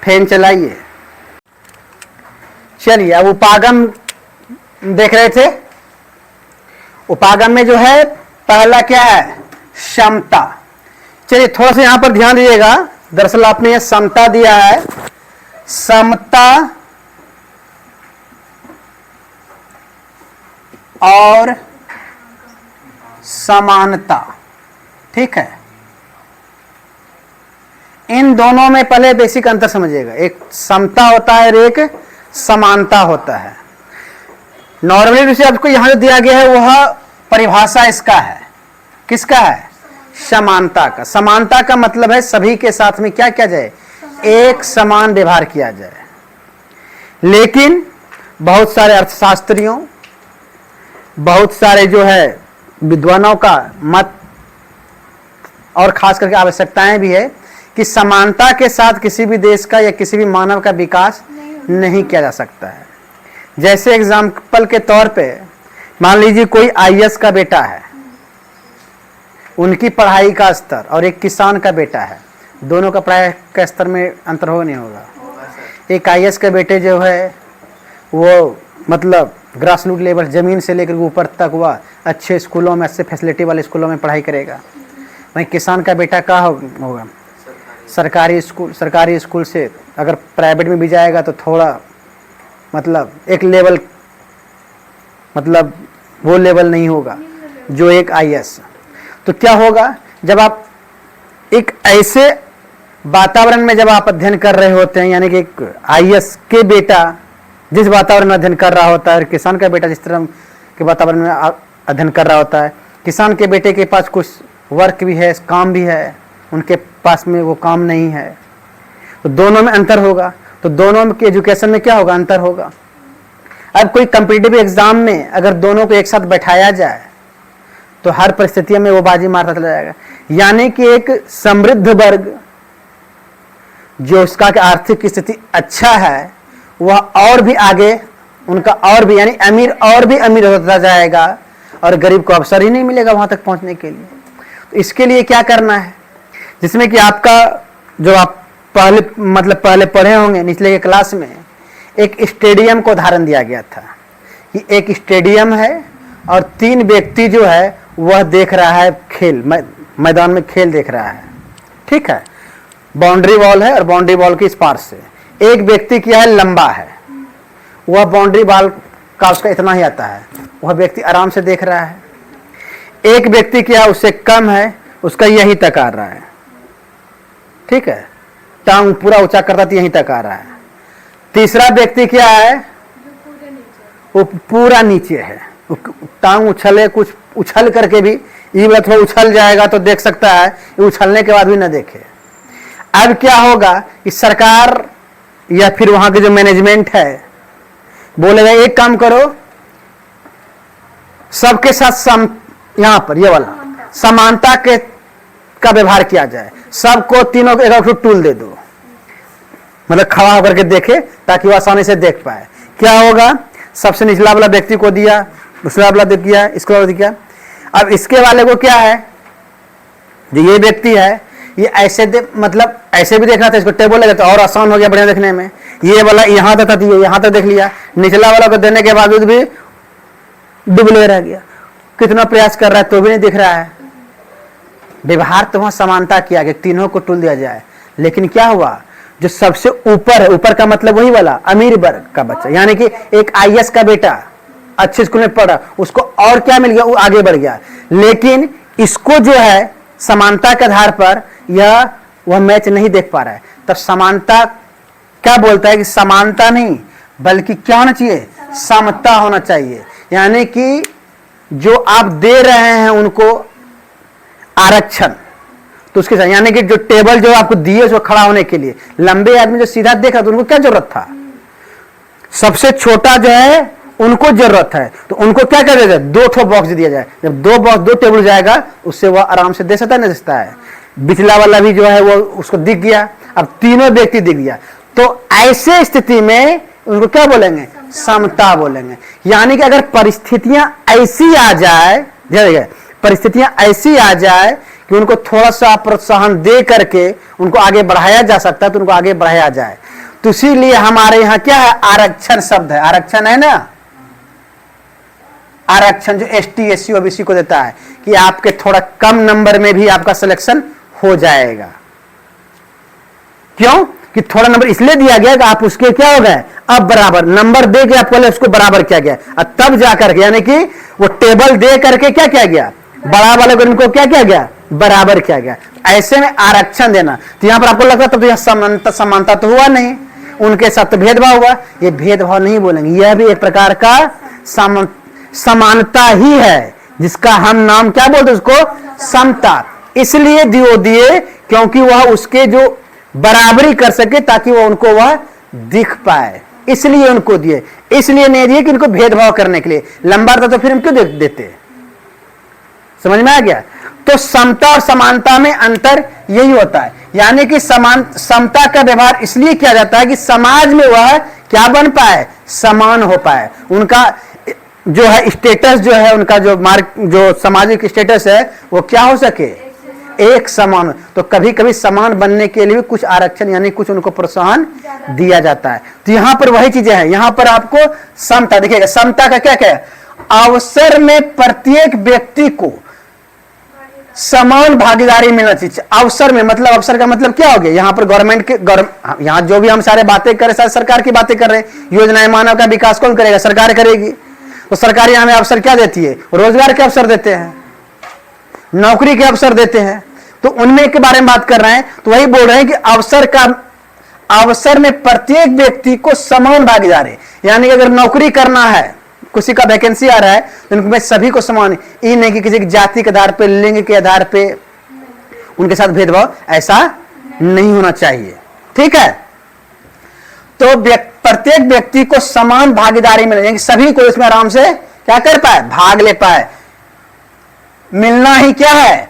फैन चलाइए। चलिए अब उपागम देख रहे थे। उपागम में जो है पहला क्या है? क्षमता। चलिए थोड़ा सा यहां पर ध्यान दीजिएगा, दरअसल आपने यह समता दिया है, समता और समानता। ठीक है, इन दोनों में पहले बेसिक अंतर समझिएगा। एक समता होता है और एक समानता होता है। नॉर्मली रूप से आपको यहां जो दिया गया है वह परिभाषा इसका है, किसका है? समानता का। समानता का मतलब है सभी के साथ में क्या किया जाए? एक समान व्यवहार किया जाए। लेकिन बहुत सारे अर्थशास्त्रियों, बहुत सारे जो है विद्वानों का मत और खास करके आवश्यकताएं भी है कि समानता के साथ किसी भी देश का या किसी भी मानव का विकास नहीं किया जा सकता है। जैसे एग्जाम्पल के तौर पे मान लीजिए कोई आईएएस का बेटा है, उनकी पढ़ाई का स्तर और एक किसान का बेटा है, दोनों का पढ़ाई का स्तर में अंतर होगा नहीं होगा? एक आईएएस के बेटे जो है वो मतलब ग्रास रूट लेवल, जमीन से लेकर ऊपर तक वह अच्छे स्कूलों में, अच्छे फैसिलिटी वाले स्कूलों में पढ़ाई करेगा। वहीं किसान का बेटा क्या होगा? सरकारी स्कूल से अगर प्राइवेट में भी जाएगा तो थोड़ा मतलब एक लेवल, मतलब वो लेवल नहीं होगा जो एक आईएएस। तो क्या होगा, जब आप एक ऐसे वातावरण में जब आप अध्ययन कर रहे होते हैं, यानी कि एक आईएएस के बेटा जिस वातावरण में अध्ययन कर रहा होता है और किसान का बेटा जिस तरह के वातावरण में अध्ययन कर रहा होता है, किसान के बेटे के पास कुछ वर्क भी है, काम भी है, उनके पास में वो काम नहीं है, तो दोनों में अंतर होगा। तो दोनों के एजुकेशन में क्या होगा? अंतर होगा। अब कोई कॉम्पिटिटिव एग्जाम में अगर दोनों को एक साथ बैठाया जाए तो हर परिस्थितियों में वो बाजी मारता चला जाएगा। यानी कि एक समृद्ध वर्ग जो उसका आर्थिक स्थिति अच्छा है वह और भी आगे, उनका और भी यानी अमीर और भी अमीर होता जाएगा और गरीब को अवसर ही नहीं मिलेगा वहां तक पहुंचने के लिए। तो इसके लिए क्या करना है, जिसमें कि आपका जो आप पहले पढ़े होंगे निचले के क्लास में, एक स्टेडियम को उदाहरण दिया गया था कि एक स्टेडियम है और 3 व्यक्ति जो है वह देख रहा है खेल, मैदान में खेल देख रहा है। ठीक है, बाउंड्री वॉल है और बाउंड्री वॉल के इस पार से एक व्यक्ति क्या है? लंबा है, वह बाउंड्री वॉल का उसका इतना ही आता है, वह व्यक्ति आराम से देख रहा है। एक व्यक्ति क्या है? उससे कम है, उसका यहीं तक आ रहा है। ठीक है, टांग पूरा ऊंचा करता तो यहीं तक आ रहा है। तीसरा व्यक्ति क्या है? वो पूरा नीचे है, टांग उछले, कुछ उछल करके भी ये थोड़ा उछल जाएगा तो देख सकता है, उछलने के बाद भी ना देखे। अब क्या होगा कि सरकार या फिर वहां के जो मैनेजमेंट है बोलेगा एक काम करो, सबके साथ यहां पर ये वाला समानता के का व्यवहार किया जाए, सबको तीनों को एक टूल दे दो, मतलब खड़ा होकर के देखे ताकि वो आसानी से देख पाए। क्या होगा? सबसे निचला वाला व्यक्ति को दिया, दूसरा वाला दे दिया, इसको वाला दिया। अब इसके वाले को क्या है, जो ये व्यक्ति है ये ऐसे मतलब ऐसे भी देखना था, इसको टेबल लगा तो और आसान हो गया बढ़िया देखने में। ये वाला यहाँ तक था, यहाँ तक देख लिया, निचला वाला को देने के बावजूद भी डुबले रह गया, कितना प्रयास कर रहा है तो भी नहीं दिख रहा है। व्यवहार तो वहां समानता किया गया, तीनों को टूल दिया जाए, लेकिन क्या हुआ? जो सबसे ऊपर है, ऊपर का मतलब वही वाला अमीर वर्ग का बच्चा, यानी कि एक आईएएस का बेटा अच्छे स्कूल में पढ़ा, उसको और क्या मिल गया, वो आगे बढ़ गया। लेकिन इसको जो है समानता के आधार पर वह मैच नहीं देख पा रहा है। तब समानता क्या बोलता है कि समानता नहीं बल्कि क्या होना चाहिए, समता होना चाहिए। यानी कि जो आप दे रहे हैं उनको आरक्षण, तो उसके साथ यानी कि जो टेबल जो आपको दिए उसको खड़ा होने के लिए, लंबे आदमी जो सीधा देख रहा तो उनको क्या जरूरत था, सबसे छोटा जो है उनको जरूरत है, तो उनको क्या कर देगा, 2 ठो बॉक्स दिया जाए। जब 2 बॉक्स 2 टेबल जाएगा उससे वह आराम से दे सकता है, नहीं दे सकता है। बिचला वाला भी जो है वो उसको दिख गया, अब तीनों व्यक्ति दिख गया। तो ऐसे स्थिति में उनको क्या बोलेंगे, समता बोलेंगे। यानी कि अगर परिस्थितियां ऐसी आ जाए, परिस्थितियां ऐसी आ जाए कि उनको थोड़ा सा प्रोत्साहन दे करके उनको आगे बढ़ाया जा सकता है, तो उनको आगे बढ़ाया जाए। तो इसीलिए हमारे यहाँ क्या है, आरक्षण शब्द है, आरक्षण है ना, आरक्षण जो एसटी एससी ओबीसी को देता है कि आपके थोड़ा कम नंबर में भी आपका सिलेक्शन हो जाएगा। क्यों कि थोड़ा नंबर इसलिए दिया गया कि आप उसके क्या हो गए, अब बराबर नंबर दे के आपको उसको बराबर किया गया, और तब जाकर के यानी कि वो टेबल दे करके क्या किया गया, बड़ा वाले ग्रुप को क्या किया गया, बराबर किया गया। ऐसे में आरक्षण देना, तो यहां पर आपको लगता तब तो यह समानता तो हुआ नहीं, उनके साथ तो भेदभाव हुआ। ये भेदभाव नहीं बोलेंगे, यह भी एक प्रकार का समानता ही है, जिसका हम नाम क्या बोलते हैं, उसको समता। इसलिए दिए क्योंकि वह उसके जो बराबरी कर सके, ताकि वह उनको वह दिख पाए, इसलिए उनको दिए। इसलिए नहीं दिए कि इनको भेदभाव करने के लिए, लंबा था तो फिर हम क्यों देते। समझ में आ गया। तो समता और समानता में अंतर यही होता है, यानी कि समता का व्यवहार इसलिए किया जाता है कि समाज में वह क्या बन पाए, समान हो पाए। उनका जो है स्टेटस जो है, उनका जो सामाजिक स्टेटस है वो क्या हो सके, एक समान। तो कभी कभी समान बनने के लिए कुछ आरक्षण यानी कुछ उनको प्रोत्साहन दिया जाता है। तो यहां पर वही चीजें हैं, यहां पर आपको समता देखिएगा। समता का क्या है, अवसर में प्रत्येक व्यक्ति को समान भागीदारी मिलना चाहिए। अवसर में मतलब, अवसर का मतलब क्या हो गया, यहां पर गवर्नमेंट के यहां जो भी हम सारे बातें कर रहे हैं, सरकार की बातें कर रहे हैं। योजनाएं, मानव का विकास कौन करेगा, सरकार करेगी। तो सरकार हमें अवसर क्या देती है, रोजगार के अवसर देते हैं, नौकरी के अवसर देते हैं। तो उनमें के बारे में बात कर रहे हैं, तो वही बोल रहे हैं कि अवसर में प्रत्येक व्यक्ति को समान भागीदारी, यानी कि अगर नौकरी करना है, किसी का वैकेंसी आ रहा है, तो उनमें सभी को समान, ये नहीं कि किसी की जाति के आधार पे, लिंग के आधार पे उनके साथ भेदभाव, ऐसा नहीं होना चाहिए। ठीक है। तो प्रत्येक व्यक्ति को समान भागीदारी मिले, सभी को इसमें आराम से क्या कर पाए, भाग ले पाए। मिलना ही क्या है,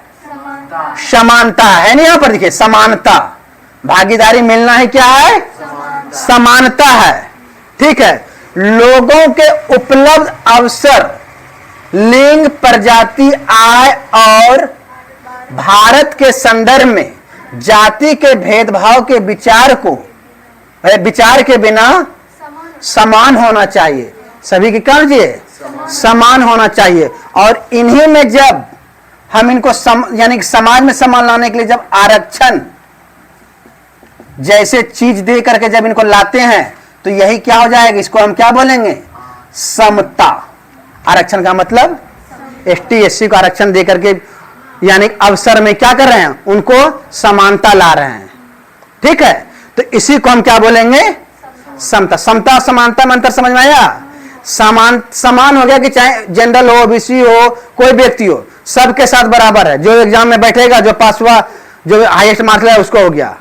समानता है ना। यहां पर देखिए समानता, भागीदारी, मिलना ही क्या है, समानता है। ठीक है। लोगों के उपलब्ध अवसर, लिंग, प्रजाति, आय और भारत के संदर्भ में जाति के भेदभाव के विचार के बिना समान होना चाहिए। सभी की क्या चाहिए, समान होना चाहिए। और इन्हीं में जब हम इनको यानी कि समाज में समान लाने के लिए जब आरक्षण जैसे चीज दे करके जब इनको लाते हैं, तो यही क्या हो जाएगा, इसको हम क्या बोलेंगे, समता। आरक्षण का मतलब एसटी एससी को आरक्षण दे करके यानी अवसर में क्या कर रहे हैं, उनको समानता ला रहे हैं। ठीक है। तो इसी को हम क्या बोलेंगे, समता। समता समानता में अंतर समझ में आया। समान हो गया कि चाहे जनरल हो, ओबीसी हो, कोई व्यक्ति हो, सबके साथ बराबर है। जो एग्जाम में बैठेगा, जो पास हुआ, जो हाईएस्ट मार्क्स लाया, उसको हो गया।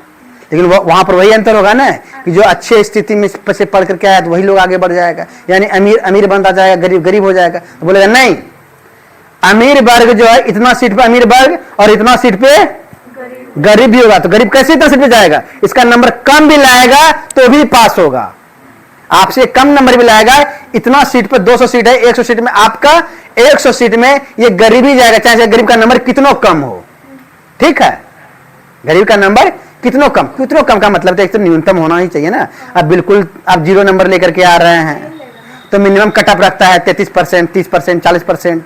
लेकिन वहां पर वही अंतर होगा ना कि जो अच्छे स्थिति में से पढ़ करके आया तो वही लोग आगे बढ़ जाएगा, यानी अमीर अमीर बनता जाएगा, गरीब गरीब हो जाएगा। तो बोलेगा नहीं, अमीर वर्ग जो है इतना सीट पे अमीर वर्ग और इतना सीट पे गरीब भी होगा। तो गरीब कैसे इतना सीट पे जाएगा, इसका नंबर कम भी लाएगा तो भी पास होगा। आपसे कम नंबर भी लाएगा, इतना सीट पे 200 सीट है, 100 सीट में आपका 100 सीट में ये गरीब ही जाएगा, चाहे गरीब का नंबर कितना कम हो। ठीक है। गरीब का नंबर कितना कम का मतलब एक तो न्यूनतम होना ही चाहिए ना। अब बिल्कुल आप 0 नंबर लेकर के आ रहे हैं तो मिनिमम कटअप रखता है 33%, 30%, 40%,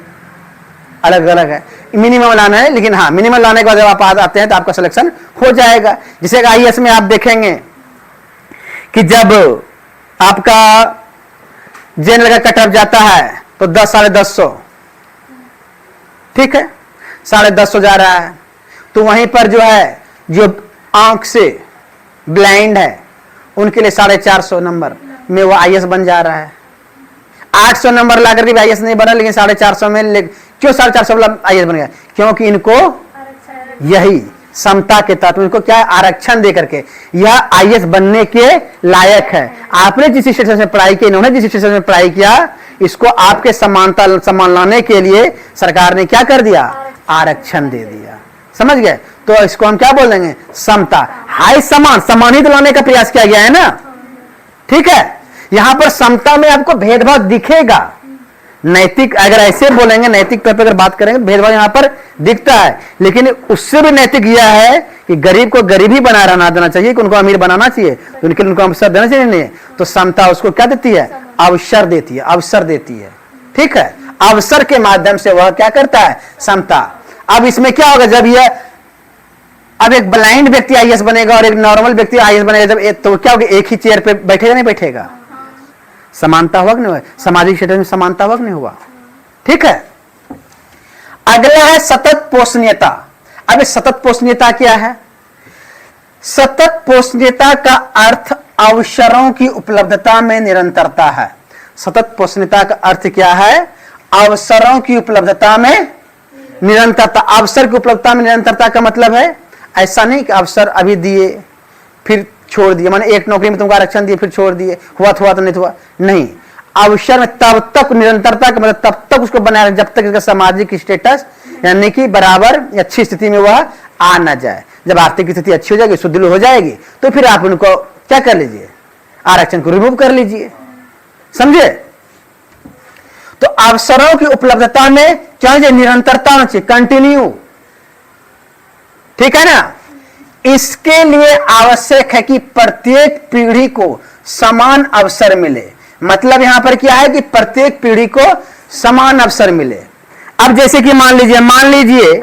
अलग अलग है। मिनिमम लाना है, लेकिन हाँ मिनिमम लाने के बाद जब आप आते हैं तो आपका सिलेक्शन हो जाएगा। जैसे आईएएस में आप देखेंगे कि जब आपका जनरल का कटअप जाता है तो 10 साढ़े 10 ठीक है, 1050 जा रहा है, तो वहीं पर जो है जो आंख से ब्लाइंड है उनके लिए 450 नंबर में वो आईएएस बन जा रहा है। 800 नंबर ला करके भी आईएएस नहीं बना, लेकिन 450 में क्यों 450 वाला आईएएस बन गया? क्योंकि इनको यही समता के तहत इनको क्या आरक्षण दे करके यह आईएएस बनने के लायक है। आपने जिस स्टेशन में पढ़ाई की, इन्होंने जिस स्टेशन में पढ़ाई किया, इसको आपके समानता सम्मान लाने के लिए सरकार ने क्या कर दिया? आरक्षण दे दिया। समझ गए? तो इसको हम क्या बोल देंगे? समता। हाई समान, समानित लाने का प्रयास किया गया है ना, ठीक है। यहां पर समता में आपको भेदभाव दिखेगा। नैतिक अगर ऐसे बोलेंगे, नैतिक तौर पर अगर बात करेंगे, भेदभाव यहां पर दिखता है, लेकिन उससे भी नैतिक यह है कि गरीब को गरीब ही बना रहना देना चाहिए, कि उनको अमीर बनाना चाहिए, तो उनके लिए उनको अवसर देना चाहिए। नहीं, तो समता उसको क्या देती है? अवसर देती है, अवसर देती है, ठीक है। अवसर के माध्यम से वह क्या करता है? समता। अब इसमें क्या होगा? जब यह अब एक ब्लाइंड व्यक्ति आईएएस बनेगा और एक नॉर्मल व्यक्ति आईएएस बनेगा, जब तो क्या होगा? एक ही चेयर पे बैठेगा, नहीं बैठेगा? समानता हुआ कि नहीं हुआ? सामाजिक क्षेत्र में समानता हुआ कि नहीं हुआ? ठीक है। अगला है सतत पोषणीयता। अब सतत पोषणीयता क्या है? सतत पोषणीयता का अर्थ अवसरों की उपलब्धता में निरंतरता है। सतत पोषणीयता का अर्थ क्या है? अवसरों की उपलब्धता में निरंतरता। अवसर की उपलब्धता में निरंतरता का मतलब है ऐसा नहीं कि अवसर अभी दिए फिर छोड़ दिए, माने एक नौकरी में तुमको आरक्षण दिए फिर छोड़ दिए, हुआ तो नहीं हुआ, नहीं। अवसर में तब तक निरंतरता का मतलब तब तक उसको बनाए जब तक इसका सामाजिक स्टेटस यानी कि बराबर अच्छी स्थिति में वह आ ना जाए। जब आर्थिक स्थिति अच्छी हो जाएगी, सुदृढ़ हो जाएगी, तो फिर आप उनको क्या कर लीजिए? आरक्षण को रिमूव कर लीजिए। समझे? तो अवसरों की उपलब्धता में क्या है? निरंतरता होनी चाहिए, कंटिन्यू, ठीक है ना। इसके लिए आवश्यक है कि प्रत्येक पीढ़ी को समान अवसर मिले। मतलब यहां पर क्या है कि प्रत्येक पीढ़ी को समान अवसर मिले। अब जैसे कि मान लीजिए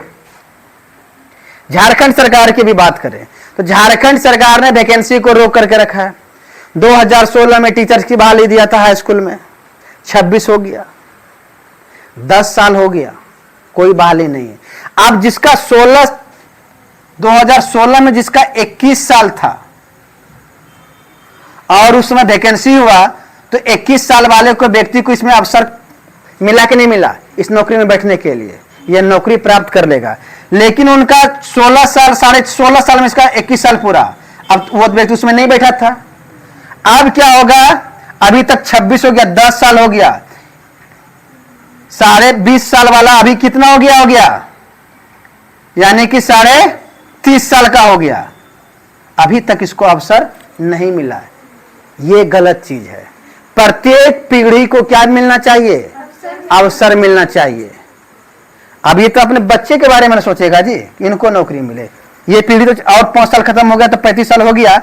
झारखंड सरकार की भी बात करें तो झारखंड सरकार ने वैकेंसी को रोक करके रखा है। 2016 में टीचर्स की बहाली दिया था हाई स्कूल में, 26 हो गया, 10 साल हो गया, कोई बहाली नहीं है। अब जिसका 2016 में जिसका 21 साल था और उस समय वैकेंसी हुआ, तो 21 साल वाले को व्यक्ति को इसमें अवसर मिला कि नहीं मिला? इस नौकरी में बैठने के लिए यह नौकरी प्राप्त कर लेगा। लेकिन उनका 16 साल, 16.5 साल में इसका 21 साल पूरा, अब वो व्यक्ति उसमें नहीं बैठा था। अब क्या होगा? अभी तक 26 हो गया, 10 साल हो गया, 20.5 साल वाला अभी कितना हो गया? यानी कि 30.5 साल का हो गया, अभी तक इसको अवसर नहीं मिला है। यह गलत चीज है। प्रत्येक पीढ़ी को क्या मिलना चाहिए? अवसर मिलना चाहिए। अब ये तो अपने बच्चे के बारे में सोचेगा जी, इनको नौकरी मिले। ये पीढ़ी तो और 5 साल खत्म हो गया तो 35 साल हो गया,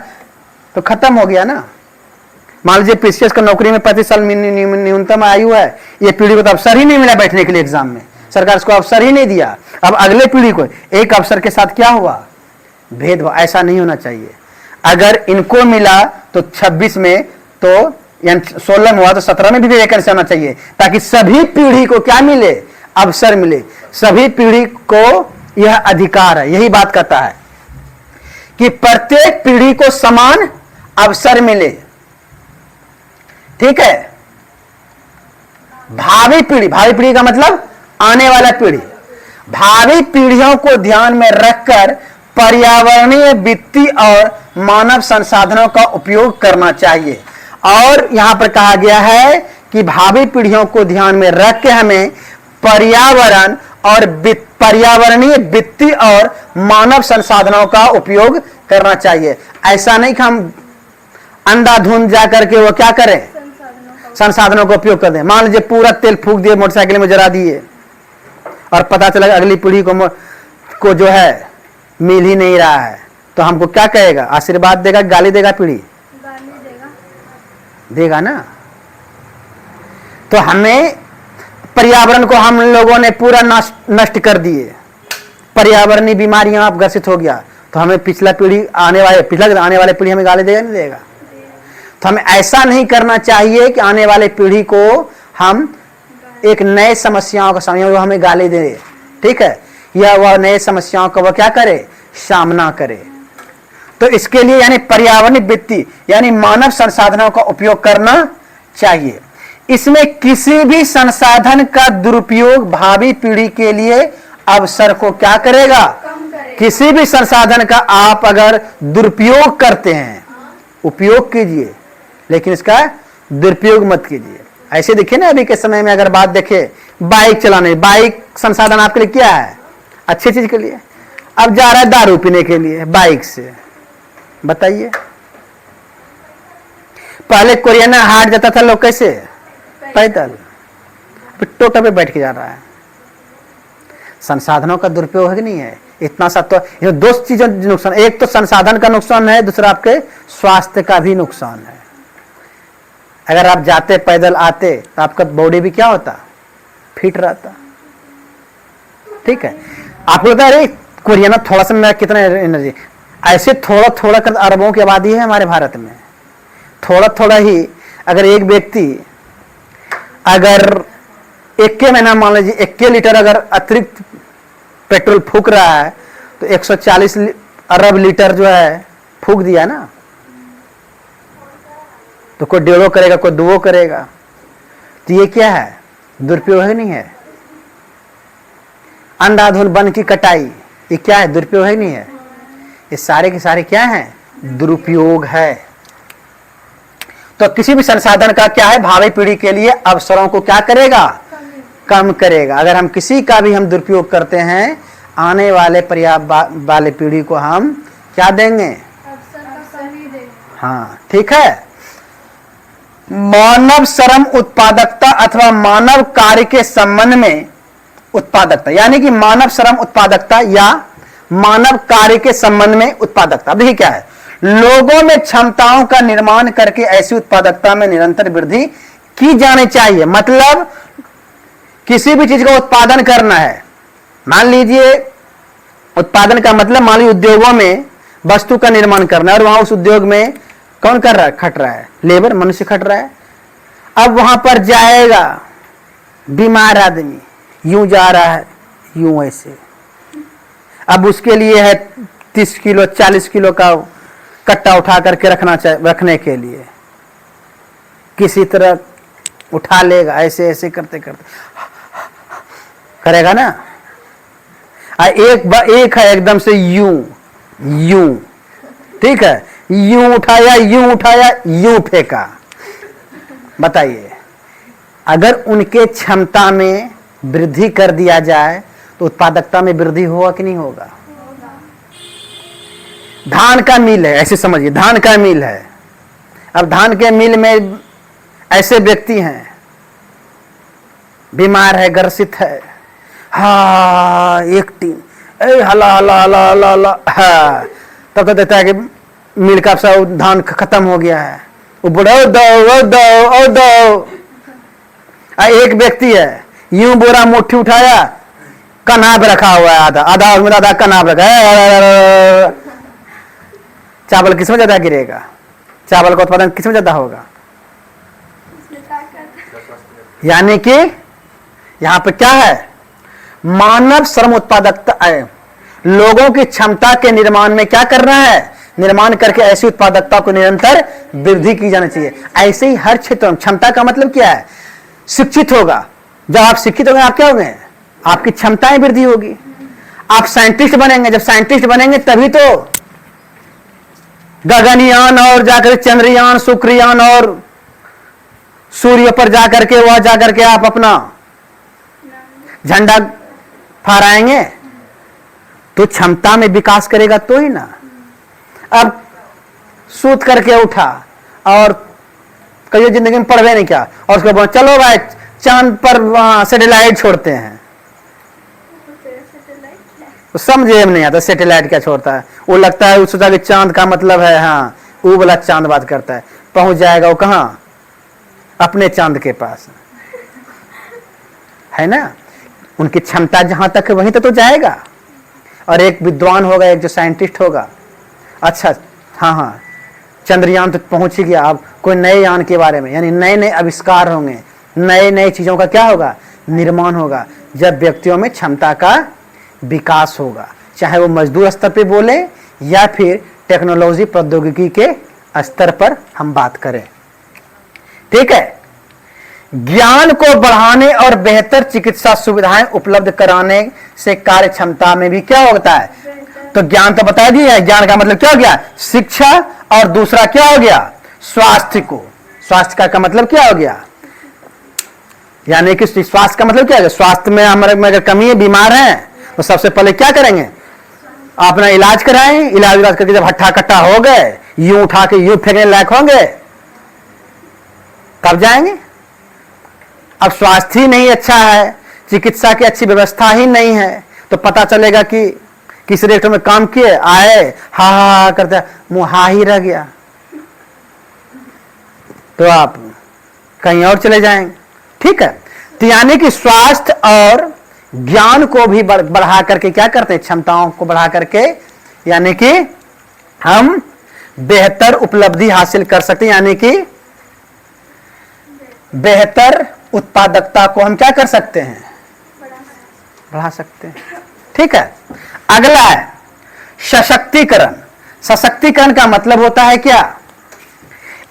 तो खत्म हो गया ना। मान लीजिए पीसीएस का नौकरी में 35 साल न्यूनतम आयु है, ये पीढ़ी को तो अवसर ही नहीं मिला बैठने के लिए एग्जाम में, सरकार इसको अवसर ही नहीं दिया। अब अगले पीढ़ी को एक अवसर के साथ क्या हुआ? भेदभाव। ऐसा नहीं होना चाहिए। अगर इनको मिला तो 26 में, तो 16 में हुआ तो 17 में भी वैकेंसी आना चाहिए, ताकि सभी पीढ़ी को क्या मिले? अवसर मिले। सभी पीढ़ी को यह अधिकार है। यही बात कहता है कि प्रत्येक पीढ़ी को समान अवसर मिले, ठीक है। भावी पीढ़ी का मतलब आने वाला पीढ़ी। भावी पीढ़ियों को ध्यान में रखकर पर्यावरणीय, वित्तीय और मानव संसाधनों का उपयोग करना चाहिए। और यहां पर कहा गया है कि भावी पीढ़ियों को ध्यान में रख के हमें पर्यावरण और पर्यावरणीय, वित्तीय और मानव संसाधनों का उपयोग करना चाहिए। ऐसा नहीं कि हम अंधाधुंध जाकर के वो क्या करें? संसाधनों का उपयोग कर दें। मान लीजिए पूरा तेल फूंक दिए, मोटरसाइकिल में जरा दिए, और पता चला अगली पीढ़ी को जो है मिल ही नहीं रहा है, तो हमको क्या कहेगा? आशीर्वाद देगा, गाली देगा? पीढ़ी देगा ना। तो हमें पर्यावरण को हम लोगों ने पूरा नष्ट कर दिए, पर्यावरणीय बीमारियां ग्रसित हो गया, तो हमें आने वाले पीढ़ी हमें गाली देगा नहीं देगा? तो हमें ऐसा नहीं करना चाहिए कि आने वाले पीढ़ी को हम एक नए समस्याओं का सामना, वो हमें गाली दे, ठीक है, या वह नए समस्याओं का वह क्या करे, सामना करे। तो इसके लिए यानी पर्यावरण वित्तीय यानी मानव संसाधनों का उपयोग करना चाहिए। इसमें किसी भी संसाधन का दुरुपयोग भावी पीढ़ी के लिए अवसर को क्या करेगा, किसी भी संसाधन का आप अगर दुरुपयोग करते हैं, उपयोग कीजिए लेकिन इसका दुरुपयोग मत कीजिए। ऐसे देखिए ना, अभी के समय में अगर बात देखें बाइक चलाने, बाइक संसाधन आपके लिए क्या है, अच्छी चीज के लिए। अब जा रहा है दारू पीने के लिए बाइक से, बताइए। पहले कोरियाना हाट जाता था लोग कैसे, पैदल, टोटो पे बैठ के जा रहा है। संसाधनों का दुरुपयोग है कि नहीं है, इतना सा। तो ये दो चीजों नुकसान, एक तो संसाधन का नुकसान है, दूसरा आपके स्वास्थ्य का भी नुकसान है। अगर आप जाते पैदल आते तो आपका बॉडी भी क्या होता, फिट रहता, ठीक है। आपको लगता है अरे कोरियाना थोड़ा सा में कितना एनर्जी, ऐसे थोड़ा थोड़ा कर अरबों की आबादी है हमारे भारत में। थोड़ा थोड़ा ही अगर एक व्यक्ति अगर 1 महीना मान लीजिए 1 लीटर अगर अतिरिक्त पेट्रोल फूक रहा है तो 140 अरब लीटर जो है फूक दिया ना। तो कोई 1.5 करेगा, कोई 2 करेगा। तो ये क्या है, दुरुपयोग है नहीं है। अंधाधुंध वन की कटाई, ये क्या है, दुरुपयोग है नहीं है। ये सारे के सारे क्या हैं, दुरुपयोग है। तो किसी भी संसाधन का क्या है, भावी पीढ़ी के लिए अवसरों को क्या करेगा, कम करेगा। अगर हम किसी का भी हम दुरुपयोग करते हैं, आने वाले वाले पीढ़ी को हम क्या देंगे, हाँ, ठीक है। मानव श्रम उत्पादकता अथवा मानव कार्य के संबंध में उत्पादकता, यानी कि मानव श्रम उत्पादकता या मानव कार्य के संबंध में उत्पादकता। अब देखिए क्या है, लोगों में क्षमताओं का निर्माण करके ऐसी उत्पादकता में निरंतर वृद्धि की जानी चाहिए। मतलब किसी भी चीज का उत्पादन करना है, मान लीजिए उत्पादन का मतलब मान लीजिए उद्योगों में वस्तु का निर्माण करना है और वहां उस उद्योग में कौन कर रहा है, खट रहा है, लेबर मनुष्य खट रहा है। अब वहां पर जाएगा बीमार आदमी, यूं जा रहा है, यूं ऐसे। अब उसके लिए है 30 किलो 40 किलो का कट्टा उठा करके रखना चाहिए, रखने के लिए किसी तरह उठा लेगा, ऐसे ऐसे करते करते करेगा ना। एक है एकदम से यूं यूं, ठीक है, यूं उठाया यूं फेंका। बताइए, अगर उनके क्षमता में वृद्धि कर दिया जाए तो उत्पादकता में वृद्धि होगा कि नहीं होगा। धान का मिल है, ऐसे समझिए, धान का मिल है। अब धान के मिल में ऐसे व्यक्ति हैं, बीमार है, ग्रसित है, हाँ एक टीम हला हला हला हला हला, हाँ, तब तो देता है कि मिल का सब धान खत्म हो गया है, वो बुढ़ो दो। एक व्यक्ति है, यूं बोरा मुट्ठी उठाया, कनाब रखा हुआ है, आधा उसमें आधा कनाब रखा है। चावल किसमें ज्यादा गिरेगा, चावल का उत्पादन किसमें ज्यादा होगा। यानी कि यहां पर क्या है, मानव श्रम उत्पादकता है, लोगों की क्षमता के निर्माण में क्या करना है, निर्माण करके ऐसी उत्पादकता को निरंतर वृद्धि की जानी चाहिए। ऐसे ही हर क्षेत्र में क्षमता का मतलब क्या है, शिक्षित होगा। जब आप शिक्षित होंगे आप क्या होंगे, आपकी क्षमताएं वृद्धि होगी। आप साइंटिस्ट बनेंगे, जब साइंटिस्ट बनेंगे तभी तो गगनयान और जाकर चंद्रयान, शुक्रयान और सूर्य पर जाकर के वह जाकर के आप अपना झंडा फहराएंगे। तो क्षमता में विकास करेगा तो ही ना। अब सूत करके उठा और कई जिंदगी में पढ़वे नहीं क्या, और उसके बाद चलो भाई चांद पर वहां सैटेलाइट छोड़ते हैं। तो समझे नहीं आता सैटेलाइट क्या छोड़ता है। वो लगता है, सोचा कि चांद का मतलब है, हाँ वो वाला चांद बात करता है। पहुंच जाएगा वो कहां, अपने चांद के पास, है ना। उनकी क्षमता जहां तक है वहीं तो जाएगा। और एक विद्वान होगा, एक जो साइंटिस्ट होगा, अच्छा हाँ हाँ चंद्रयान तक पहुंच ही गया, अब कोई नए यान के बारे में, यानी नए नए आविष्कार होंगे, नए नए चीजों का क्या होगा, निर्माण होगा, जब व्यक्तियों में क्षमता का विकास होगा, चाहे वो मजदूर स्तर पे बोले या फिर टेक्नोलॉजी प्रौद्योगिकी के स्तर पर हम बात करें। ठीक है, ज्ञान को बढ़ाने और बेहतर चिकित्सा सुविधाएं उपलब्ध कराने से कार्य क्षमता में भी क्या होता है, तो ज्ञान तो बता दिया है, ज्ञान का मतलब क्या हो गया, शिक्षा, और दूसरा क्या हो गया, स्वास्थ्य को, स्वास्थ्य का मतलब क्या हो गया, यानी कि स्वास्थ्य का मतलब क्या है, स्वास्थ्य में हमारे में अगर कमी है, बीमार हैं, तो सबसे पहले क्या करेंगे, अपना इलाज कराएं, इलाज करके जब हट्ठा कट्टा हो गए, यूं उठा के यूं फेंकने लायक होंगे, तब जाएंगे। अब स्वास्थ्य ही नहीं अच्छा है, चिकित्सा की अच्छी व्यवस्था ही नहीं है, तो पता चलेगा कि किस रेट में काम किए, आए हा हा करते, मुंह हा ही रह गया, तो आप कहीं और चले जाएंगे। ठीक है, तो यानी कि स्वास्थ्य और ज्ञान को भी बढ़ा करके क्या करते हैं, क्षमताओं को बढ़ा करके, यानी कि हम बेहतर उपलब्धि हासिल कर सकते हैं, यानी कि बेहतर उत्पादकता को हम क्या कर सकते हैं, बढ़ा सकते हैं। ठीक है, अगला है सशक्तिकरण। सशक्तिकरण का मतलब होता है क्या,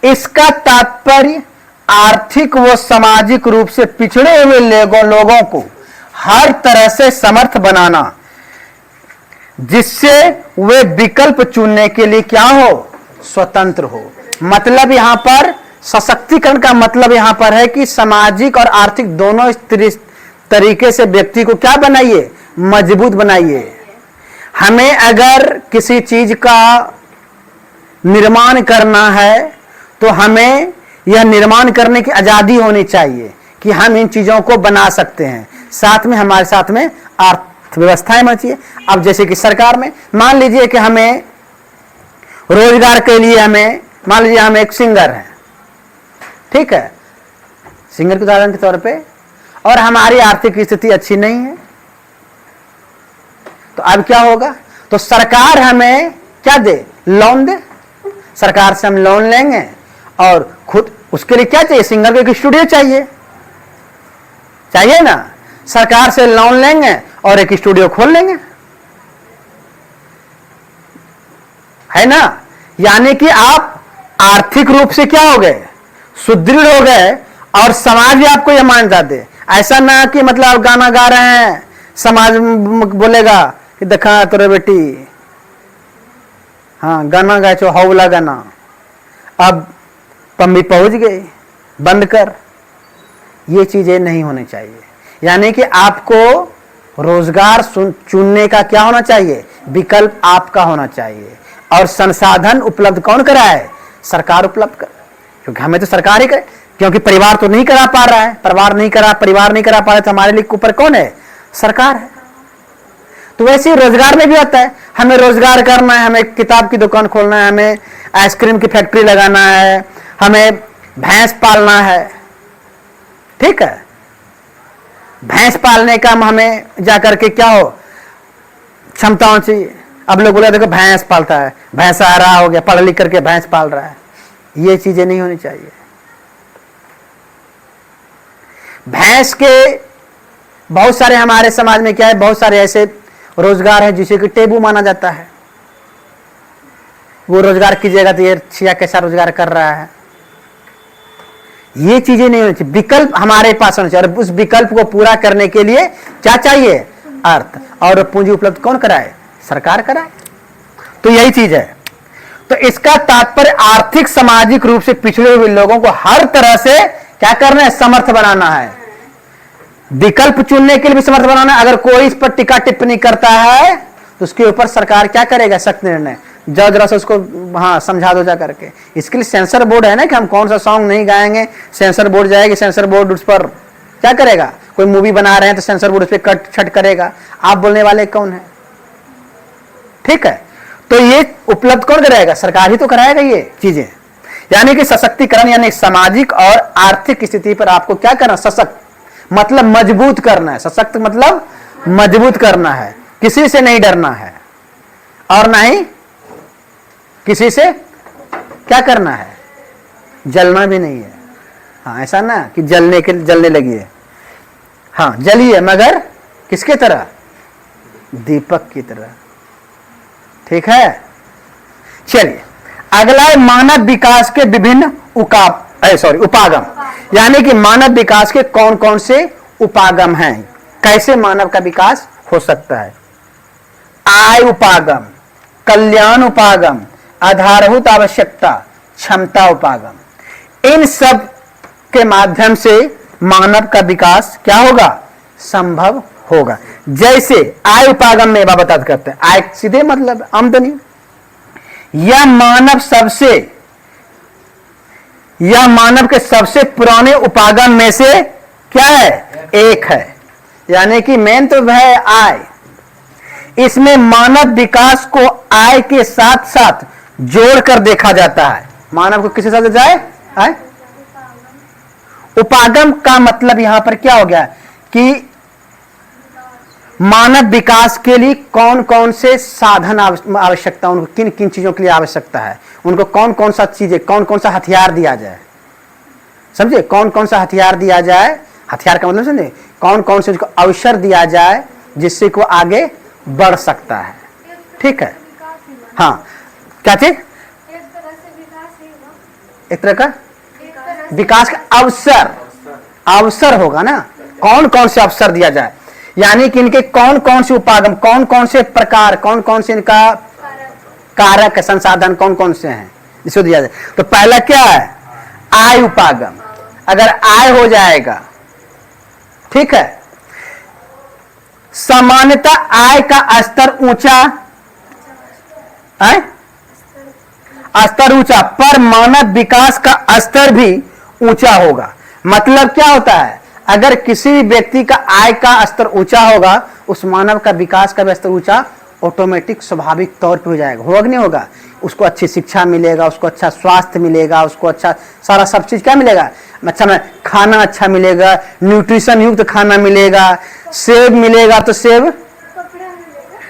इसका तात्पर्य आर्थिक व सामाजिक रूप से पिछड़े हुए लोगों को हर तरह से समर्थ बनाना, जिससे वे विकल्प चुनने के लिए क्या हो, स्वतंत्र हो। मतलब यहां पर सशक्तिकरण का मतलब यहां पर है कि सामाजिक और आर्थिक दोनों तरीके से व्यक्ति को क्या बनाइए, मजबूत बनाइए। हमें अगर किसी चीज का निर्माण करना है तो हमें यह निर्माण करने की आजादी होनी चाहिए कि हम इन चीजों को बना सकते हैं, साथ में हमारे साथ में अर्थव्यवस्थाएं होनी चाहिए। अब जैसे कि सरकार में मान लीजिए कि हमें रोजगार के लिए, हमें मान लीजिए हम एक सिंगर हैं, ठीक है, सिंगर के उदाहरण के तौर पे, और हमारी आर्थिक स्थिति अच्छी नहीं है, तो अब क्या होगा, तो सरकार हमें क्या दे, लोन दे, सरकार से हम लोन लेंगे और खुद उसके लिए क्या चाहिए, सिंगर को एक स्टूडियो चाहिए, चाहिए ना, सरकार से लोन लेंगे और एक स्टूडियो खोल लेंगे, है ना। यानी कि आप आर्थिक रूप से क्या हो गए, सुदृढ़ हो गए, और समाज भी आपको यह मान्यता दे। ऐसा ना कि मतलब आप गाना गा रहे हैं, समाज बोलेगा कि देखा तोरे बेटी, हाँ गाना गाए छो, हौला गाना, अब पम्मी पहुंच गई, बंद कर। ये चीजें नहीं होनी चाहिए। यानी कि आपको रोजगार चुनने का क्या होना चाहिए, विकल्प आपका होना चाहिए, और संसाधन उपलब्ध कौन कराए, सरकार उपलब्ध कर, क्योंकि हमें तो सरकार ही करे, क्योंकि परिवार तो नहीं करा पा रहा है, परिवार नहीं करा पा रहा है, तो हमारे लिए ऊपर कौन है, सरकार है। तो वैसे ही रोजगार में भी आता है, हमें रोजगार करना है, हमें किताब की दुकान खोलना है, हमें आइसक्रीम की फैक्ट्री लगाना है, हमें भैंस पालना है, ठीक है, भैंस पालने का हमें जाकर के क्या हो, क्षमताओं चाहिए। अब लोग बोले देखो भैंस पालता है, भैंसा आ रहा हो गया, पढ़ लिख करके भैंस पाल रहा है, ये चीजें नहीं होनी चाहिए। भैंस के बहुत सारे हमारे समाज में क्या है, बहुत सारे ऐसे रोजगार है जिसे कि टेबू माना जाता है, वो रोजगार कीजिएगा तो ये छिया कैसा रोजगार कर रहा है, ये चीजें नहीं होनी चाहिए। विकल्प हमारे पास होना चाहिए, और उस विकल्प को पूरा करने के लिए क्या चाहिए, अर्थ, और पूंजी उपलब्ध कौन कराए, सरकार कराए। तो यही चीज है। तो इसका तात्पर्य आर्थिक सामाजिक रूप से पिछड़े हुए लोगों को हर तरह से क्या करना है, समर्थ बनाना है, विकल्प चुनने के लिए भी समर्थ बनाना है। अगर कोई इस पर टीका टिप्पणी करता है तो उसके ऊपर सरकार क्या करेगा, सख्त निर्णय, जाओ जरा से उसको हाँ समझा दो जा करके। इसके लिए सेंसर बोर्ड है ना, कि हम कौन सा सॉन्ग नहीं गाएंगे, सेंसर बोर्ड जाएगी, सेंसर बोर्ड उस पर क्या करेगा, कोई मूवी बना रहे हैं तो सेंसर बोर्ड उस पर कट छट करेगा, आप बोलने वाले कौन है, ठीक है। तो ये उपलब्ध कौन कराएगा, सरकार ही तो कराएगा ये चीजें। यानी कि सशक्तिकरण यानी सामाजिक और आर्थिक स्थिति पर आपको क्या करना, सशक्त मतलब मजबूत करना है, सशक्त मतलब मजबूत करना है, किसी से नहीं डरना है और ना ही किसी से क्या करना है? जलना भी नहीं है। हाँ, ऐसा ना कि जलने लगी है। हाँ, जली है मगर किसके तरह? दीपक की तरह। ठीक है, चलिए अगला है मानव विकास के विभिन्न उपागम। यानी कि मानव विकास के कौन कौन से उपागम हैं, कैसे मानव का विकास हो सकता है। आय उपागम, कल्याण उपागम, आधारभूत आवश्यकता, क्षमता उपागम। इन सब के माध्यम से मानव का विकास क्या होगा? संभव होगा। जैसे आय उपागम में बता करते हैं, आय सीधे मतलब आमदनी। यह मानव के सबसे पुराने उपागम में से क्या है? एक है। यानी कि मेन तो है आय। इसमें मानव विकास को आय के साथ साथ जोड़कर देखा जाता है। मानव को किसके साथ जाए? आय। उपागम का मतलब यहां पर क्या हो गया कि मानव विकास के लिए कौन कौन से साधन आवश्यकता, उनको किन किन चीजों के लिए आवश्यकता है, उनको कौन कौन सा चीजें, कौन कौन सा हथियार दिया जाए। समझे? कौन कौन सा हथियार दिया जाए, हथियार का मतलब समझे, कौन कौन से उसको अवसर दिया जाए जिससे को आगे बढ़ सकता है। ठीक है, हाँ, क्या चीज? एक तरह का विकास का अवसर होगा ना। कौन कौन से अवसर दिया जाए, यानी कि इनके कौन कौन से उपागम, कौन कौन से प्रकार, कौन कौन से इनका कारक संसाधन कौन कौन से हैं जिसको दिया जाए। तो पहला क्या है? आय उपागम। अगर आय हो जाएगा, ठीक है, सामान्यतः आय का स्तर ऊंचा, स्तर ऊंचा, पर मानव विकास का स्तर भी ऊंचा होगा। मतलब क्या होता है? अगर किसी व्यक्ति का आय का स्तर ऊंचा होगा, उस मानव का विकास का भी स्तर ऊंचा ऑटोमेटिक स्वाभाविक तौर पे हो जाएगा। होगा नहीं होगा? उसको अच्छी शिक्षा मिलेगा, उसको अच्छा स्वास्थ्य मिलेगा, उसको अच्छा सारा सब चीज क्या मिलेगा? अच्छा खाना अच्छा मिलेगा, न्यूट्रिशन युक्त खाना मिलेगा, सेब मिलेगा तो सेब,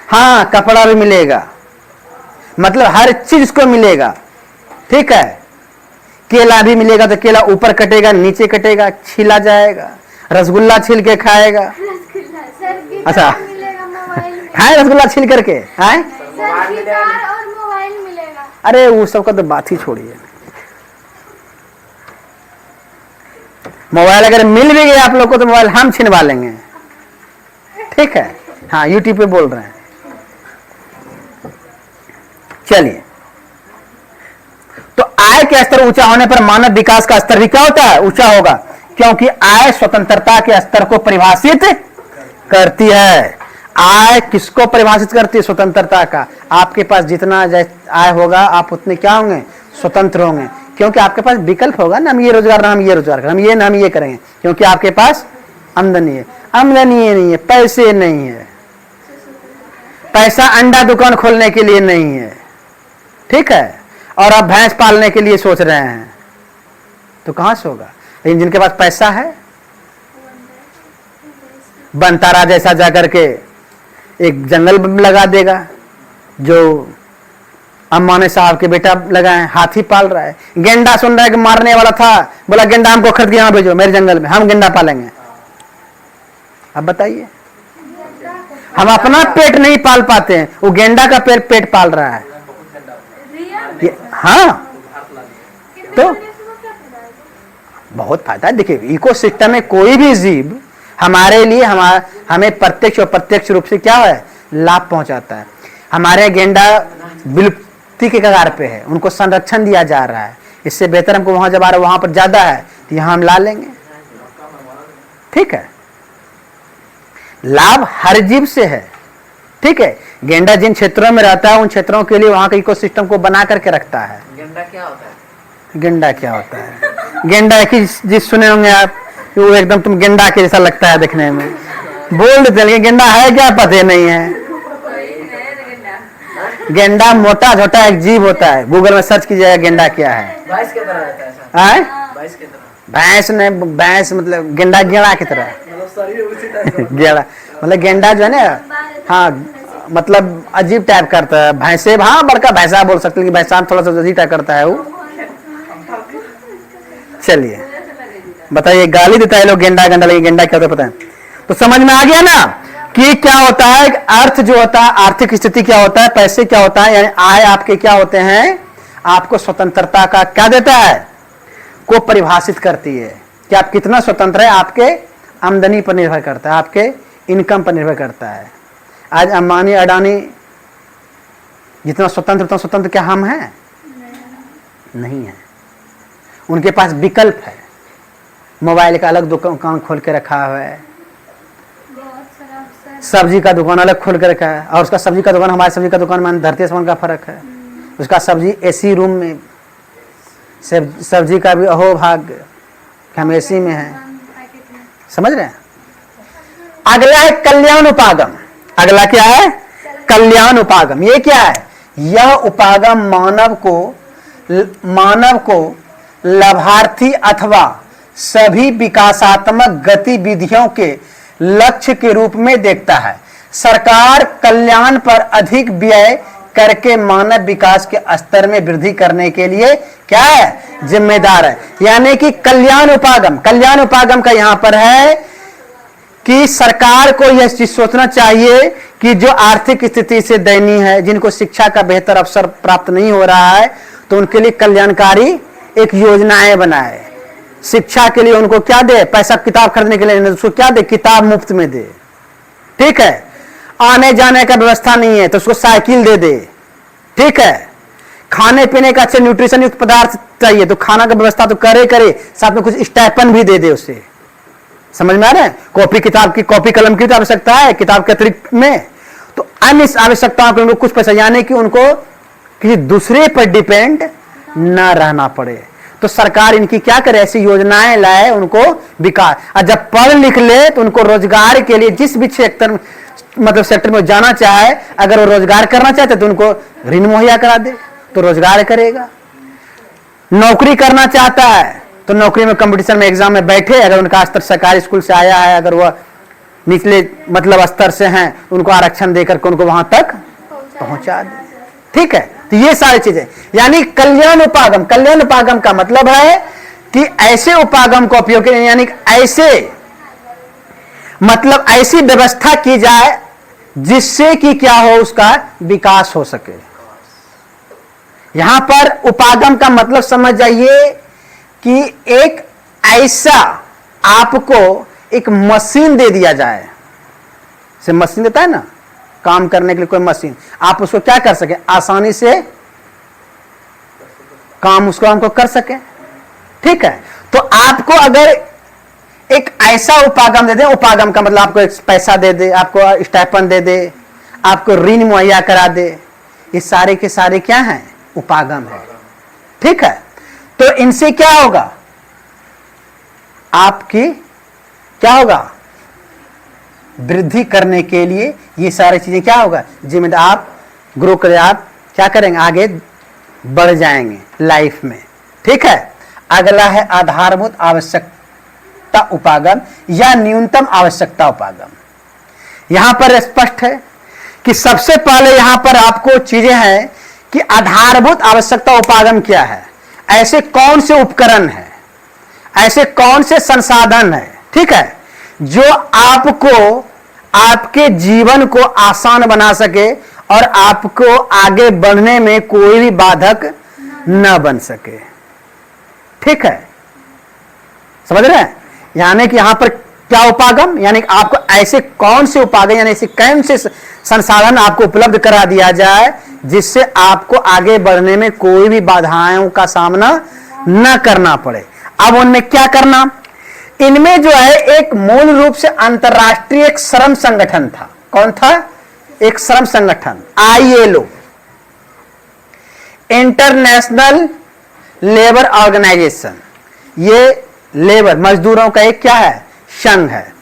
हाँ, कपड़ा भी मिलेगा, मतलब हर चीज को मिलेगा। ठीक है, केला भी मिलेगा तो केला ऊपर कटेगा, नीचे कटेगा, छिला जाएगा, रसगुल्ला छिल के खाएगा। अच्छा, खाए रसगुल्ला छिल करके, है? और मोबाइल मिलेगा। अरे वो सब का तो बात ही छोड़िए। मोबाइल अगर मिल भी गया आप लोग को तो मोबाइल हम छिनवा लेंगे। ठीक है, हाँ, यूट्यूब पे बोल रहे हैं। चलिए, तो आय के स्तर ऊंचा होने पर मानव विकास का स्तर भी क्या होता है? ऊंचा होगा, क्योंकि आय स्वतंत्रता के स्तर को परिभाषित करती है। आय किसको परिभाषित करती है? स्वतंत्रता का। आपके पास जितना आय होगा आप उतने क्या होंगे? स्वतंत्र होंगे, क्योंकि आपके पास विकल्प होगा ना, हम ये रोजगार ना हम ये रोजगार करें, हम ये ना हम ये करेंगे, क्योंकि आपके पास आमदनी है। आमदनी नहीं है, पैसे नहीं है, पैसा अंडा दुकान खोलने के लिए नहीं है। ठीक है, और आप भैंस पालने के लिए सोच रहे हैं तो कहां से होगा? लेकिन जिनके पास पैसा है, बनतारा जैसा जाकर के एक जंगल लगा देगा, जो अम्बानी साहब के बेटा लगाए, हाथी पाल रहा है, गेंडा सुन रहा है कि मारने वाला था, बोला गेंडा हमको खरीद के यहां भेजो मेरे जंगल में, हम गेंडा पालेंगे। अब बताइए, हम अपना पेट नहीं पाल पाते हैं, वो गेंडा का पेट पाल रहा है। हाँ, तो बहुत फायदा है। देखिए, इकोसिस्टम में कोई भी जीव हमारे लिए हमें प्रत्यक्ष और प्रत्यक्ष रूप से क्या है? लाभ पहुंचाता है। हमारे गेंडा विलुप्ति के कगार पे है, उनको संरक्षण दिया जा रहा है। इससे बेहतर हमको वहां जब आ रहा है वहां पर ज्यादा है तो यहां हम ला लेंगे। ठीक है, लाभ हर जीव से है। ठीक है, गेंडा जिन क्षेत्रों में रहता है उन क्षेत्रों के लिए वहां के इकोसिस्टम को बना करके रखता है। गेंडा क्या होता है? गेंडा क्या होता है? गेंडा एक ही चीज सुने होंगे आप, वो एकदम तुम गेंडा के जैसा लगता है दिखने में, बोल देते हैं, गेंडा है क्या पता नहीं है। गेंडा मोटा छोटा एक जीव होता है, गूगल में सर्च कीजिएगा गेंडा क्या है। भैंस की तरह रहता है सर। भैंस की तरह। भैंस ने, भैंस मतलब गेंडा गेड़ा की तरह, गेड़ा मतलब गेंडा जो है ना, हाँ, मतलब अजीब टाइप करता है। भैंसे, हाँ, बड़का भैंसा बोल सकते हैं कि भैंसा थोड़ा सा अजीब टाइप करता है वो। चलिए बताइए, गाली देता है लोग, गेंडा गंडा, लेकिन गेंडा क्या होता है पता है? तो समझ में आ गया ना कि क्या होता है अर्थ जो होता है, आर्थिक स्थिति क्या होता है, पैसे क्या होता है, यानी आय आपके क्या होते हैं, आपको स्वतंत्रता का क्या देता है, को परिभाषित करती है कि आप कितना स्वतंत्र है, आपके आमदनी पर निर्भर करता है, आपके इनकम पर निर्भर करता है। आज अंबानी अडानी जितना स्वतंत्र उतना स्वतंत्र क्या हम हैं? नहीं है। उनके पास विकल्प है, मोबाइल का अलग दुकान खोल के रखा हुआ है, सब्जी का दुकान अलग खोल के रखा है, और उसका सब्जी का दुकान हमारे सब्जी का दुकान में धरती आसमान का फर्क है। उसका सब्जी एसी रूम में, सब्जी का भी अहो भाग्य कि हम एसी में हैं, समझ रहे हैं? अगला है कल्याण उपागम। अगला क्या है? कल्याण उपागम। ये क्या है? यह उपागम मानव को लाभार्थी अथवा सभी विकासात्मक गतिविधियों के लक्ष्य के रूप में देखता है। सरकार कल्याण पर अधिक व्यय करके मानव विकास के स्तर में वृद्धि करने के लिए क्या है? जिम्मेदार है। यानी कि कल्याण उपागम का यहां पर है कि सरकार को यह चीज सोचना चाहिए कि जो आर्थिक स्थिति से दयनीय है, जिनको शिक्षा का बेहतर अवसर प्राप्त नहीं हो रहा है, तो उनके लिए कल्याणकारी एक योजनाएं बनाए। शिक्षा के लिए उनको क्या दे? पैसा किताब खरीदने के लिए उसको क्या दे? किताब मुफ्त में दे। ठीक है। आने जाने का व्यवस्था नहीं है तो उसको साइकिल दे दे। ठीक है। खाने पीने का अच्छे न्यूट्रिशन युक्त पदार्थ चाहिए तो खाना का व्यवस्था तो करे, साथ में कुछ स्टाइपेंड भी दे दे उसे। समझ में आ रहा है? कॉपी कलम की तो आवश्यकता है किताब के अतिरिक्त में, तो अन्य आवश्यकताओं के लिए कुछ पैसा, यानी कि उनको किसी दूसरे पर डिपेंड न रहना पड़े। तो सरकार इनकी क्या करे? ऐसी योजनाएं लाए, उनको विकास। और जब पढ़ लिख ले तो उनको रोजगार के लिए जिस भी सेक्टर सेक्टर में जाना चाहे, अगर वो रोजगार करना चाहते तो उनको ऋण मुहैया करा दे तो रोजगार करेगा। नौकरी करना चाहता है तो नौकरी में कंपटीशन में एग्जाम में बैठे, अगर उनका स्तर सरकारी स्कूल से आया है, अगर वह निचले स्तर से हैं, उनको आरक्षण देकर के उनको वहां तक पहुंचा दे। ठीक है। तो ये सारी चीजें, यानी कल्याण उपागम का मतलब है कि ऐसे उपागम का उपयोग करें, यानी ऐसे ऐसी व्यवस्था की जाए जिससे कि क्या हो, उसका विकास हो सके। यहां पर उपागम का मतलब समझ जाइए कि एक ऐसा आपको एक मशीन दे दिया जाए। से मशीन देता है ना काम करने के लिए, कोई मशीन, आप उसको क्या कर सके? आसानी से काम को कर सके। ठीक है। तो आपको अगर एक ऐसा उपागम दे दे, उपागम का मतलब आपको एक पैसा दे दे, आपको स्टाइपेंड दे दे, आपको ऋण मुहैया करा दे, ये सारे के सारे क्या हैं? उपागम है। ठीक है। तो इनसे क्या होगा? आपकी क्या होगा? वृद्धि करने के लिए ये सारी चीजें क्या होगा? जिम्मेदार आप ग्रो करें, आप क्या करेंगे? आगे बढ़ जाएंगे लाइफ में। ठीक है। अगला है आधारभूत आवश्यकता उपागम या न्यूनतम आवश्यकता उपागम। यहां पर स्पष्ट है कि सबसे पहले यहां पर आपको चीजें हैं कि आधारभूत आवश्यकता उपागम क्या है, ऐसे कौन से उपकरण है, ऐसे कौन से संसाधन है, ठीक है, जो आपको आपके जीवन को आसान बना सके और आपको आगे बढ़ने में कोई भी बाधक न बन सके। ठीक है। समझ रहे हैं? यानी कि यहां पर क्या उपागम, यानी कि आपको ऐसे कौन से उपागम, यानी ऐसे कौन से संसाधन आपको उपलब्ध करा दिया जाए जिससे आपको आगे बढ़ने में कोई भी बाधाओं का सामना न करना पड़े। अब उनमें क्या करना? इनमें जो है एक मूल रूप से अंतरराष्ट्रीय एक श्रम संगठन था। कौन था? एक श्रम संगठन, ILO, इंटरनेशनल लेबर ऑर्गेनाइजेशन। ये लेबर मजदूरों का एक क्या है? संघ है।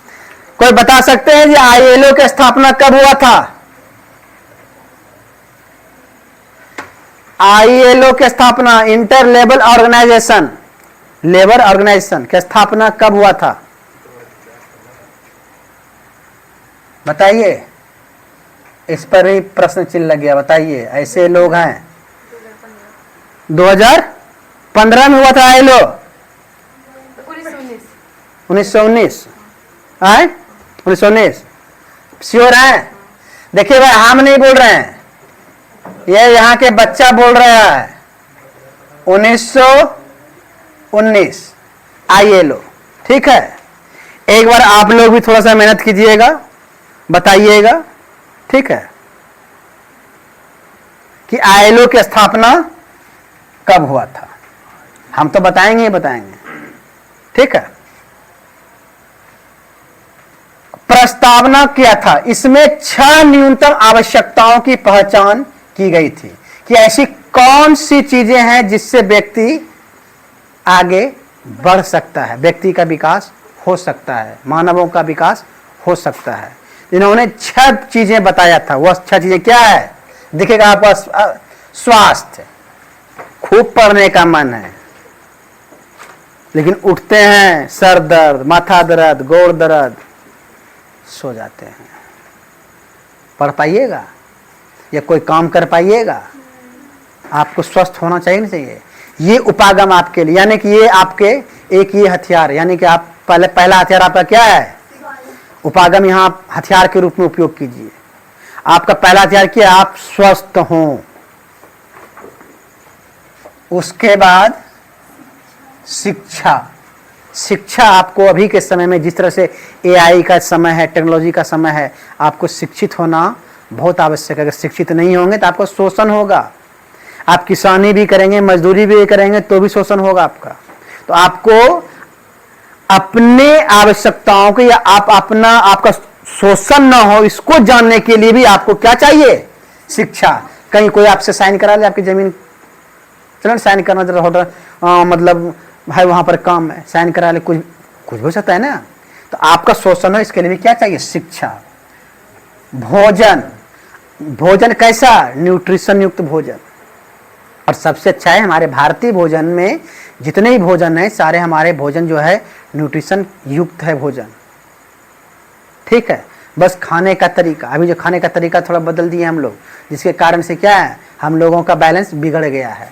कोई बता सकते हैं ये ILO की स्थापना कब हुआ था? ILO की स्थापना, inter labour organisation, labour organisation की स्थापना कब हुआ था? बताइए। इस पर ही प्रश्न चिन्ह लग गया। बताइए। ऐसे लोग हैं 2015 में हुआ था ILO। 1919 है, 1919 श्योर है? देखिए भाई, हम नहीं बोल रहे हैं, ये यहाँ के बच्चा बोल रहा है 1919। आइए लो, ठीक है। एक बार आप लोग भी थोड़ा सा मेहनत कीजिएगा, बताइएगा, ठीक है, कि आईएलओ की स्थापना कब हुआ था। हम तो बताएंगे ही बताएंगे, ठीक है। प्रस्तावना किया था, इसमें 6 न्यूनतम आवश्यकताओं की पहचान की गई थी कि ऐसी कौन सी चीजें हैं जिससे व्यक्ति आगे बढ़ सकता है, व्यक्ति का विकास हो सकता है, मानवों का विकास हो सकता है। इन्होंने 6 चीजें बताया था। वह 6 चीजें क्या है दिखेगा आपका? स्वास्थ्य, खूब पढ़ने का मन है लेकिन उठते हैं सर दर्द, माथा दर्द, गोड़ दर्द, सो जाते हैं। पढ़ पाइएगा या कोई काम कर पाइएगा? आपको स्वस्थ होना चाहिए नहीं चाहिए? ये उपागम आपके लिए, यानी कि ये आपके एक ये हथियार, यानी कि आप पहला हथियार आपका क्या है? उपागम यहाँ आप हथियार के रूप में उपयोग कीजिए। आपका पहला हथियार क्या? आप स्वस्थ हों। उसके बाद शिक्षा। शिक्षा आपको अभी के समय में, जिस तरह से एआई का समय है, टेक्नोलॉजी का समय है, आपको शिक्षित होना बहुत आवश्यक है। अगर शिक्षित नहीं होंगे तो आपको शोषण होगा। आप किसानी भी करेंगे, मजदूरी भी करेंगे तो भी शोषण होगा आपका। तो आपको अपने आवश्यकताओं को, या आपका शोषण ना हो, इसको जानने के लिए भी आपको क्या चाहिए? शिक्षा। कहीं कोई आपसे साइन करा ले आपकी जमीन, चलो साइन करना जरा होटल, मतलब भाई वहां पर काम है, साइन करा ले, कुछ हो सकता है ना। तो आपका शोषण हो, इसके लिए भी क्या चाहिए? शिक्षा। भोजन। भोजन कैसा? न्यूट्रिशन युक्त भोजन। और सबसे अच्छा है हमारे भारतीय भोजन में, जितने भी भोजन है सारे हमारे भोजन जो है न्यूट्रिशन युक्त है भोजन, ठीक है। बस खाने का तरीका, अभी जो खाने का तरीका थोड़ा बदल दिए हम लोग, जिसके कारण से क्या है, हम लोगों का बैलेंस बिगड़ गया है।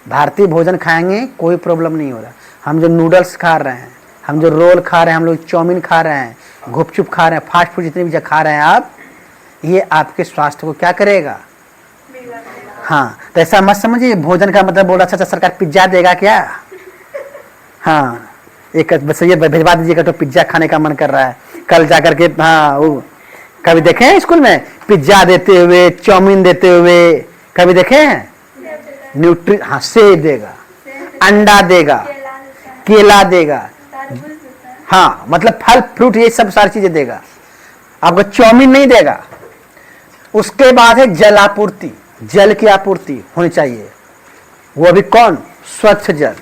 भारतीय भोजन खाएंगे कोई प्रॉब्लम नहीं हो रहा। हम जो नूडल्स खा रहे हैं, हम जो रोल खा रहे हैं, हम लोग चाउमीन खा रहे हैं, गुपचुप खा रहे हैं, फास्ट फूड जितने भी खा रहे हैं आप, ये आपके स्वास्थ्य को क्या करेगा? हाँ, तो ऐसा मत समझिए भोजन का मतलब बोल अच्छा सरकार पिज्जा देगा क्या? हाँ, एक बस ये भिजवा दीजिएगा तो पिज्जा खाने का मन कर रहा है कल जाकर के। हाँ, वो कभी देखे हैं स्कूल में पिज्जा देते हुए, चाउमीन देते हुए? कभी देखे हैं? हाँ, सेब देगा, अंडा देगा, केला देगा, हाँ, मतलब फल फ्रूट, ये सब सारी चीजें देगा, आपको चाउमीन नहीं देगा। उसके बाद है जल आपूर्ति। जल की आपूर्ति होनी चाहिए, वो भी कौन? स्वच्छ जल।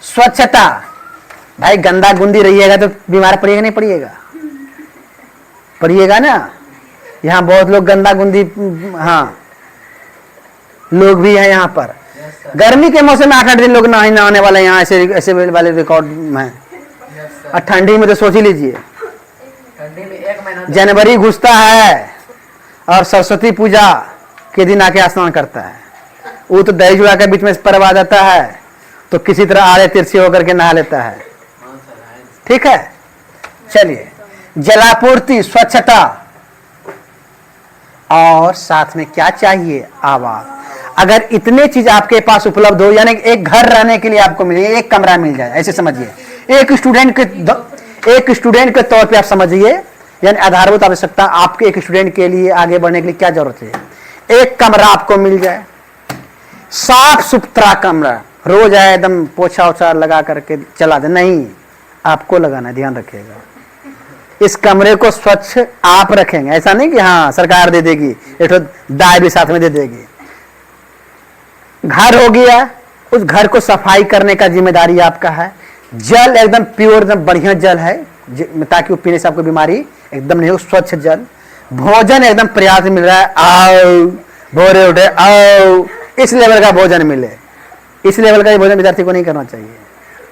स्वच्छता। भाई गंदा गुंदी रहिएगा तो बीमार पड़िएगा नहीं पड़िएगा? पड़िएगा ना। यहाँ बहुत लोग गंदा गुंदी, हाँ, लोग भी हैं यहाँ पर। गर्मी के मौसम में 8-8 दिन लोग नहाने वाले यहाँ ऐसे वाले रिकॉर्ड में। और ठंडी में तो सोच ही लीजिए, ठंडी में 1 महीना जनवरी घुसता है और सरस्वती पूजा के दिन आके स्नान करता है। वो तो दही जुड़ा के बीच में पर्व आ जाता है तो किसी तरह आड़े तिरछे होकर के नहा लेता है, ठीक है। चलिए, जलापूर्ति, स्वच्छता, और साथ में क्या चाहिए? आवास। अगर इतने चीज आपके पास उपलब्ध हो, यानी एक घर रहने के लिए आपको मिले, एक कमरा मिल जाए, ऐसे समझिए। एक स्टूडेंट के तौर पे आप समझिए, यानी आधारभूत आवश्यकता आपके एक स्टूडेंट के लिए आगे बढ़ने के लिए क्या जरूरत है? एक कमरा आपको मिल जाए, साफ सुथरा कमरा, रोज आए एकदम पोछा ओछा लगा करके चला दे, नहीं, आपको लगाना, ध्यान रखिएगा। इस कमरे को स्वच्छ आप रखेंगे, ऐसा नहीं कि हाँ सरकार दे देगी, एक तो दाय भी साथ में दे देगी। घर हो गया, उस घर को सफाई करने का जिम्मेदारी आपका है। जल एकदम प्योर, एकदम बढ़िया जल है, ताकि वो पीने से आपको बीमारी एकदम नहीं हो, स्वच्छ जल। भोजन एकदम पर्याप्त मिल रहा है, आओ भोरे उठे आओ, इस लेवल का भोजन मिले। इस लेवल का भोजन विद्यार्थी को नहीं करना चाहिए,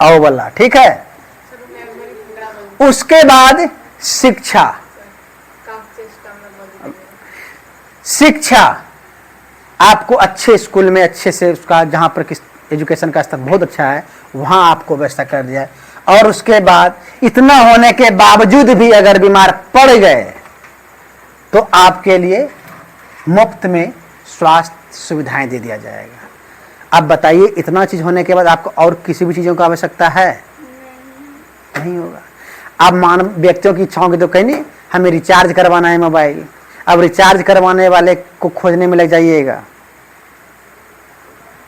आओ वाला, ठीक है। उसके बाद शिक्षा। शिक्षा आपको अच्छे स्कूल में अच्छे से उसका, जहां पर एजुकेशन का स्तर बहुत अच्छा है, वहां आपको व्यवस्था कर दिया है। और उसके बाद इतना होने के बावजूद भी अगर बीमार पड़ गए तो आपके लिए मुफ्त में स्वास्थ्य सुविधाएं दे दिया जाएगा। अब बताइए, इतना चीज होने के बाद आपको और किसी भी चीजों की आवश्यकता है? नहीं होगा। अब मानव व्यक्तियों की इच्छाओं की तो कहीं नहीं, हमें रिचार्ज करवाना है मोबाइल, अब रिचार्ज करवाने वाले को खोजने में लग जाइएगा।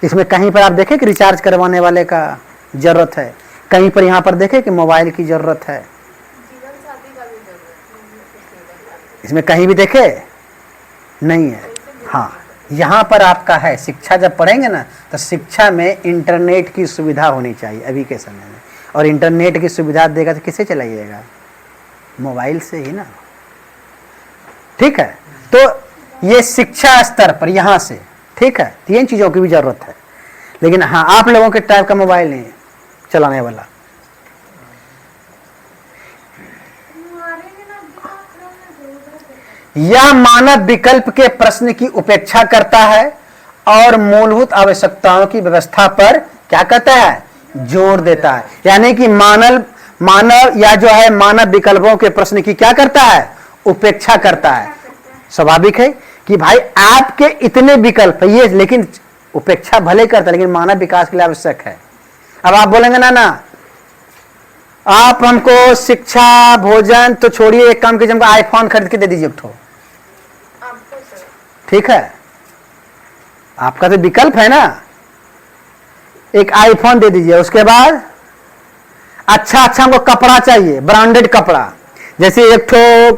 इसमें कहीं पर आप देखें कि रिचार्ज करवाने वाले का जरूरत है, कहीं पर यहाँ पर देखें कि मोबाइल की जरूरत है, इसमें कहीं भी देखे नहीं है। हाँ, यहाँ पर आपका है। शिक्षा जब पढ़ेंगे ना तो शिक्षा में इंटरनेट की सुविधा होनी चाहिए अभी के समय में, और इंटरनेट की सुविधा देगा तो किससे चलाइएगा? मोबाइल से ही ना। ठीक है, तो ये शिक्षा स्तर पर यहाँ से, ठीक है, तीन चीजों की भी जरूरत है। लेकिन हाँ, आप लोगों के टाइप का मोबाइल नहीं है चलाने वाला। यह मानव विकल्प के प्रश्न की उपेक्षा करता है और मूलभूत आवश्यकताओं की व्यवस्था पर क्या कहता है? जोर देता है। यानी कि मानव या जो है मानव विकल्पों के प्रश्न की क्या करता है? उपेक्षा करता है। स्वाभाविक है कि भाई आपके इतने विकल्प ये, लेकिन उपेक्षा भले करता है, लेकिन मानव विकास के लिए आवश्यक है। अब आप बोलेंगे ना ना आप हमको शिक्षा भोजन तो छोड़िए, एक काम कीजिए, हमको आईफोन खरीद के दे दीजिए एक ठो। ठीक है, आपका तो विकल्प है ना, एक आईफोन दे दीजिए। उसके बाद अच्छा हमको कपड़ा चाहिए, ब्रांडेड कपड़ा। जैसे एक ठो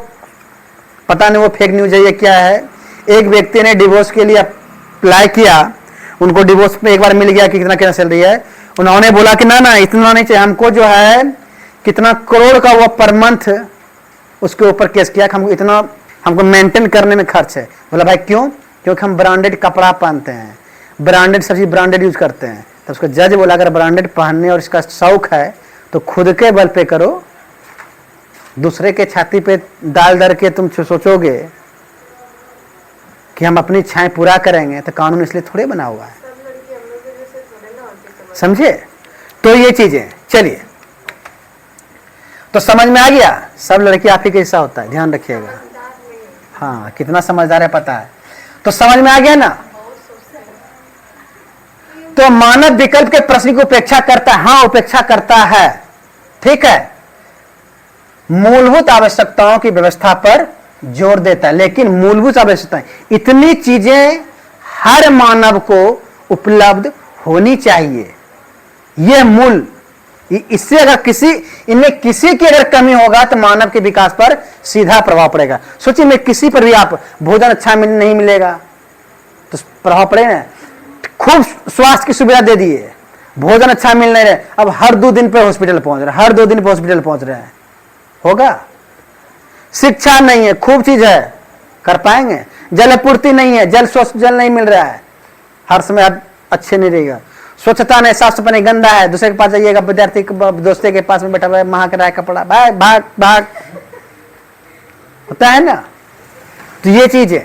पता नहीं वो फेक न्यूज है ये क्या है, एक व्यक्ति ने डिवोर्स के लिए अप्लाई किया, उनको डिवोर्स में एक बार मिल गया कि कितना सैलरी है। उन्होंने बोला कि ना ना इतना नहीं चाहिए हमको, जो है कितना करोड़ का वो पर मंथ उसके ऊपर केस किया कि हमको इतना हमको मेंटेन करने में खर्च है। बोला भाई क्यों? क्योंकि हम ब्रांडेड कपड़ा पहनते हैं, ब्रांडेड सब चीज ब्रांडेड यूज करते हैं। तो उसको जज बोला अगर ब्रांडेड पहनने और इसका शौक है तो खुद के बल पे करो, दूसरे के छाती पे डाल दर के तुम सोचोगे कि हम अपनी इच्छाएं पूरा करेंगे, तो कानून इसलिए थोड़े बना हुआ है। समझे? तो ये चीजें, चलिए, तो समझ में आ गया। सब लड़की आप ही के जैसा होता है, ध्यान रखिएगा। हाँ, कितना समझदार है पता है। तो समझ में आ गया ना। तो मानव विकल्प के प्रश्न की उपेक्षा करता है। हाँ, उपेक्षा करता है, ठीक है, मूलभूत आवश्यकताओं की व्यवस्था पर जोर देता है। लेकिन मूलभूत आवश्यकताएं, इतनी चीजें हर मानव को उपलब्ध होनी चाहिए। यह मूल, इससे अगर इनमें किसी की अगर कमी होगा तो मानव के विकास पर सीधा प्रभाव पड़ेगा। सोचिए, मैं किसी पर भी आप भोजन अच्छा नहीं मिलेगा तो प्रभाव पड़ेगा। खूब स्वास्थ्य की सुविधा दे दिए, भोजन अच्छा मिल नहीं रहे, अब हर 2 दिन पे हॉस्पिटल पहुंच रहे, हर 2 दिन पे हॉस्पिटल पहुंच रहे हैं, होगा? शिक्षा नहीं है, खूब चीज है, कर पाएंगे? जल पूर्ति नहीं है, स्वच्छ जल नहीं मिल रहा है, हर समय अच्छे नहीं रहेगा। स्वच्छता नहीं, साफ सफाई नहीं, गंदा है, दूसरे के पास जाइएगा, विद्यार्थी दोस्ते के पास में बैठा हुआ है, महा कर रहा है कपड़ा, भाग भाग भाग, होता है ना। तो ये चीजें,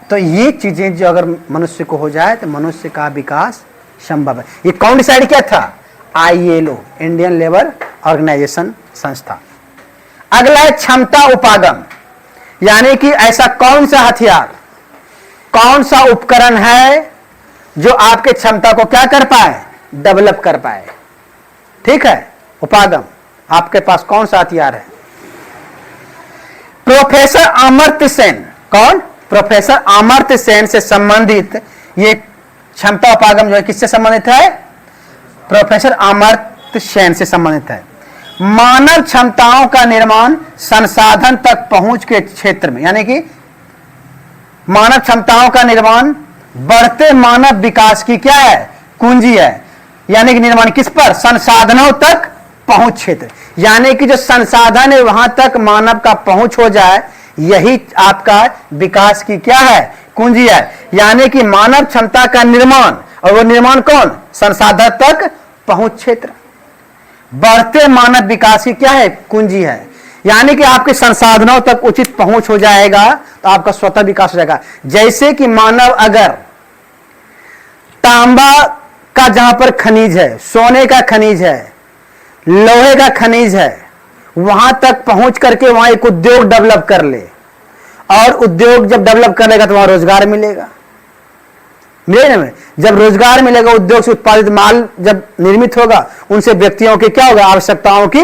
तो ये चीजें जो अगर मनुष्य को हो जाए तो मनुष्य का विकास संभव है। ये कौन डिसाइड किया था? ILO, इंडियन लेबर ऑर्गेनाइजेशन संस्था। अगला है क्षमता उपागम, यानी कि ऐसा कौन सा हथियार, कौन सा उपकरण है जो आपके क्षमता को क्या कर पाए? डेवलप कर पाए। ठीक है, उपागम, आपके पास कौन सा हथियार है? प्रोफेसर अमर्त्य सेन, कौन? प्रोफेसर अमर्त्य सेन से संबंधित ये क्षमता उपागम जो है किससे संबंधित है? प्रोफेसर अमर्त्य सेन से संबंधित है। मानव क्षमताओं का निर्माण संसाधन तक पहुंच के क्षेत्र में, यानी कि मानव क्षमताओं का निर्माण बढ़ते मानव विकास की क्या है? कुंजी है। यानी कि निर्माण किस पर? संसाधनों तक पहुंच क्षेत्र, यानी कि जो संसाधन है वहां तक मानव का पहुंच हो जाए, यही आपका विकास की क्या है? कुंजी है। यानी कि मानव क्षमता का निर्माण, और वो निर्माण कौन? संसाधन तक पहुंच क्षेत्र, बढ़ते मानव विकास की क्या है? कुंजी है। यानी कि आपके संसाधनों तक उचित पहुंच हो जाएगा तो आपका स्वतः विकास हो जाएगा। जैसे कि मानव अगर तांबा का जहां पर खनिज है, सोने का खनिज है, लोहे का खनिज है, वहां तक पहुंच करके वहां एक उद्योग डेवलप कर ले, और उद्योग जब डेवलप कर लेगा तो वहां रोजगार मिलेगा। मिलेगा ना? जब रोजगार मिलेगा, उद्योग से उत्पादित माल जब निर्मित होगा, उनसे व्यक्तियों की क्या होगा, आवश्यकताओं की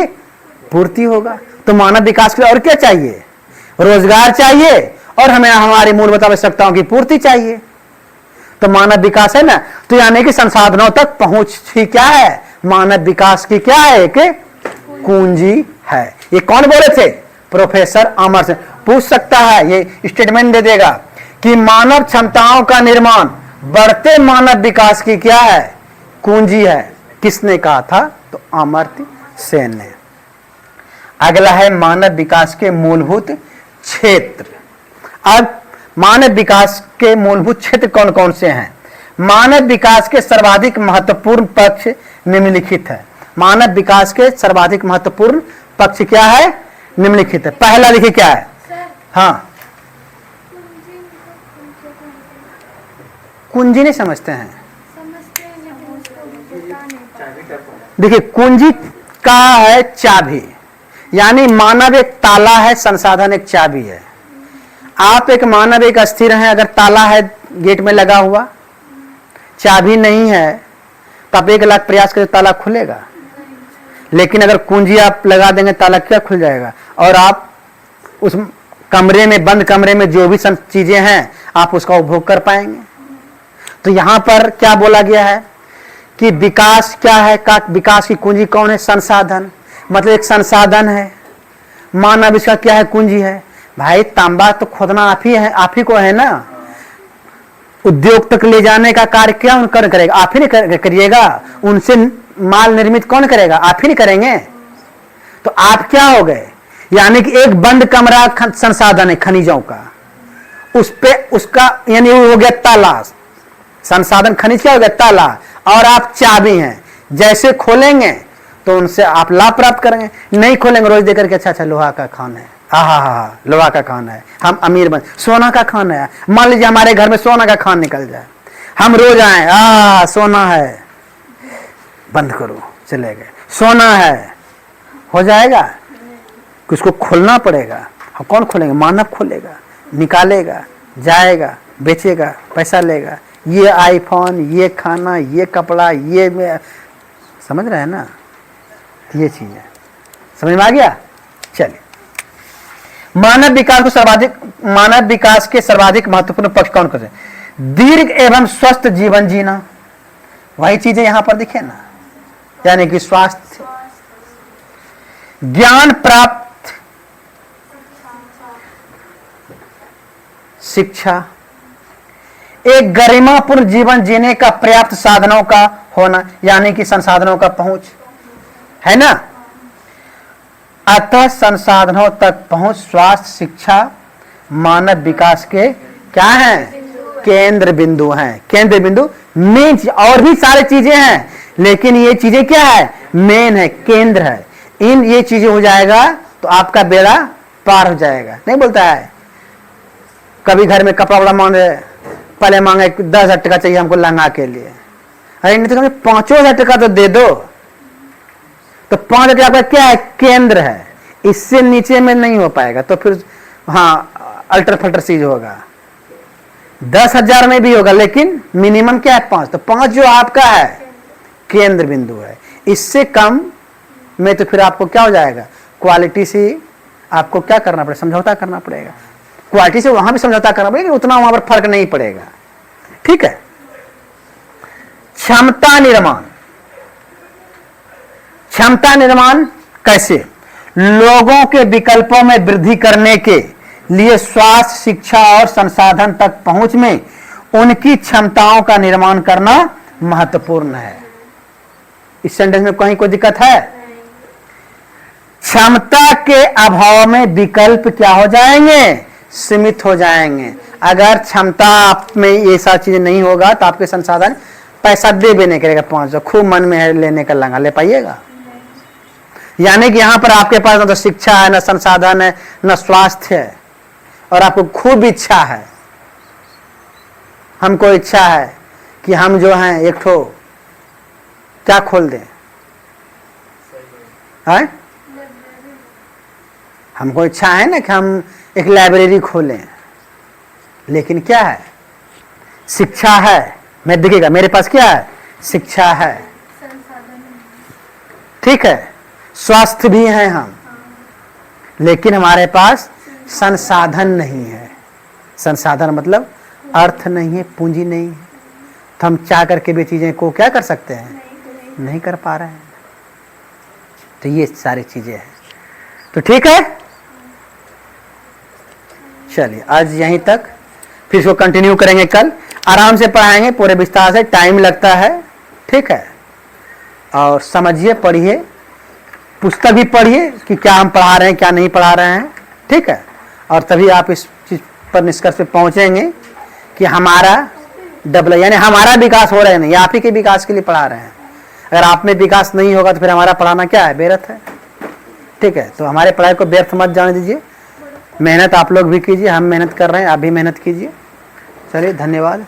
पूर्ति होगा। तो मानव विकास के लिए और क्या चाहिए? रोजगार चाहिए, और हमें हमारी मूलभूत आवश्यकताओं की पूर्ति चाहिए। तो मानव विकास है ना, तो यानी कि संसाधनों तक पहुंच ही क्या है, मानव विकास की क्या है, एक कुंजी है। ये कौन बोले थे? प्रोफेसर अमर सिंह। पूछ सकता है, ये स्टेटमेंट दे देगा कि मानव क्षमताओं का निर्माण बढ़ते मानव विकास की क्या है, कुंजी है। किसने कहा था? तो अमर्त्य सेन ने। अगला है मानव विकास के मूलभूत क्षेत्र। अब मानव विकास के मूलभूत क्षेत्र कौन कौन से हैं? मानव विकास के सर्वाधिक महत्वपूर्ण पक्ष निम्नलिखित है। मानव विकास के सर्वाधिक महत्वपूर्ण पक्ष क्या है? निम्नलिखित है। पहला देखिए क्या है? सर, हाँ, कुंजी नहीं समझते हैं। समझते हैं लेकिन उसको बता नहीं पाते। देखिए, कुंजी का है चाबी, यानी मानव एक ताला है, संसाधन एक चाबी है। आप एक मानव एक अस्थिर हैं, अगर ताला है गेट में लगा हुआ, चाबी नहीं है, तो आप 1 लाख प्रयास करें ताला खुलेगा। लेकिन अगर कुंजी आप लगा देंगे, ताला क्या खुल जाएगा। और आप उस कमरे में, बंद कमरे में जो भी चीजें हैं, आप उसका उपभोग कर पाएंगे। तो यहां पर क्या बोला गया है कि विकास क्या है, का विकास की कुंजी कौन है? संसाधन। मतलब एक संसाधन है, मानव इसका क्या है, कुंजी है। भाई, तांबा तो खोदना आप ही है, आप ही को है ना। उद्योग तक ले जाने का कार्य क्या उनका करेगा? आप ही नहीं करिएगा। उनसे माल निर्मित कौन करेगा? आप ही नहीं करेंगे। तो आप क्या हो गए? यानी कि एक बंद कमरा संसाधन है खनिजों का, उस पे उसका यानी वो हो गया ताला। संसाधन खनिज क्या हो गया? ताला। और आप चाबी हैं, जैसे खोलेंगे तो उनसे आप लाभ प्राप्त करेंगे। नहीं खोलेंगे, रोज देकर के अच्छा लोहा का खाना है, हा, लोहा का खाना है, हम अमीर बन। सोना का खाना है, मान लीजिए हमारे घर में सोना का खान निकल जाए, हम रोज आए, सोना है, बंद करो, चले गए। सोना है, हो जाएगा? उसको खोलना पड़ेगा। हम कौन खोलेंगे? मानव खोलेगा, निकालेगा, जाएगा, बेचेगा, पैसा लेगा। ये आईफोन, ये खाना, ये कपड़ा, ये समझ रहे हैं ना? ये चीज है, समझ में आ गया? चलिए, मानव विकास के सर्वाधिक महत्वपूर्ण पक्ष कौन कौन से? दीर्घ एवं स्वस्थ जीवन जीना, वही चीजें यहां पर दिखे ना, यानी कि स्वास्थ्य, ज्ञान प्राप्त, शिक्षा, एक गरिमापूर्ण जीवन जीने का पर्याप्त साधनों का होना, यानी कि संसाधनों का पहुंच है ना। अतः संसाधनों तक पहुंच, स्वास्थ्य, शिक्षा मानव विकास के क्या हैं? केंद्र बिंदु हैं। केंद्र बिंदु मेन चीज, और भी सारी चीजें हैं, लेकिन ये चीजें क्या है? मेन है, केंद्र है। इन ये चीजें हो जाएगा तो आपका बेड़ा पार हो जाएगा। नहीं बोलता है कभी घर में कपड़ा वपड़ा मांगे, पहले मांगे 10,000 टका चाहिए हमको लहंगा के लिए। अरे नहीं तो 5,000 टका तो दे दो। तो 5,000 आपका क्या है? केंद्र है। इससे नीचे में नहीं हो पाएगा, तो फिर हाँ अल्टर फल्टर चीज होगा। 10,000 में भी होगा, लेकिन मिनिमम क्या है? 5। तो 5 जो आपका है केंद्र बिंदु है। इससे कम में तो फिर आपको क्या हो जाएगा? क्वालिटी से आपको क्या करना पड़ेगा? समझौता करना पड़ेगा। क्वालिटी से वहां भी समझौता करना पड़ेगा, उतना वहां पर फर्क नहीं पड़ेगा। ठीक है। क्षमता निर्माण, क्षमता निर्माण कैसे? लोगों के विकल्पों में वृद्धि करने के लिए स्वास्थ्य, शिक्षा और संसाधन तक पहुंच में उनकी क्षमताओं का निर्माण करना महत्वपूर्ण है। इस सेंटेंस में कहीं कोई दिक्कत है? क्षमता के अभाव में विकल्प क्या हो जाएंगे? सीमित हो जाएंगे। अगर क्षमता आप में ये सारी चीजें नहीं होगा तो आपके संसाधन पैसा दे भी नहीं करेगा। 500 खूब मन में है लेने का, लंगा ले पाइएगा? यानी कि यहां पर आपके पास न तो शिक्षा है, न संसाधन है, न स्वास्थ्य है, और आपको खूब इच्छा है। हमको इच्छा है कि हम जो हैं एक ठो क्या खोल दें? है? हमको इच्छा है ना कि हम एक लाइब्रेरी खोलें, लेकिन क्या है? शिक्षा है। मैं देखिएगा मेरे पास क्या है? शिक्षा है, ठीक है, स्वास्थ्य भी है हम, लेकिन हमारे पास संसाधन नहीं है। संसाधन मतलब अर्थ नहीं है, पूंजी नहीं है, तो हम चाह करके भी चीजें को क्या कर सकते हैं? नहीं कर पा रहे हैं। तो ये सारी चीजें हैं। तो ठीक है, चलिए आज यहीं तक, फिर इसको कंटिन्यू करेंगे कल। आराम से पढ़ाएंगे, पूरे विस्तार से, टाइम लगता है, ठीक है। और समझिए, पढ़िए, पुस्तक भी पढ़िए कि क्या हम पढ़ा रहे हैं क्या नहीं पढ़ा रहे हैं, ठीक है। और तभी आप इस चीज पर निष्कर्ष पे पहुंचेंगे कि हमारा यानी हमारा विकास हो रहा है, नहीं आप ही के विकास के लिए पढ़ा रहे हैं। अगर आप में विकास नहीं होगा तो फिर हमारा पढ़ाना क्या है? व्यर्थ है, ठीक है। तो हमारे पढ़ाई को व्यर्थ मत जाने दीजिए, मेहनत आप लोग भी कीजिए, हम मेहनत कर रहे हैं, आप भी मेहनत कीजिए। चलिए, धन्यवाद।